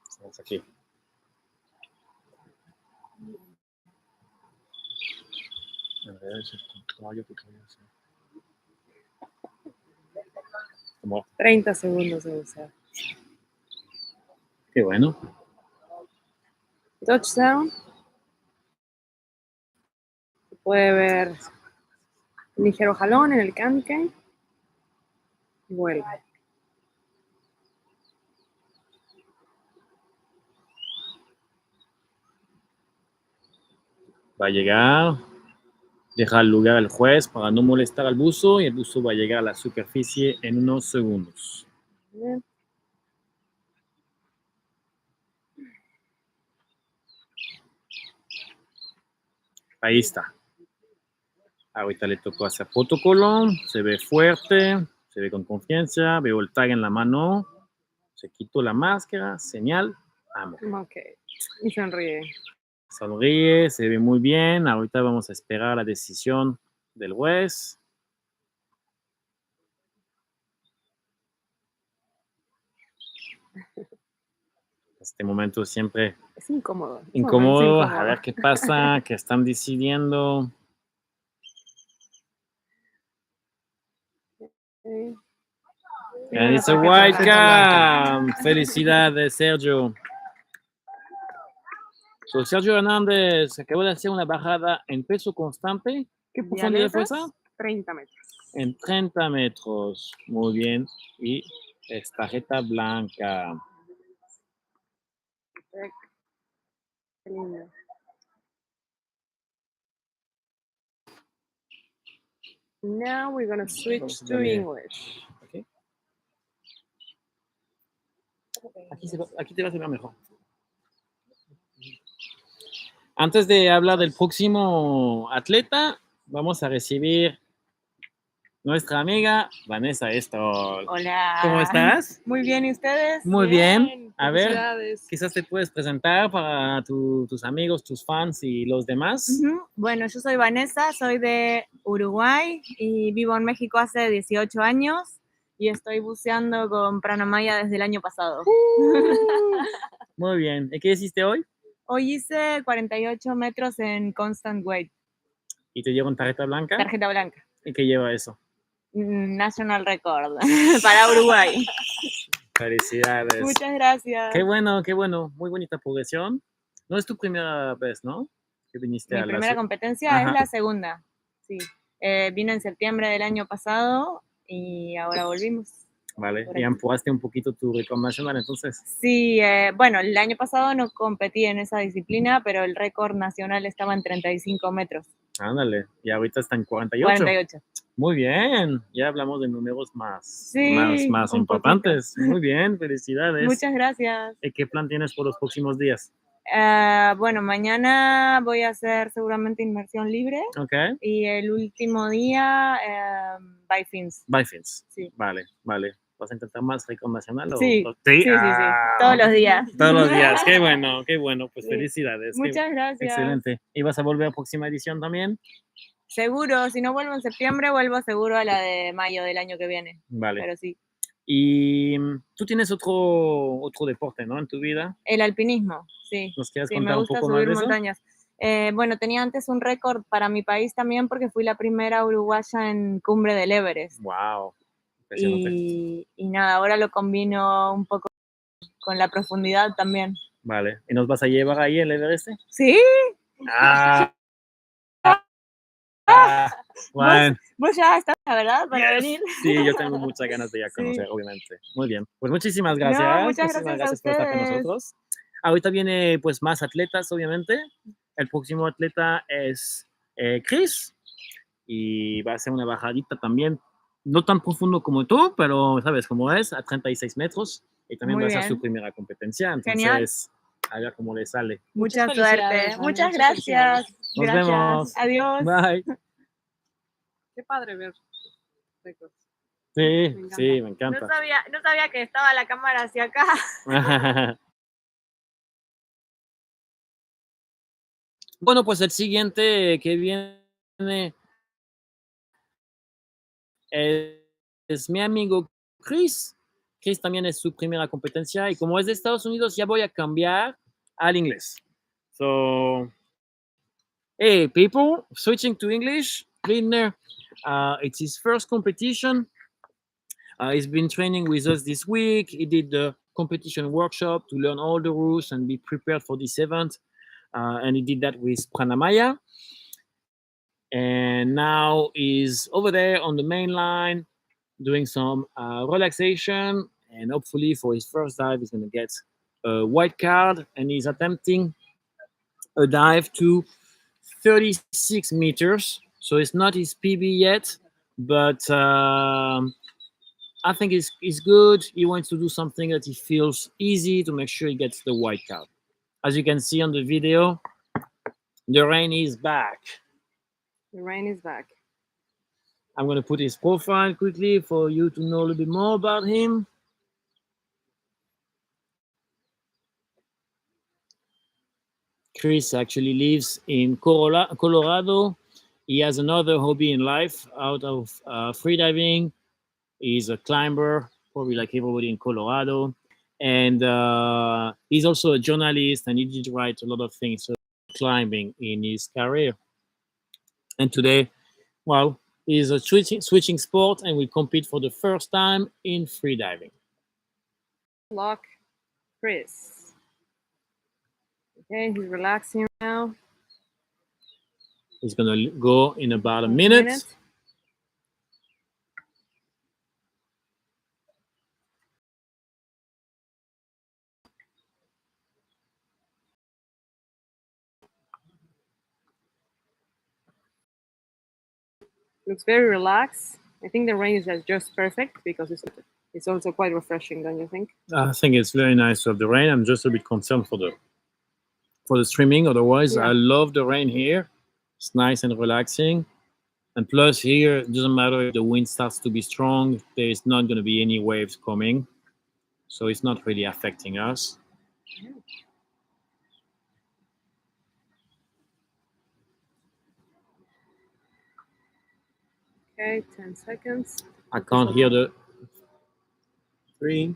Estamos aquí. A ver, es el control que voy a hacer. Como, 30 segundos de buceo. qué bueno. Touchdown. Se puede ver un ligero jalón en el canque. Y vuelve. Va a llegar. Deja el lugar al juez para no molestar al buzo y el buzo va a llegar a la superficie en unos segundos. Bien. Ahí está. Ahorita le tocó hacer protocolo. Se ve fuerte, se ve con confianza. Veo el tag en la mano. Se quitó la máscara. Señal. Vamos. Ok. Y sonríe. Sonríe, se ve muy bien. Ahorita vamos a esperar la decisión del juez. Este momento siempre Es incómodo. incómodo. A ver qué pasa, qué están decidiendo. Sí. And it's a white cam. Felicidades, Sergio. So, Sergio Hernández acabó de hacer una bajada en peso constante. ¿Qué profundidad fue esa? 30 metros. En 30 metros. Muy bien. Y es tarjeta blanca. Qué lindo. Now we're going to switch to English. Okay. Aquí te vas a ver mejor. Antes de hablar del próximo atleta, vamos a recibir nuestra amiga Vanessa Estol. Hola. ¿Cómo estás? Muy bien, ¿y ustedes? Muy bien. A ver, Felicidades. quizás te puedes presentar para tus amigos, tus fans y los demás. Ujú. Bueno, yo soy Vanessa, soy de Uruguay y vivo en México hace 18 años y estoy buceando con Pranamaya desde el año pasado. Muy bien. ¿Y qué hiciste hoy? Hoy hice 48 metros en constant weight, ¿Y te dieron tarjeta blanca? tarjeta blanca, ¿Y qué lleva eso? national record para Uruguay. Felicidades. Muchas gracias. Qué bueno, qué bueno. Muy bonita progresión. No es tu primera vez, ¿no? Que viniste Mi a la primera competencia Ajá. es la segunda, sí. Vine en septiembre del año pasado y ahora volvimos. Vale, Por y aquí. empuraste un poquito tu récord nacional, entonces. Sí, bueno, el año pasado no competí en esa disciplina, pero el récord nacional estaba en 35 metros. Ándale, y ahorita está en 48. 48. Muy bien, ya hablamos de números más Sí, más un importantes. Muy bien, felicidades. Muchas gracias. ¿Y qué plan tienes por los próximos días? Bueno, mañana voy a hacer seguramente inmersión libre Ok, y el último día by fins. bye fins. Sí. Vale, vale. ¿Vas a intentar más récord nacional? Sí, sí, sí, todos los días. Todos los días, qué bueno, qué bueno. Pues Sí. felicidades. Muchas gracias. Excelente. ¿Y vas a volver a la próxima edición también? Seguro, si no vuelvo en septiembre, vuelvo seguro a la de mayo del año que viene. Vale. Pero sí. Y tú tienes otro deporte, ¿no? En tu vida. El alpinismo, sí. ¿Nos quieres Sí, contar me un gusta poco más subir de eso? montañas. Bueno, tenía antes un récord para mi país también porque fui la primera uruguaya en cumbre del Everest. Wow. Impresionante. Y nada, ahora lo combino un poco con la profundidad también. Vale. ¿Y nos vas a llevar ahí el Everest? ¿Sí? Ah. Bueno. Vos ya estás, la verdad, para Yes. venir. Sí, yo tengo muchas ganas de ir a conocer, Sí. obviamente. Muy bien. Pues muchísimas gracias. No, muchas Muchísimas gracias a por estar con ustedes. nosotros. Ahorita viene pues más atletas, obviamente. El próximo atleta es Chris. Y va a ser una bajadita también. No tan profundo como tú, pero sabes cómo es, a 36 metros. Y también Muy va a ser bien. su primera competencia. Entonces, Genial. a ver cómo le sale. Mucha Muchas suerte. felicidades, Vane, Muchas muchas gracias. felicidades. Nos Gracias. vemos. Adiós. Bye. Qué padre ver récords. Sí, encanta. sí, me No encanta. sabía que estaba la cámara hacia acá. Bueno, pues el siguiente que viene es mi amigo Chris. Chris también es su primera competencia y como es de Estados Unidos ya voy a cambiar al inglés. So, hey people, switching to English. Lindner, it's his first competition. He's been training with us this week. He did the competition workshop to learn all the rules and be prepared for this event. And he did that with Pranamaya. And now he's over there on the main line doing some relaxation. And hopefully for his first dive, he's going to get a white card. And he's attempting a dive to 36 meters. So it's not his PB yet, but I think it's good. He wants to do something that he feels easy to make sure he gets the white card. As you can see on the video, The rain is back. The rain is back. I'm going to put his profile quickly for you to know a little bit more about him. Chris actually lives in Colorado. He has another hobby in life out of freediving. He's a climber, probably like everybody in Colorado. And he's also a journalist, and he did write a lot of things about climbing in his career. And today, well, he's a switching sport and will compete for the first time in freediving. Lock Chris. Okay, he's relaxing now. He's gonna go in about a minute. Looks very relaxed. I think the rain is just perfect because it's also quite refreshing, don't you think? I think it's very nice to have the rain. I'm just a bit concerned for the streaming. Otherwise, Yeah. I love the rain here. It's nice and relaxing. And plus here, it doesn't matter if the wind starts to be strong, there's not going to be any waves coming. So it's not really affecting us. Okay, 10 seconds. I can't hear the 3,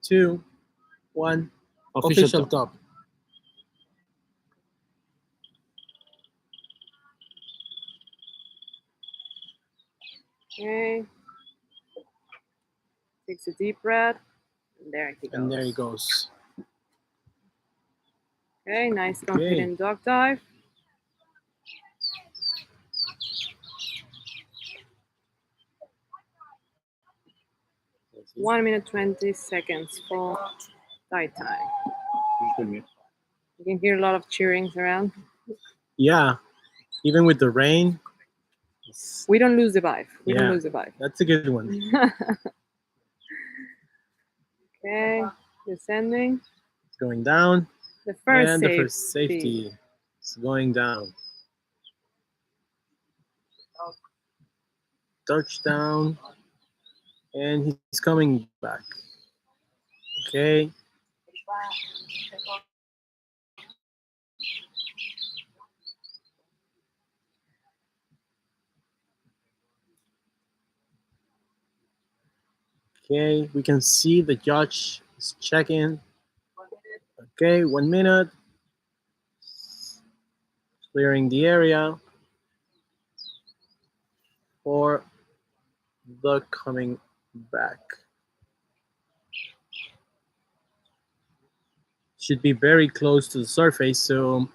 2, 1. official Official top. top. Okay. Takes a deep breath. And there he goes. And there he goes. Okay, nice confident dog dive. One minute 20 seconds for dive time. You can hear a lot of cheering around. Yeah, even with the rain. We don't lose the vibe. We Yeah. don't lose the vibe. That's a good one. Okay, descending. It's going down. The first And safety. the first safety is going down. Touchdown. And he's coming back. Okay. Okay, we can see the judge is checking. Okay, 1 minute. Clearing the area for the coming back. Should be very close to the surface, so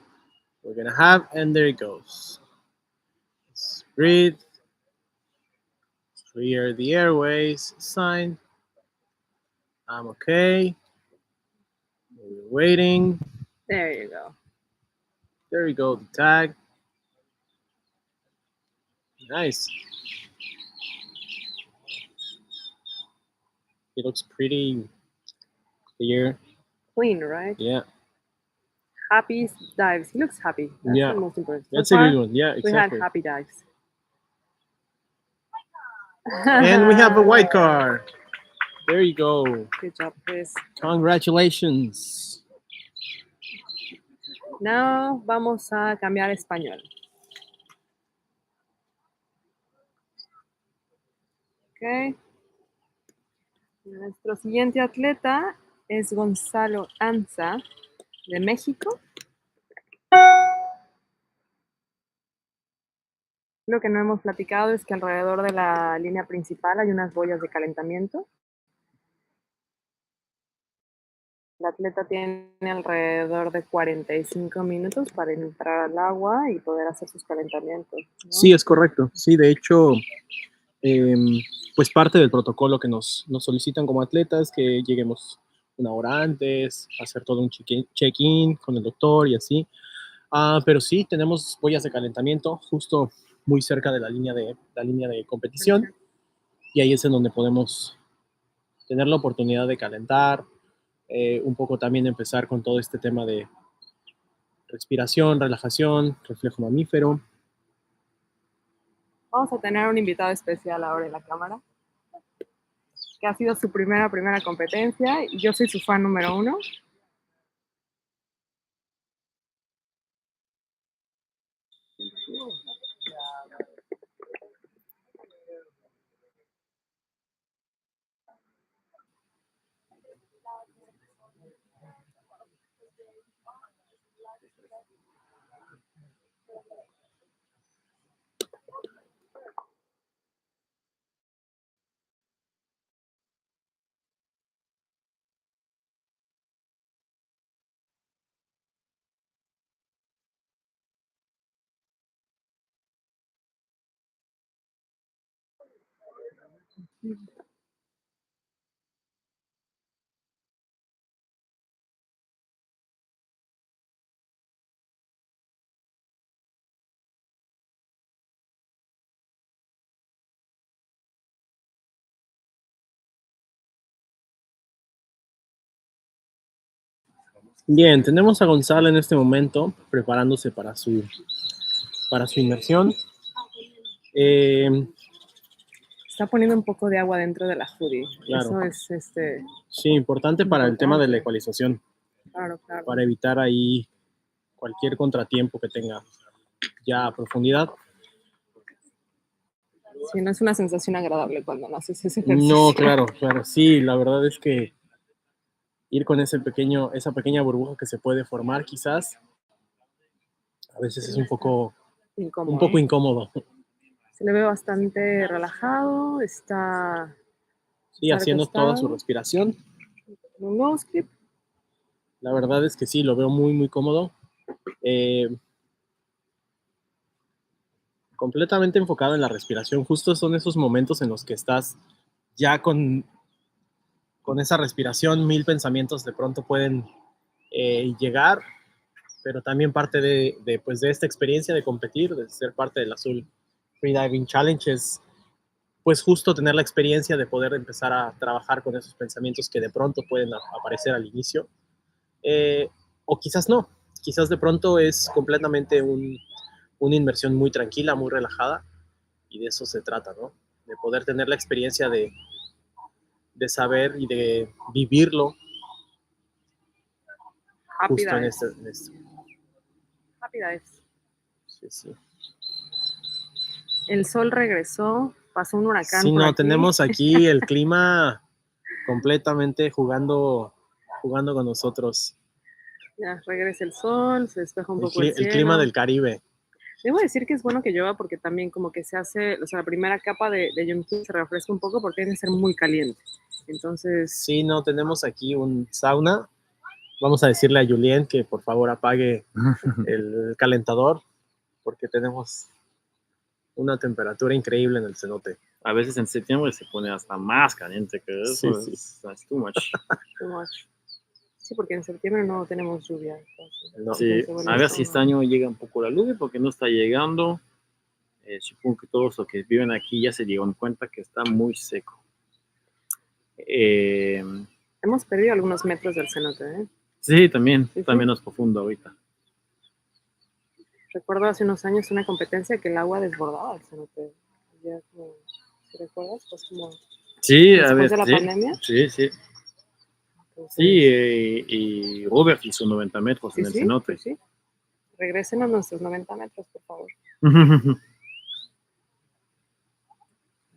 we're gonna have, and there it goes. Let's breathe. Clear the airways. Sign. I'm okay. We're waiting. There you go. There you go, the tag. Nice. It looks pretty clear. Clean, right? Yeah. Happy dives. He looks happy. That's Yeah. the most important. So That's a far, good one. Yeah, we had exactly. happy dives. And we have a white card. There you go. Good job, Chris. Congratulations. Now vamos a cambiar a español. Okay. Nuestro siguiente atleta es Gonzalo Anza, de México. Lo que no hemos platicado es que alrededor de la línea principal hay unas boyas de calentamiento. El atleta tiene alrededor de 45 minutos para entrar al agua y poder hacer sus calentamientos, ¿no? Sí, es correcto. Sí, de hecho, pues parte del protocolo que nos solicitan como atletas, que lleguemos una hora antes, hacer todo un check-in con el doctor y así. Pero sí, tenemos boyas de calentamiento justo muy cerca de la línea de competición, y ahí es en donde podemos tener la oportunidad de calentar, un poco también empezar con todo este tema de respiración, relajación, reflejo mamífero. Vamos a tener un invitado especial ahora en la cámara, que ha sido su primera competencia y yo soy su fan número 1. Bien, tenemos a Gonzalo en este momento preparándose para su inmersión. Está poniendo un poco de agua dentro de la hoodie. Claro. Eso es Sí, importante para el tema de la ecualización, Claro. para evitar ahí cualquier contratiempo que tenga ya a profundidad. Sí, no es una sensación agradable cuando no haces ese ejercicio. No, claro. Sí, la verdad es que ir con esa pequeña burbuja que se puede formar quizás, a veces es un poco incómodo. Se le ve bastante relajado, está Sí, haciendo toda su respiración. un nose clip. La verdad es que sí, lo veo muy, muy cómodo. Completamente enfocado en la respiración. Justo son esos momentos en los que estás ya con esa respiración, 1000 pensamientos de pronto pueden llegar, pero también parte de esta experiencia de competir, de ser parte del Azul Freediving Challenge es pues justo tener la experiencia de poder empezar a trabajar con esos pensamientos que de pronto pueden aparecer al inicio, o quizás no, quizás de pronto es completamente una inmersión muy tranquila, muy relajada, y de eso se trata, ¿no? De poder tener la experiencia de saber y de vivirlo justo en este. Rápida es. Sí. El sol regresó, pasó un huracán. Sí, por no, aquí. tenemos aquí el clima completamente jugando con nosotros. Ya regresa el sol, se despeja un poco el cielo. El clima del Caribe. Debo decir que es bueno que llueva porque también como que se hace, o sea, la primera capa de jumpsuit se refresca un poco porque tiene que ser muy caliente. Entonces... Sí, no, tenemos aquí un sauna. Vamos a decirle a Julien que por favor apague el calentador porque tenemos una temperatura increíble en el cenote. A veces en septiembre se pone hasta más caliente que eso. Sí. Es too much. Sí, porque en septiembre no tenemos lluvia. No. Sí, a ver si este año llega un poco la lluvia porque no está llegando. Supongo que todos los que viven aquí ya se dieron cuenta que está muy seco. Hemos perdido algunos metros del cenote, ¿eh? Sí, también. Está menos profundo ahorita. Recuerdo hace unos años una competencia que el agua desbordaba el cenote. Ya como, ¿te recuerdas? Pues como sí, después de la pandemia. Sí. Entonces, sí, y Robert hizo 90 metros en el cenote. Sí. Regresen a nuestros 90 metros, por favor.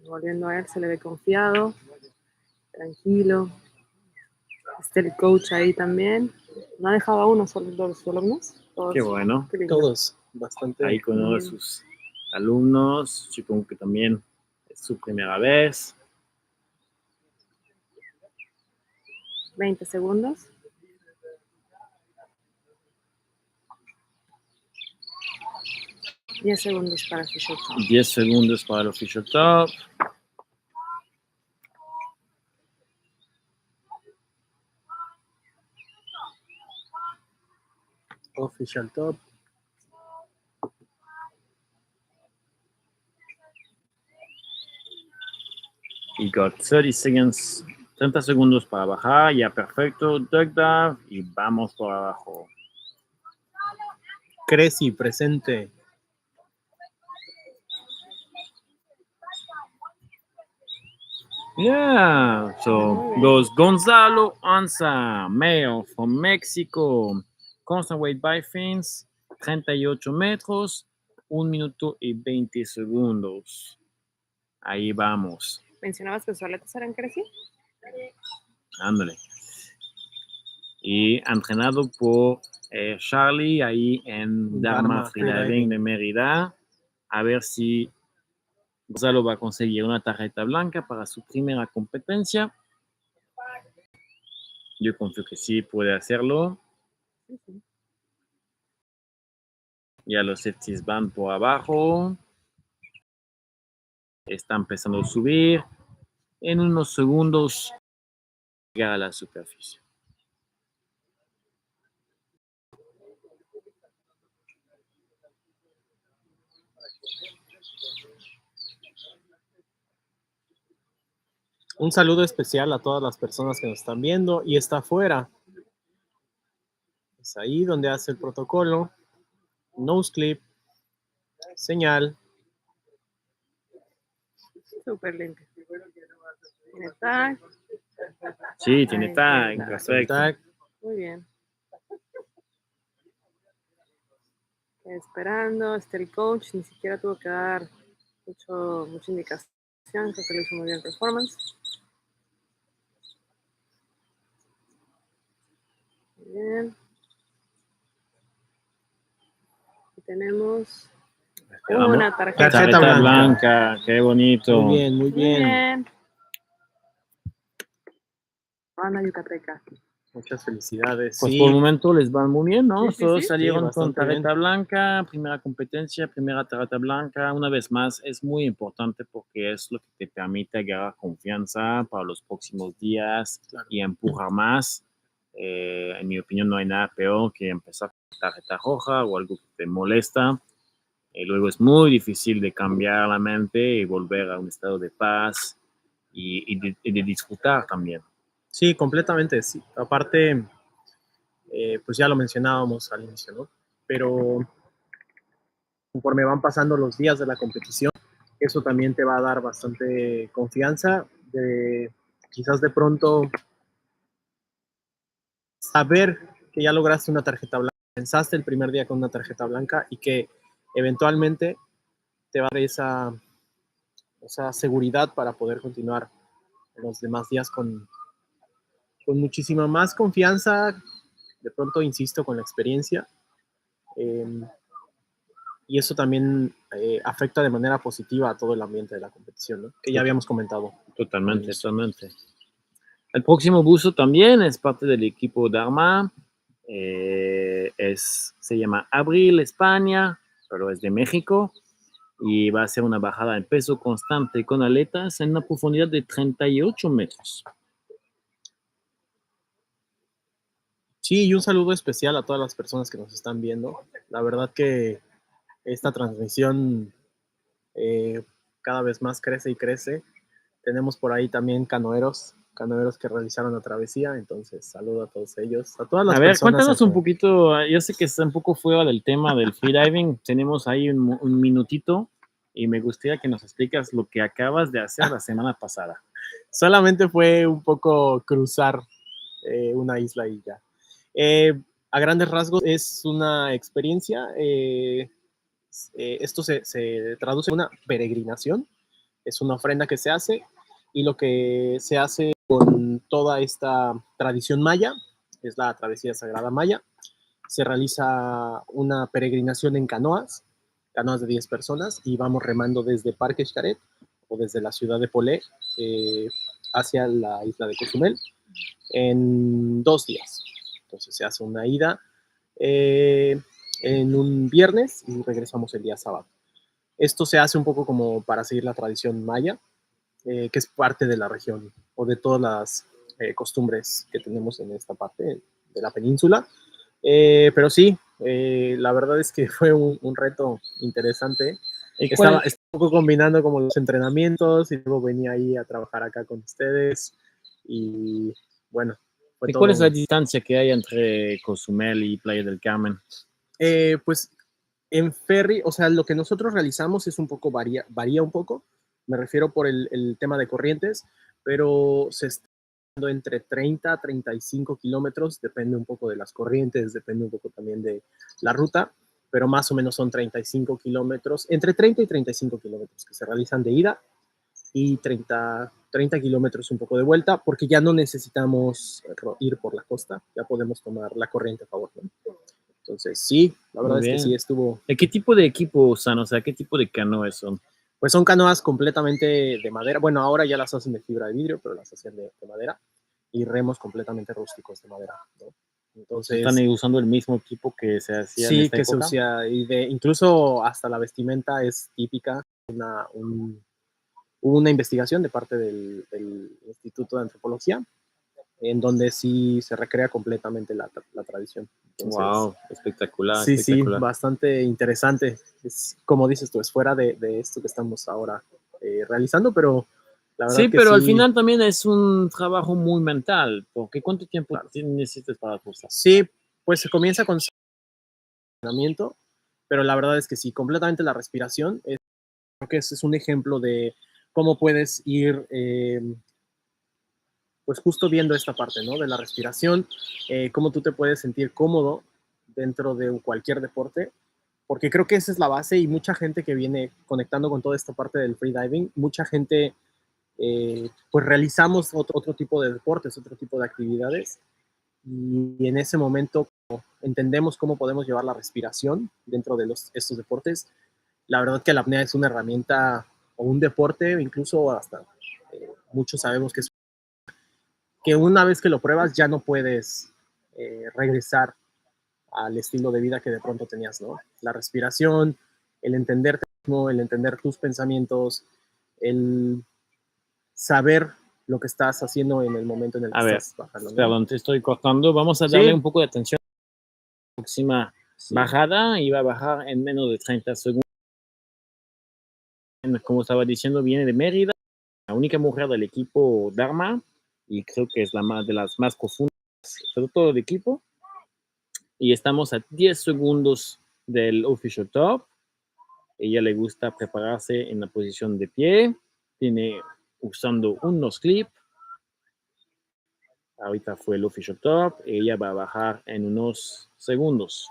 Volviendo a él, se le ve confiado, tranquilo. Está el coach ahí también. No ha dejado a uno solo de los alumnos. Todos. Qué bueno. Todos, bastante. Ahí con uno de sus alumnos, supongo que también es su primera vez. 20 segundos. $10 segundos para Official Top. 10 segundos para el Official Top. Official Top. Y got 30 segundos para bajar, ya perfecto, duck dive y vamos por abajo. Creci presente. Yeah, so goes Gonzalo Anza, Mayo from Mexico. Constant weight by fins, 38 metros, 1 minuto y 20 segundos. Ahí vamos. ¿Mencionabas que sus aletas eran Creci? Ándale. Y entrenado por Charlie ahí en Dharma Freediving de Mérida. A ver si Gonzalo va a conseguir una tarjeta blanca para su primera competencia. Yo confío que sí puede hacerlo. Ya los safeties van por abajo. Está empezando a subir. En unos segundos llegar a la superficie. Un saludo especial a todas las personas que nos están viendo y está afuera. Es ahí donde hace el protocolo. Nose clip. Señal. Súper limpio. ¿Tiene tag? Sí, tiene Ahí tag. está. Perfecto. Tag. Muy bien. Esperando, el coach ni siquiera tuvo que dar mucha indicación, creo que lo hizo muy bien performance. Muy bien. Y tenemos una Tarjeta blanca. Qué bonito. Muy bien, muy bien. Banda yucateca. Muchas felicidades. Pues sí. por el momento les van muy bien, ¿no? Sí. Todos salieron Sí, con bastante tarjeta bien. blanca, primera competencia, primera tarjeta blanca. Una vez más, es muy importante porque es lo que te permite agarrar confianza para los próximos días y empujar más. En mi opinión, no hay nada peor que empezar con tarjeta roja o algo que te molesta. Luego es muy difícil de cambiar la mente y volver a un estado de paz y de disfrutar también. Sí, completamente, sí. Aparte, pues ya lo mencionábamos al inicio, ¿no? Pero conforme van pasando los días de la competición, eso también te va a dar bastante confianza, quizás de pronto saber que ya lograste una tarjeta blanca, pensaste el primer día con una tarjeta blanca y que eventualmente te va a dar esa seguridad para poder continuar los demás días con muchísima más confianza, de pronto, insisto, con la experiencia. Y eso también afecta de manera positiva a todo el ambiente de la competición, ¿no? Que ya habíamos comentado. Totalmente. El próximo buzo también es parte del equipo Dharma. Se llama Abril España, pero es de México. Y va a ser una bajada en peso constante con aletas en una profundidad de 38 metros. Sí, y un saludo especial a todas las personas que nos están viendo. La verdad que esta transmisión cada vez más crece y crece. Tenemos por ahí también canoeros que realizaron la travesía, entonces saludo a todos ellos, a todas las personas. A ver, cuéntanos un poquito, yo sé que está un poco fuera del tema del freediving, tenemos ahí un minutito y me gustaría que nos explicas lo que acabas de hacer la semana pasada. Solamente fue un poco cruzar una isla y ya. A grandes rasgos es una experiencia, esto se traduce en una peregrinación, es una ofrenda que se hace y lo que se hace con toda esta tradición maya, es la travesía sagrada maya, se realiza una peregrinación en canoas de 10 personas y vamos remando desde Parque Xcaret o desde la ciudad de Polé hacia la isla de Cozumel en 2 días. Entonces se hace una ida en un viernes y regresamos el día sábado. Esto se hace un poco como para seguir la tradición maya, que es parte de la región o de todas las costumbres que tenemos en esta parte de la península. Pero sí, la verdad es que fue un reto interesante. Estaba un poco combinando como los entrenamientos y luego venía ahí a trabajar acá con ustedes y bueno. ¿Y cuál es la distancia que hay entre Cozumel y Playa del Carmen? Pues en ferry, o sea, lo que nosotros realizamos es un poco, varía un poco, me refiero por el tema de corrientes, pero se está dando entre 30 a 35 kilómetros, depende un poco de las corrientes, depende un poco también de la ruta, pero más o menos son 35 kilómetros, entre 30 y 35 kilómetros que se realizan de ida y 30 kilómetros un poco de vuelta, porque ya no necesitamos ir por la costa, ya podemos tomar la corriente a favor, ¿no? Entonces, sí, la verdad Muy es que bien. sí estuvo. ¿Qué tipo de equipo usan? O sea, ¿qué tipo de canoas son? Pues son canoas completamente de madera. Bueno, ahora ya las hacen de fibra de vidrio, pero las hacían de madera. Y remos completamente rústicos de madera, ¿no? Entonces, ¿Están usando el mismo equipo que se hacía en sí, esta que se época? usa. Y incluso hasta la vestimenta es típica. Hubo una investigación de parte del Instituto de Antropología en donde sí se recrea completamente la tradición. Entonces, Wow, espectacular, sí, espectacular. bastante interesante. Es, como dices tú, es fuera de esto que estamos ahora realizando, pero la verdad Sí, que pero al sí. final también es un trabajo muy mental, porque ¿cuánto tiempo Claro. necesitas para cursar? Sí, pues se comienza con entrenamiento, pero la verdad es que sí, completamente la respiración. Creo que ese es un ejemplo de cómo puedes ir pues justo viendo esta parte, ¿no? De la respiración, cómo tú te puedes sentir cómodo dentro de cualquier deporte, porque creo que esa es la base y mucha gente que viene conectando con toda esta parte del freediving, mucha gente pues realizamos otro tipo de deportes, otro tipo de actividades y en ese momento entendemos cómo podemos llevar la respiración dentro de estos deportes. La verdad que la apnea es una herramienta o un deporte, incluso hasta muchos sabemos que es que una vez que lo pruebas ya no puedes regresar al estilo de vida que de pronto tenías, ¿no? La respiración, el entenderte mismo, el entender tus pensamientos, el saber lo que estás haciendo en el momento en el que A ver, estás bajando, ¿no? perdón, te estoy cortando. Vamos a darle Sí, un poco de atención a la próxima sí. bajada y va a bajar en menos de 30 segundos. Como estaba diciendo, viene de Mérida, la única mujer del equipo Dharma y creo que es la más de las más profundas de todo el equipo. Y estamos a 10 segundos del official top. Ella le gusta prepararse en la posición de pie, tiene usando un nose clip. Ahorita fue el official top, ella va a bajar en unos segundos.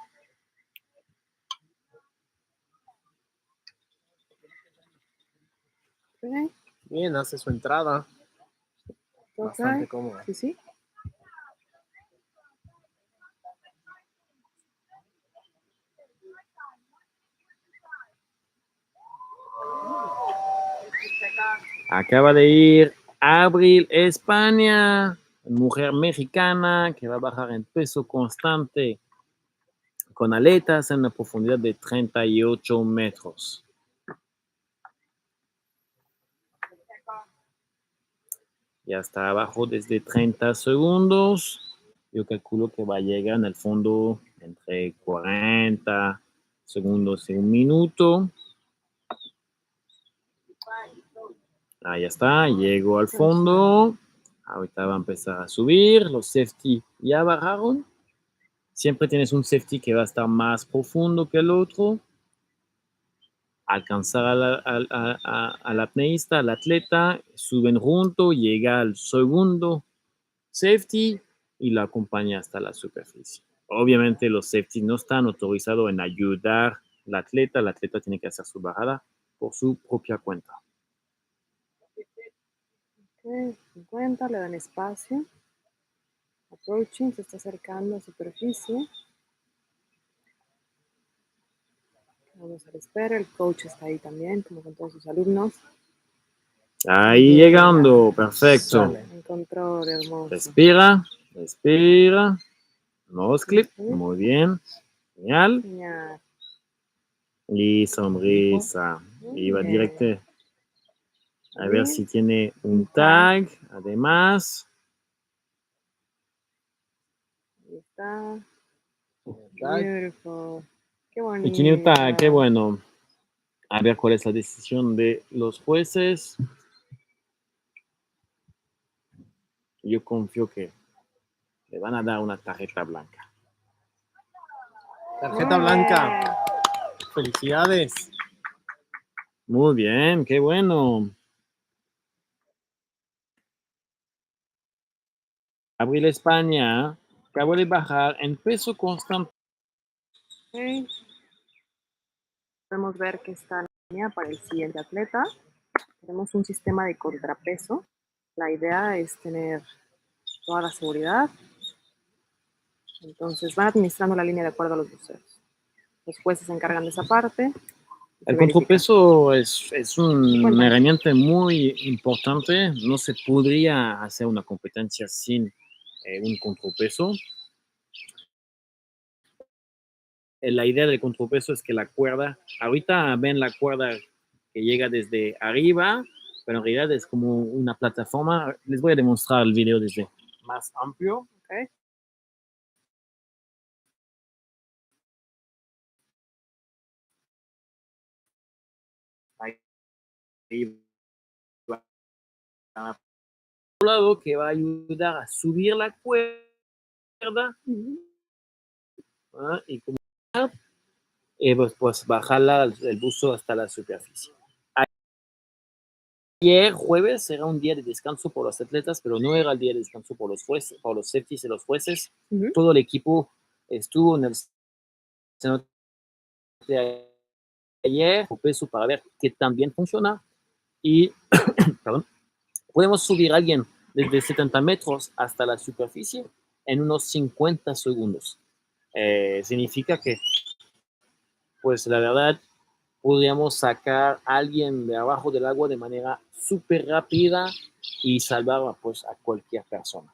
Okay. Bien, hace su entrada. Bastante Okay. cómoda. Sí, sí. Acaba de ir Abril España, mujer mexicana que va a bajar en peso constante con aletas en una profundidad de 38 metros. Ya está abajo desde 30 segundos. Yo calculo que va a llegar en el fondo entre 40 segundos y un minuto. Ahí está, llegó al fondo. Ahorita va a empezar a subir. Los safety ya bajaron. Siempre tienes un safety que va a estar más profundo que el otro. Alcanzar al apneísta, al atleta, suben junto, llega al segundo safety y lo acompaña hasta la superficie. Obviamente los safety no están autorizados en ayudar al atleta tiene que hacer su bajada por su propia cuenta. Okay. 50, le dan espacio. Approaching, se está acercando a superficie. Vamos a la espera, el coach está ahí también, como con todos sus alumnos. Ahí llegando, perfecto. Sale. En control, hermoso. Respira, respira. Nose clip, muy bien. Genial. Genial. Y sonrisa. Y va directo. A ver si tiene un tag. Además. Ahí está. Tag. Beautiful. Qué Y tiene un bonito. tag, qué bueno. A ver cuál es la decisión de los jueces. Yo confío que le van a dar una tarjeta blanca. Tarjeta blanca. Felicidades. Muy bien, qué bueno. Abril España acabo de bajar en peso constante. Ok. Podemos ver que está en línea para el siguiente atleta. Tenemos un sistema de contrapeso. La idea es tener toda la seguridad. Entonces van administrando la línea de acuerdo a los buceos. Los jueces se encargan de esa parte. El contrapeso es una herramienta muy importante. No se podría hacer una competencia sin un contrapeso. La idea del contrapeso es que la cuerda, ahorita ven la cuerda que llega desde arriba, pero en realidad es como una plataforma. Les voy a demostrar el video desde más amplio. Okay. Ahí va un lado que va a ayudar a subir la cuerda y como pues bajarla el buzo hasta la superficie. Ayer jueves era un día de descanso por los atletas, pero no era el día de descanso por los jueces, por los safeties y los jueces. Todo el equipo estuvo en el centro de ayer peso para ver qué tan bien funciona y perdón, podemos subir a alguien desde 70 metros hasta la superficie en unos 50 segundos. Significa que, pues la verdad, podríamos sacar a alguien de abajo del agua de manera súper rápida y salvar pues, a cualquier persona.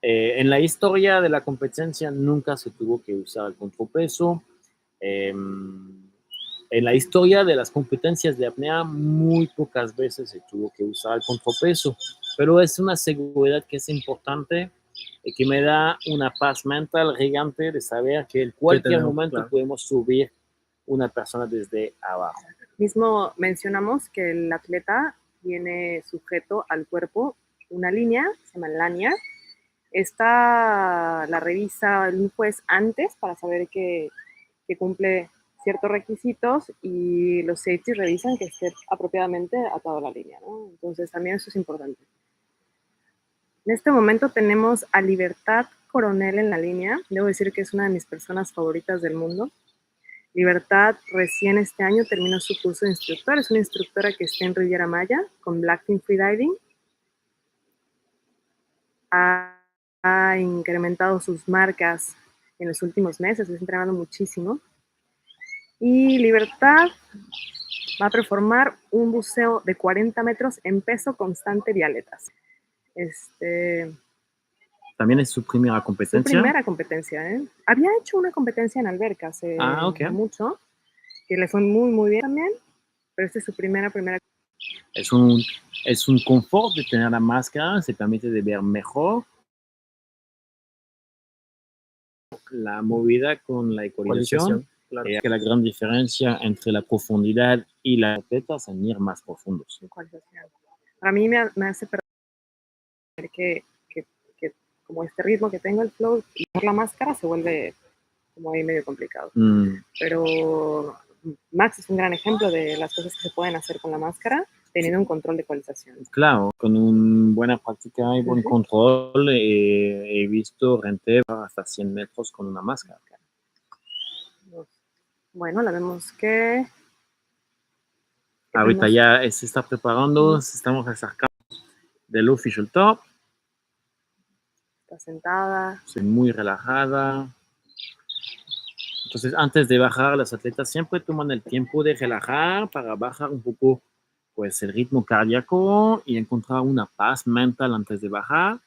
En la historia de la competencia nunca se tuvo que usar el contrapeso. En la historia de las competencias de apnea muy pocas veces se tuvo que usar el contrapeso, pero es una seguridad que es importante y que me da una paz mental gigante de saber que en cualquier momento podemos subir una persona desde abajo. Mismo mencionamos que el atleta tiene sujeto al cuerpo una línea, se llama lanyard. Esta la revisa un juez antes para saber que cumple ciertos requisitos y los safeties revisan que esté apropiadamente atado a la línea, ¿no? Entonces también eso es importante. En este momento tenemos a Libertad Coronel en la línea. Debo decir que es una de mis personas favoritas del mundo. Libertad recién este año terminó su curso de instructor. Es una instructora que está en Riviera Maya con Azul Freediving. Ha incrementado sus marcas en los últimos meses, está entrenando muchísimo. Y Libertad va a performar un buceo de 40 metros en peso constante de aletas. También es su primera competencia. Su primera competencia, ¿eh? Había hecho una competencia en alberca hace mucho, que le fue muy, muy bien también, pero esta es su primera. Es un confort de tener la máscara, se permite de ver mejor la movida con la ecualización. Claro. Que la gran diferencia entre la profundidad y la atletas en ir más profundos. Para mí me hace perder que como este ritmo que tengo el flow y por la máscara se vuelve como ahí medio complicado. Pero Max es un gran ejemplo de las cosas que se pueden hacer con la máscara teniendo un control de ecualización. Claro, con una buena práctica y buen control he visto gente hasta 100 metros con una máscara. Bueno, la vemos que ahorita ya se está preparando, estamos acercando del official top. Está sentada. Estoy muy relajada. Entonces, antes de bajar, las atletas siempre toman el tiempo de relajar para bajar un poco pues, el ritmo cardíaco y encontrar una paz mental antes de bajar.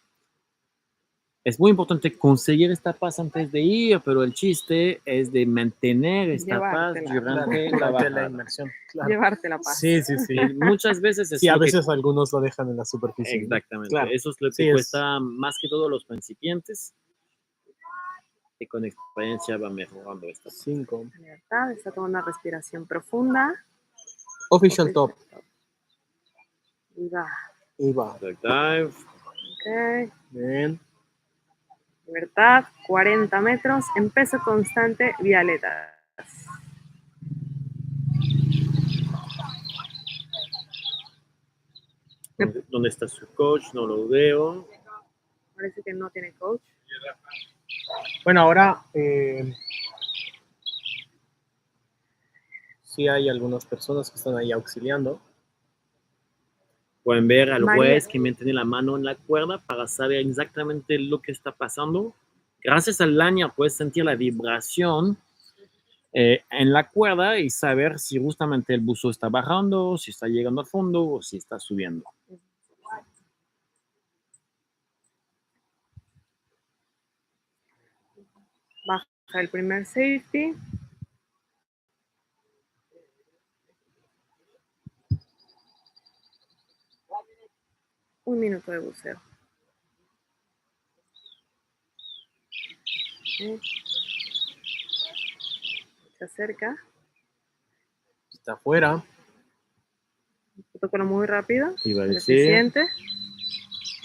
Es muy importante conseguir esta paz antes de ir, pero el chiste es de mantener esta paz durante la inmersión. Claro. Llevarte la paz. Sí. Muchas veces es a veces algunos lo dejan en la superficie. Exactamente. Claro. Eso es lo que cuesta más que todo los principiantes. Y con experiencia va mejorando esto. 5. Libertad, está tomando una respiración profunda. Official top. Y va. Dive. Ok. Bien. Libertad, 40 metros en peso constante, violetas. ¿Dónde está su coach? No lo veo. Parece que no tiene coach. Bueno, ahora sí hay algunas personas que están ahí auxiliando. Pueden ver al María. juez que mantiene la mano en la cuerda para saber exactamente lo que está pasando. Gracias al lanyard puedes sentir la vibración en la cuerda y saber si justamente el buzo está bajando, si está llegando al fondo o si está subiendo. Baja el primer safety. Un minuto de buceo. Se acerca. Está afuera. Protocolo muy rápido. Iba a decir, Eficiente.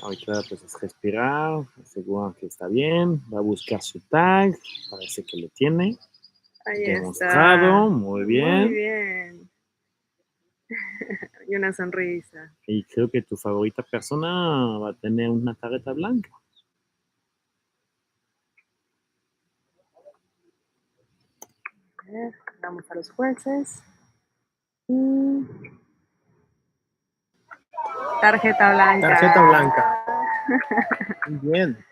ahorita pues es respirar, asegurar que está bien, va a buscar su tag, parece que lo tiene. Ahí Demostrado, está. muy bien. Muy bien. Y una sonrisa. Y creo que tu favorita persona va a tener una tarjeta blanca. A ver, vamos a los jueces. Y... tarjeta blanca. Tarjeta blanca. Muy bien.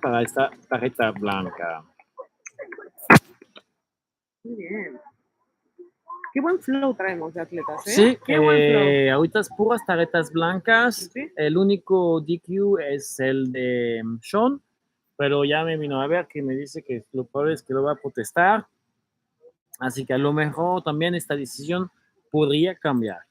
Para esta tarjeta blanca. Muy bien. Qué buen flow traemos de atletas, ¿eh? Sí, Qué buen flow. ahorita es puras tarjetas blancas. ¿Sí? El único DQ es el de Sean, pero ya me vino a ver que me dice que lo peor es que lo va a protestar. Así que a lo mejor también esta decisión podría cambiar.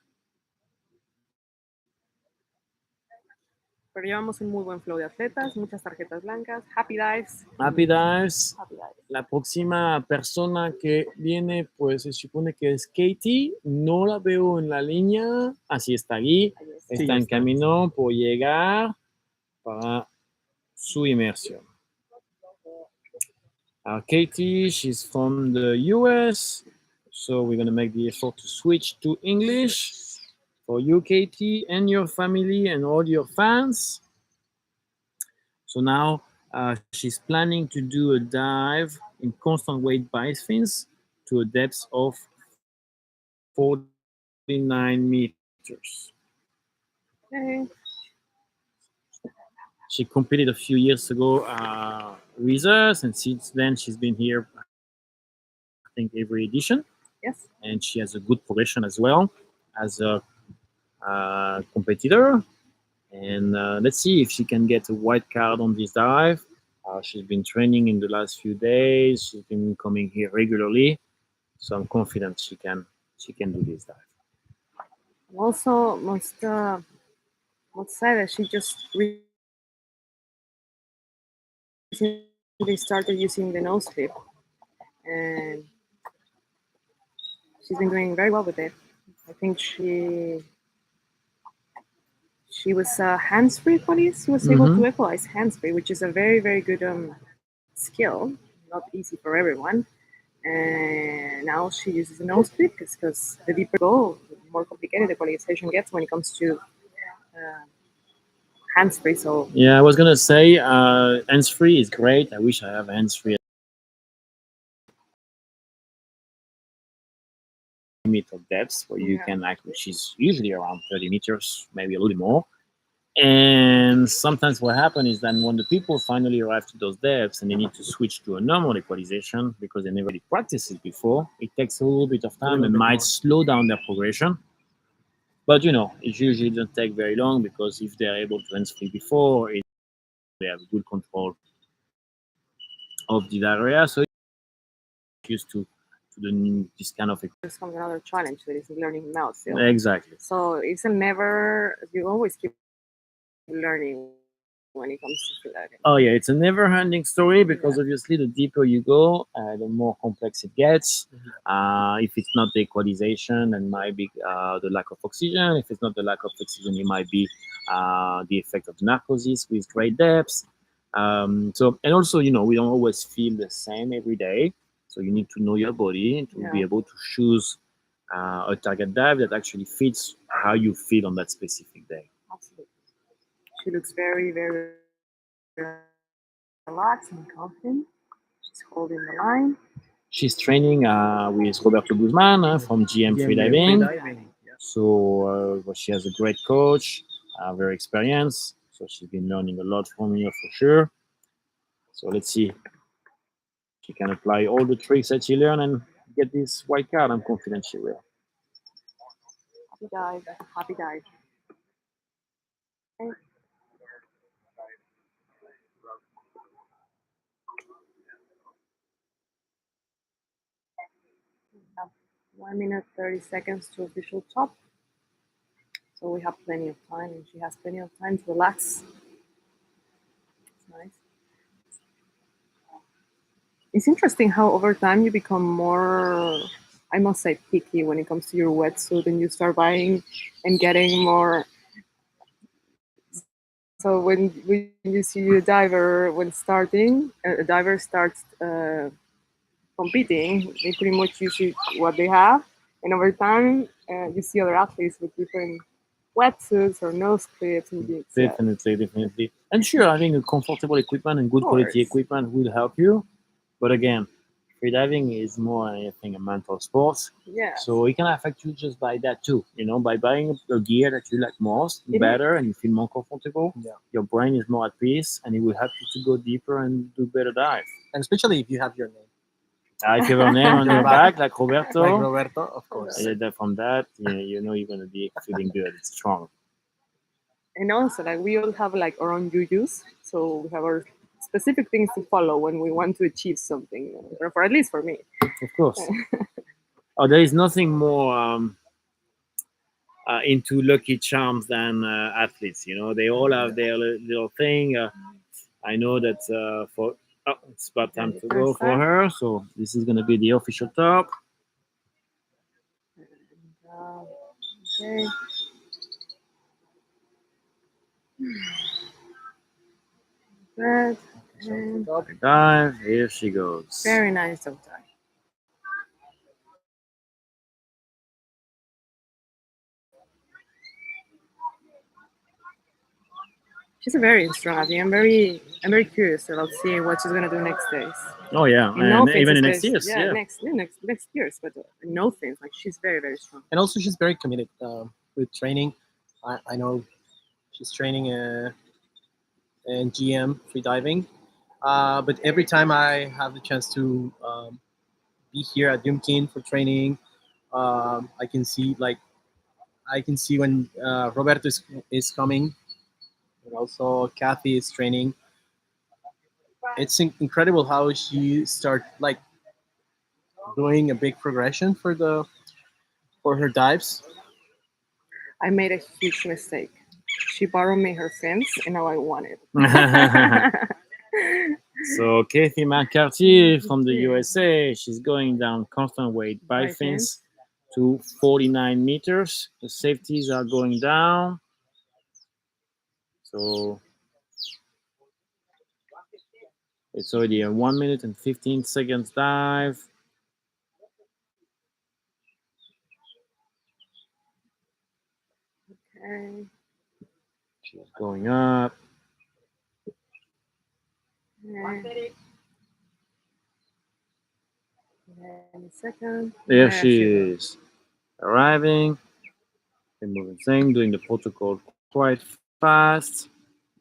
Pero llevamos un muy buen flow de atletas, muchas tarjetas blancas, happy dives. Happy dives. Happy dives. La próxima persona que viene, pues se supone que es Katie. No la veo en la línea. Así está allí. Está en camino por llegar para su inmersión. Katie, she's from the US. So we're going to make the effort to switch to English. For you, Katie, and your family and all your fans. So now she's planning to do a dive in constant weight bias fins to a depth of 49 meters. Okay. She competed a few years ago with us, and since then she's been here, I think, every edition. Yes. And she has a good progression as well as a competitor. And let's see if she can get a white card on this dive. She's been training in the last few days. She's been coming here regularly, so I'm confident she can do this dive. Also, must say that she just recently started using the nose flip, and she's been doing very well with it. I think she was hands-free police. She was able to equalize hands-free, which is a very, very good skill. Not easy for everyone. And now she uses a nose flip because the deeper go, the more complicated the equalization gets when it comes to hands-free. So yeah, I was gonna say hands-free is great. I wish I have hands-free. Limit of depth where you can actually, she's usually around 30 meters, maybe a little more. And sometimes what happens is that when the people finally arrive to those depths and they need to switch to a normal equalization because they never really practiced it before, it takes a little bit of time and might slow down their progression. But it usually doesn't take very long because if they're able to hands-free before, they have good control of the area. So used to this kind of There's comes another challenge that is learning now still. exactly. So it's a never, you always keep learning when it comes to freediving. Oh yeah, it's a never-ending story because obviously the deeper you go, the more complex it gets. If it's not the equalization, it might be the lack of oxygen. If it's not the lack of oxygen, it might be the effect of narcosis with great depths. So and also, we don't always feel the same every day. So you need to know your body to be able to choose a target dive that actually fits how you feel on that specific day. Absolutely. She looks very, very relaxed and confident. She's holding the line. She's training with Roberto Guzman from GM Freediving. So she has a great coach, very experienced. So she's been learning a lot from here for sure. So let's see. She can apply all the tricks that she learned and get this white card. I'm confident she will. Happy dive. Happy dive. Okay. 1 minute 30 seconds to official top. So we have plenty of time, and she has plenty of time to relax. It's nice. It's interesting how over time you become more, I must say, picky when it comes to your wetsuit, and you start buying and getting more. So when you see a diver, when starting, a diver starts competing, they pretty much use what they have, and over time you see other athletes with different wetsuits or nose clips and bits. Definitely. And sure, having a comfortable equipment and good quality equipment will help you. But again, freediving is more than anything a mental sport. Yeah. So it can affect you just by that too. By buying a gear that you like most, better, and you feel more comfortable. Yeah. Your brain is more at peace, and it will help you to go deeper and do better dive. And especially if you have your name. If you have a name on your back, like Roberto. Like Roberto, of course. From that, you know you're going to be feeling good. It's strong. And also, we all have our own yuyus, so we have our specific things to follow when we want to achieve something, or for at least for me. Of course. There is nothing more into Lucky Charms than athletes. They all have their little thing. I know that it's about time to go for her. So this is going to be the official top. Okay. Good. Dive. Here she goes. Very nice dog dive. She's a very strong athlete. I'm very curious about seeing what she's gonna do next days. Oh yeah, and even in next years. Yeah, next years. But no things, she's very, very strong. And also she's very committed with training. I know she's training in GM freediving. But every time I have the chance to be here at Yumkin for training, I can see when Roberto is coming, and also Kathy is training. It's incredible how she start doing a big progression for her dives. I made a huge mistake. She borrowed me her fins, and now I want it. So Kathy McCarthy from the USA, she's going down constant weight by fins to 49 meters. The safeties are going down. So it's already a 1 minute and 15 seconds dive. Okay. She's going up. Okay. Any second. There she is. Arriving. And moving thing, doing the protocol quite fast.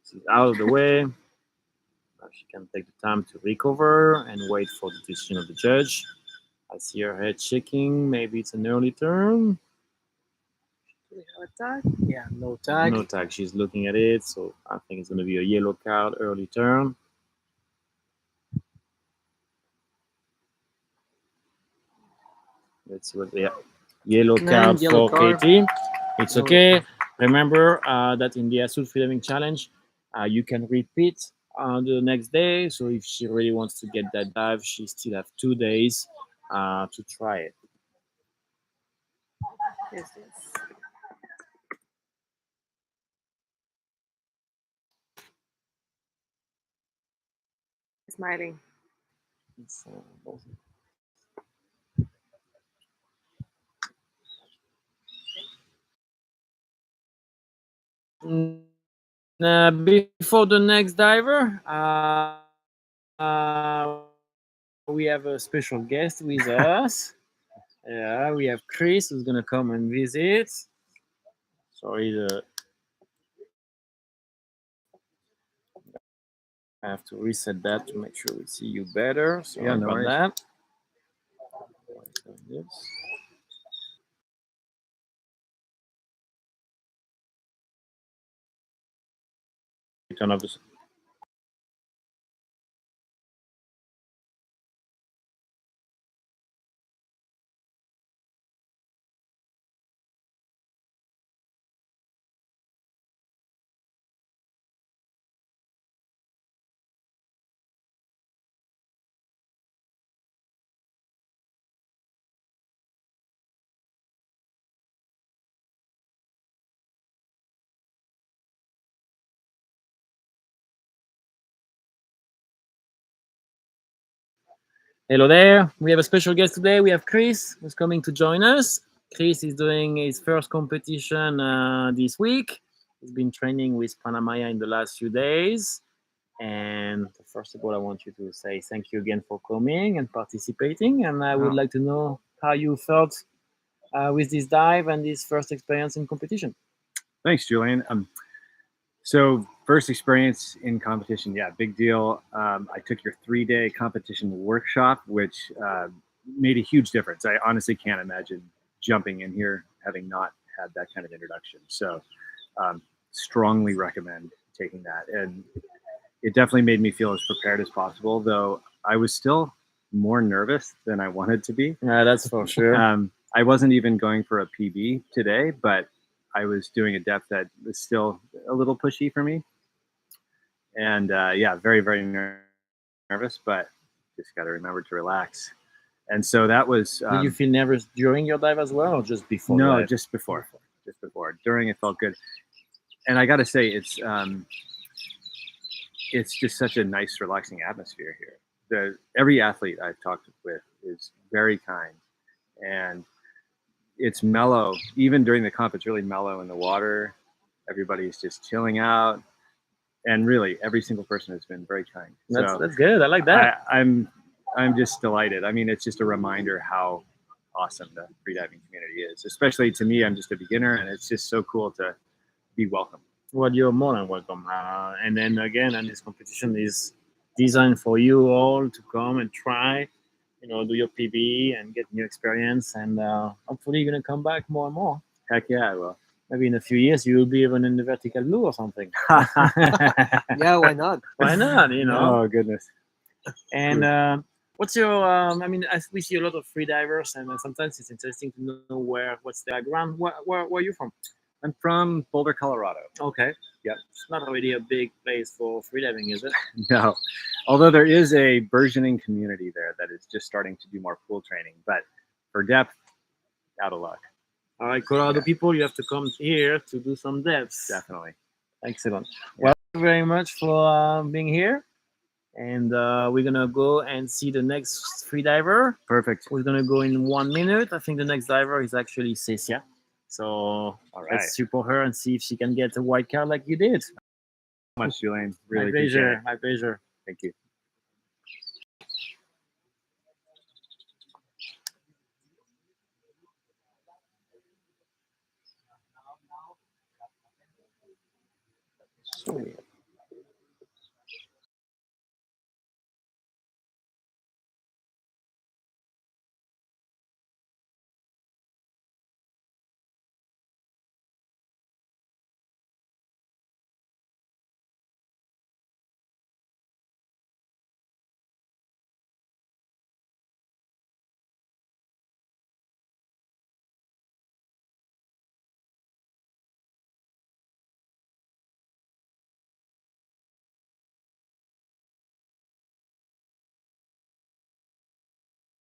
She's out of the way. Now she can take the time to recover and wait for the decision of the judge. I see her head shaking. Maybe it's an early turn. Do we have a tag? Yeah, no tag. No tag. She's looking at it, so I think it's going to be a yellow card, early turn. Let's see what they have. Yellow And card yellow for card. Katie. It's Yellow okay. Remember that in the Azul Freediving Challenge, you can repeat the next day. So if she really wants to get that dive, she still have 2 days to try it. Yes, yes. Smiling. It's, awesome. Before the next diver, we have a special guest with us. Yeah, we have Chris who's gonna come and visit. Sorry, I have to reset that to make sure we see you better. Sorry no about worries. that. Yes. Turn off this. Hello there. We have a special guest today. We have Chris who's coming to join us. Chris is doing his first competition this week. He's been training with Panamaya in the last few days. And first of all, I want you to say thank you again for coming and participating. And I would like to know how you felt with this dive and this first experience in competition. Thanks, Julian. So first experience in competition, yeah, big deal. I took your 3-day competition workshop, which made a huge difference. I honestly can't imagine jumping in here having not had that kind of introduction. So strongly recommend taking that. And it definitely made me feel as prepared as possible, though I was still more nervous than I wanted to be. Yeah, that's for sure. I wasn't even going for a PB today, but I was doing a depth that was still a little pushy for me. And yeah, very, very nervous, but just got to remember to relax. And so that was. Did you feel nervous during your dive as well, or just before? No, just before. Just before. During, it felt good. And I got to say, it's just such a nice, relaxing atmosphere here. Every athlete I've talked with is very kind, and it's mellow. Even during the comp, it's really mellow in the water. Everybody's just chilling out, and really, every single person has been very kind. That's good. I like that. I'm just delighted. I mean, it's just a reminder how awesome the freediving community is. Especially to me, I'm just a beginner, and it's just so cool to be welcome. Well, you're more than welcome. And then again, and this competition is designed for you all to come and try, do your PB and get new experience. And hopefully you're going to come back more and more. Heck yeah, I will. Maybe in a few years, you will be even in the vertical blue or something. Yeah, why not? Why not, Oh, goodness. And what's your, we see a lot of free divers, and sometimes it's interesting to know what's their background. Where are you from? I'm from Boulder, Colorado. Okay. Yep. It's not really a big place for freediving, is it? No. Although there is a burgeoning community there that is just starting to do more pool training. But for depth, out of luck. All right, Colorado people, you have to come here to do some depths. Definitely. Excellent. Yeah. Well, thank you very much for being here. And we're going to go and see the next freediver. Perfect. We're going to go in 1 minute. I think the next diver is actually Cecia. So all right, let's support her and see if she can get a white card like you did. Thank you so much, Julian. Really My appreciate pleasure. it. My pleasure. Thank you. Sweet.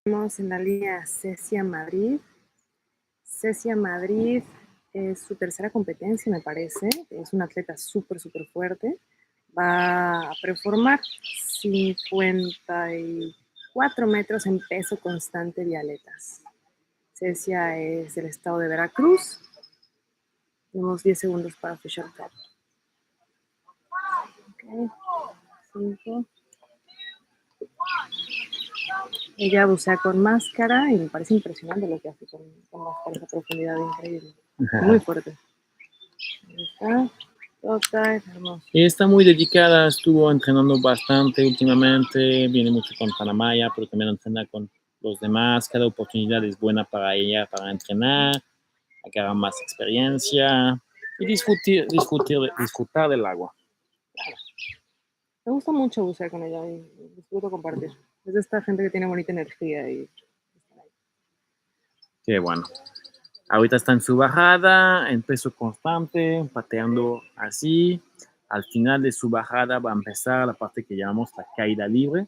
Estamos en la línea Cecia Madrid. Cecia Madrid es su tercera competencia, me parece. Es una atleta súper fuerte. Va a performar 54 metros en peso constante vialetas. Cecia es del estado de Veracruz. Tenemos 10 segundos para fichar top. Ok, 5. Ella bucea con máscara y me parece impresionante lo que hace con máscara, esa profundidad increíble. Muy fuerte. Ahí está. Toca, es hermoso. Y está muy dedicada, estuvo entrenando bastante últimamente, viene mucho con Panamaya, pero también entrena con los demás. Cada oportunidad es buena para ella, para entrenar, agarrar más experiencia y disfrutar del agua. Me gusta mucho bucear con ella y disfruto compartir. Es de esta gente que tiene bonita energía y Qué bueno. Ahorita está en su bajada, en peso constante, pateando así. Al final de su bajada va a empezar la parte que llamamos la caída libre.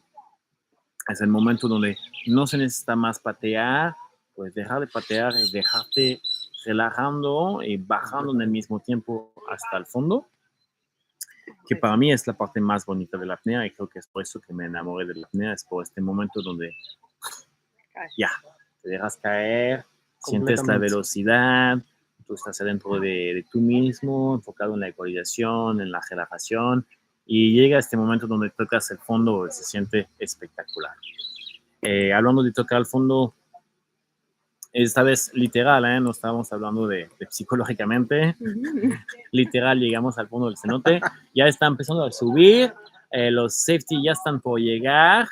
Es el momento donde no se necesita más patear, pues dejar de patear y dejarte relajando y bajando en el mismo tiempo hasta el fondo, que para mí es la parte más bonita de la apnea y creo que es por eso que me enamoré de la apnea, es por este momento donde ya, te dejas caer, sientes la velocidad, tú estás adentro de tú mismo, enfocado en la ecualización, en la relajación, y llega este momento donde tocas el fondo, se siente espectacular. Hablando de tocar el fondo, esta vez literal, no estábamos hablando de psicológicamente, literal llegamos al fondo del cenote, ya está empezando a subir, los safety ya están por llegar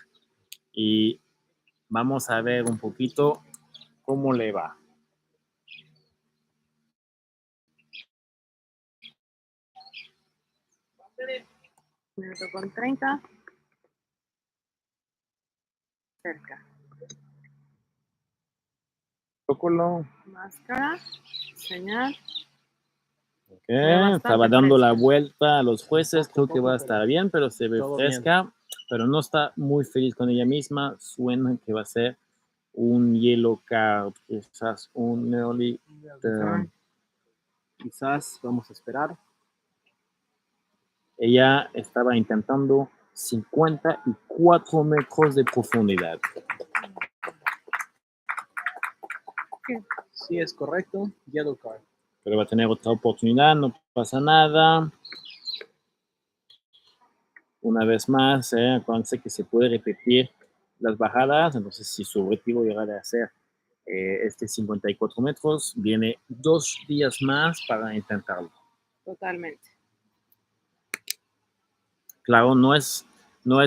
y vamos a ver un poquito cómo le va. Minuto con 30. Cerca. Protocolo. Máscara. Señal. Okay. Estaba dando la vuelta a los jueces, creo que va a estar bien, pero se ve fresca, pero no está muy feliz con ella misma. Suena que va a ser un yellow card, quizás un early turn. Quizás vamos a esperar. Ella estaba intentando 54 metros de profundidad. Sí, es correcto. Yellow card. Pero va a tener otra oportunidad, no pasa nada. Una vez más, acuérdense que se puede repetir las bajadas, entonces si su objetivo llega a ser este 54 metros, viene 2 días más para intentarlo. Totalmente. Claro, no es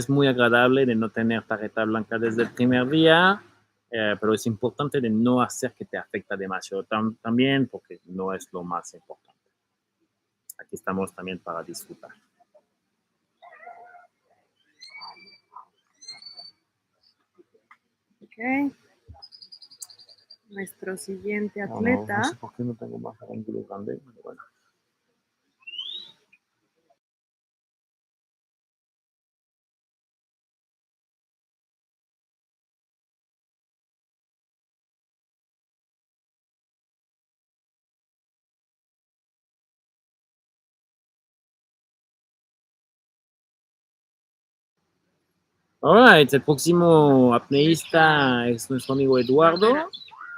muy agradable de no tener tarjeta blanca desde el primer día, pero es importante de no hacer que te afecte demasiado también, porque no es lo más importante. Aquí estamos también para disfrutar. Ok. Nuestro siguiente atleta. No sé por qué no tengo más ángulo grande, pero bueno. Alright, el próximo apneísta es nuestro amigo Eduardo.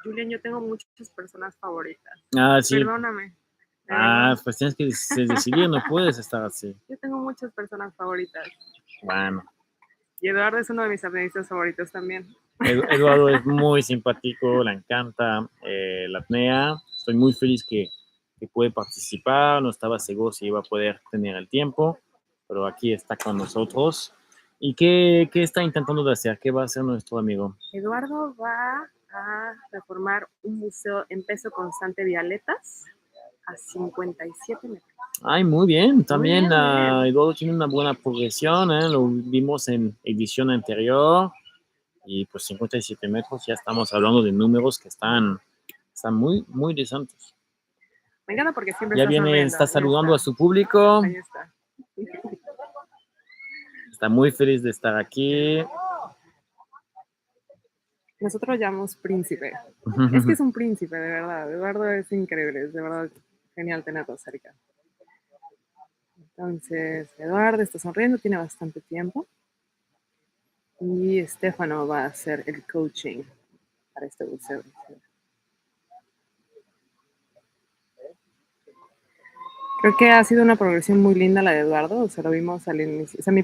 Julián, yo tengo muchas personas favoritas. Sí. Perdóname. Pues tienes que decidir, no puedes estar así. Yo tengo muchas personas favoritas. Bueno. Y Eduardo es uno de mis apneístas favoritos también. Eduardo es muy simpático, le encanta la apnea. Estoy muy feliz que puede participar. No estaba seguro si iba a poder tener el tiempo, pero aquí está con nosotros. ¿Y qué está intentando de hacer? ¿Qué va a hacer nuestro amigo? Eduardo va a reformar un buceo en peso constante vialetas a 57 metros. Ay, muy bien. También muy bien. Eduardo tiene una buena progresión, lo vimos en edición anterior. Y pues 57 metros, ya estamos hablando de números que están muy, muy decentes. Me encanta porque siempre ya está saludando a su público. Ahí está. Está muy feliz de estar aquí. Nosotros lo llamamos príncipe. Es que es un príncipe, de verdad. Eduardo es increíble, es de verdad genial tenerlo cerca. Entonces, Eduardo está sonriendo, tiene bastante tiempo. Y Estefano va a hacer el coaching para este buceo. Creo que ha sido una progresión muy linda la de Eduardo, o sea, lo vimos al inicio, o sea,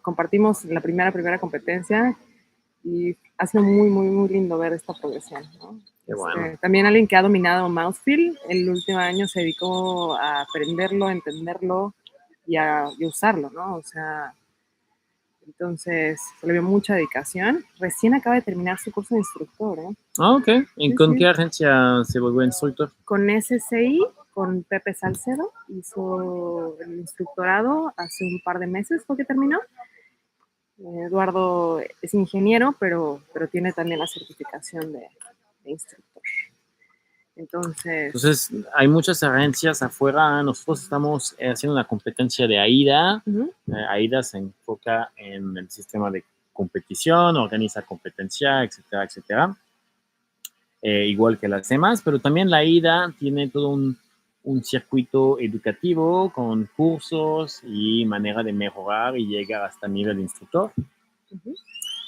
compartimos la primera competencia y ha sido muy lindo ver esta progresión, ¿no? Qué bueno. También alguien que ha dominado mouthfeel, el último año se dedicó a aprenderlo, a entenderlo y a usarlo, ¿no? O sea, entonces se le vio mucha dedicación. Recién acaba de terminar su curso de instructor, ¿eh? Ah, ok. ¿Y Sí, con sí. qué agencia se volvió instructor? Con SCI, con Pepe Salcedo, hizo el instructorado hace un par de meses, fue que terminó. Eduardo es ingeniero, pero tiene también la certificación de instructor. Entonces, hay muchas agencias afuera. Nosotros estamos haciendo una competencia de Aida. Aida se enfoca en el sistema de competición, organiza competencia, etcétera, etcétera. Igual que las demás, pero también la Aida tiene todo un circuito educativo con cursos y manera de mejorar y llegar hasta el nivel de instructor.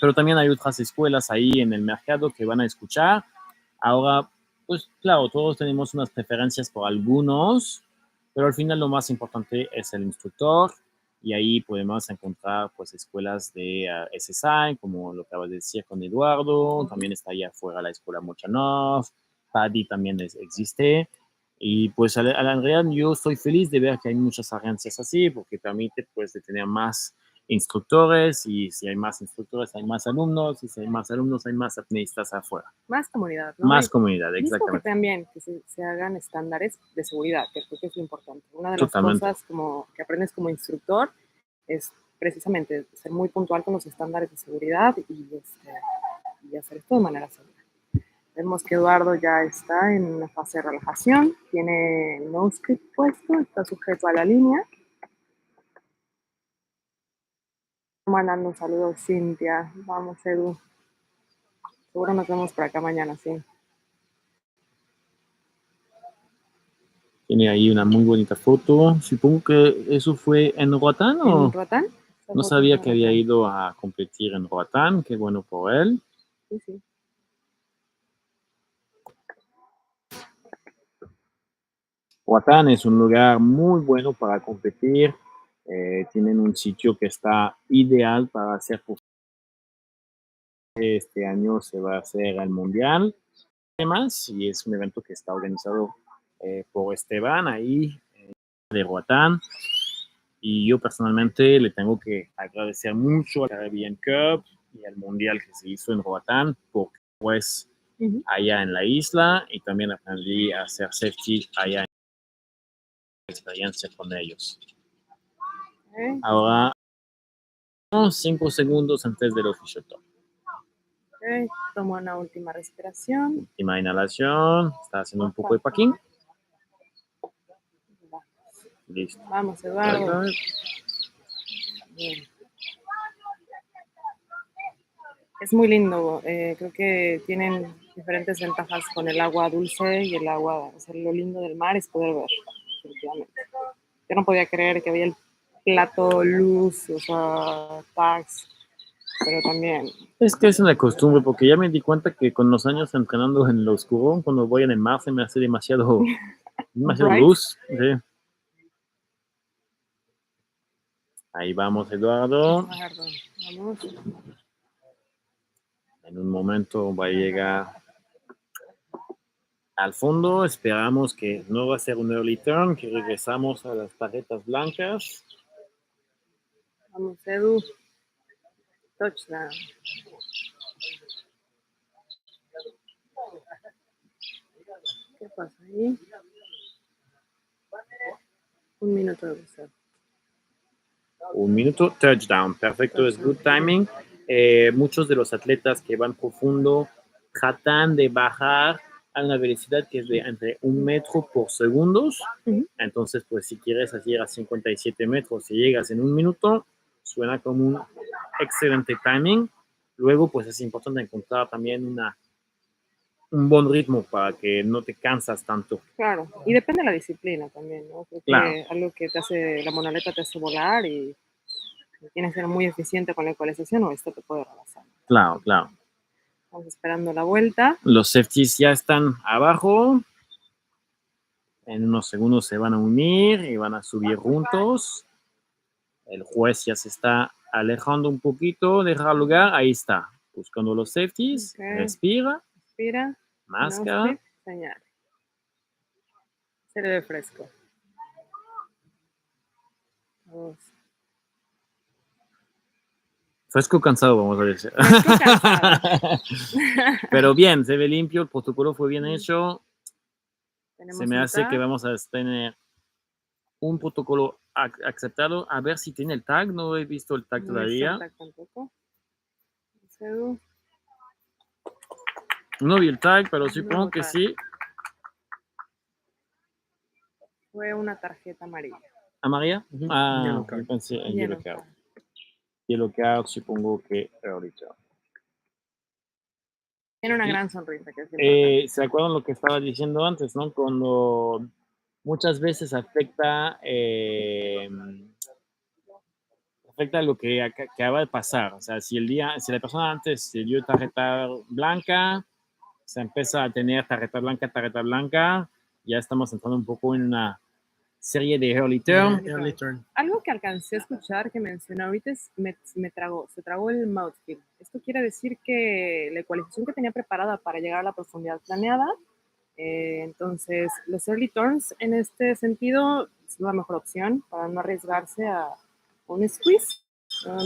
Pero también hay otras escuelas ahí en el mercado que van a escuchar. Ahora, pues claro, todos tenemos unas preferencias por algunos, pero al final lo más importante es el instructor y ahí podemos encontrar pues escuelas de SSI, como lo acabas de decir con Eduardo, también está ahí afuera la escuela Mochanov, PADI también existe. Y pues en realidad yo estoy feliz de ver que hay muchas agencias así porque permite pues de tener más instructores y si hay más instructores hay más alumnos y si hay más alumnos hay más apneístas afuera. Más comunidad, ¿no? Más comunidad, Mismo exactamente. que también que se hagan estándares de seguridad, que creo que es lo importante. Una de las Totalmente. cosas como que aprendes como instructor es precisamente ser muy puntual con los estándares de seguridad y hacer esto de manera segura. Vemos que Eduardo ya está en una fase de relajación, tiene el nose grip puesto, está sujeto a la línea. Mandando un saludo, Cintia. Vamos, Edu. Seguro nos vemos por acá mañana, sí. Tiene ahí una muy bonita foto. Supongo que eso fue en Roatán o... ¿En Roatán? No sabía que había ido a competir en Roatán. Qué bueno por él. Sí, sí. Roatán es un lugar muy bueno para competir. Tienen un sitio que está ideal para hacer. Este año se va a hacer el Mundial. Además, y es un evento que está organizado por Esteban ahí de Roatán. Y yo personalmente le tengo que agradecer mucho al Caribbean Cup y al Mundial que se hizo en Roatán, porque pues allá en la isla y también aprendí a hacer safety allá en la experiencia con ellos. Ahora, 5 segundos antes del official top. Toma una última respiración. Última inhalación. Está haciendo un poco de packing. Listo. Vamos, Eduardo. Bien. Es muy lindo. Creo que tienen diferentes ventajas con el agua dulce y el agua. O sea, lo lindo del mar es poder ver, definitivamente. Yo no podía creer que había el plato, luz, o sea, tags, pero también. Es que es una costumbre, porque ya me di cuenta que con los años entrenando en lo oscuro, cuando voy en el mar se me hace demasiado luz. Sí. Ahí vamos, Eduardo. Vamos. En un momento va a llegar al fondo. Esperamos que no va a ser un early turn, que regresamos a las tarjetas blancas. Vamos, Edu. Touchdown. ¿Qué pasa ahí? Un minuto de buceo. Un minuto, touchdown. Perfecto, es good timing. Muchos de los atletas que van profundo tratan de bajar a una velocidad que es de entre 1 metro por segundos. Entonces, pues si quieres hacer a 57 metros y llegas en 1 minuto, suena como un excelente timing. Luego, pues es importante encontrar también un buen ritmo para que no te cansas tanto. Claro, y depende de la disciplina también, ¿no? Creo que Claro. algo que te hace, la monoleta te hace volar y tienes que ser muy eficiente con la ecualización o esto te puede rebasar. Claro, claro. Estamos esperando la vuelta. Los safeties ya están abajo. En unos segundos se van a unir y van a subir juntos. El juez ya se está alejando un poquito, deja lugar, ahí está, buscando los safeties, Ok. respira, Respira. máscara. No split, señal. Se le ve fresco. Dos. Fresco cansado, vamos a decir. Fresco cansado. Pero bien, se ve limpio, el protocolo fue bien hecho. Tenemos Se me un hace que tag. vamos a tener un protocolo aceptado. A ver si tiene el tag, no he visto el tag No he visto todavía. el tag tampoco. Edu. No vi el tag, pero No supongo hubo que tag. sí. Fue una tarjeta amarilla. ¿Amarilla? Ujú. Ah, Yellow card. yo pensé en Yellow yellow card. card. Yellow card, supongo que ahorita. Tiene una Y, gran sonrisa, que es importante. ¿se acuerdan lo que estaba diciendo antes, no? Cuando muchas veces afecta lo que acaba de pasar. O sea, si la persona antes se dio tarjeta blanca, se empieza a tener tarjeta blanca, ya estamos entrando un poco en una serie de early turn. Early turn. Algo que alcancé a escuchar que mencionó ahorita es se tragó el mouthfeel. Esto quiere decir que la ecualización que tenía preparada para llegar a la profundidad planeada, entonces los early turns en este sentido es la mejor opción para no arriesgarse a un squeeze.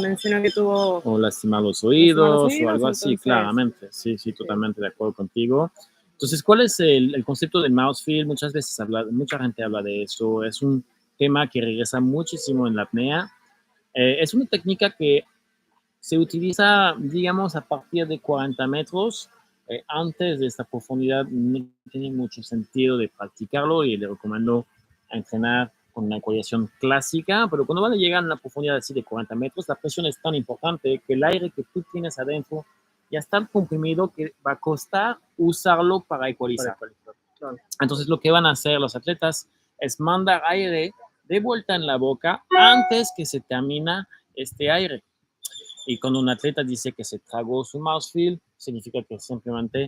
Mencionó que tuvo O lastimar los oídos o algo así, entonces, claramente. Sí, totalmente de acuerdo contigo. Entonces, ¿cuál es el concepto del mouthfeel? Muchas veces mucha gente habla de eso. Es un tema que regresa muchísimo en la apnea. Es una técnica que se utiliza, digamos, a partir de 40 metros. Antes de esta profundidad no tiene mucho sentido de practicarlo y le recomiendo entrenar con una ecualización clásica, pero cuando van a llegar a una profundidad así de 40 metros, la presión es tan importante que el aire que tú tienes adentro ya está tan comprimido que va a costar usarlo para ecualizar. Claro. Entonces lo que van a hacer los atletas es mandar aire de vuelta en la boca antes que se termina este aire. Y cuando un atleta dice que se tragó su mouthfeel, significa que simplemente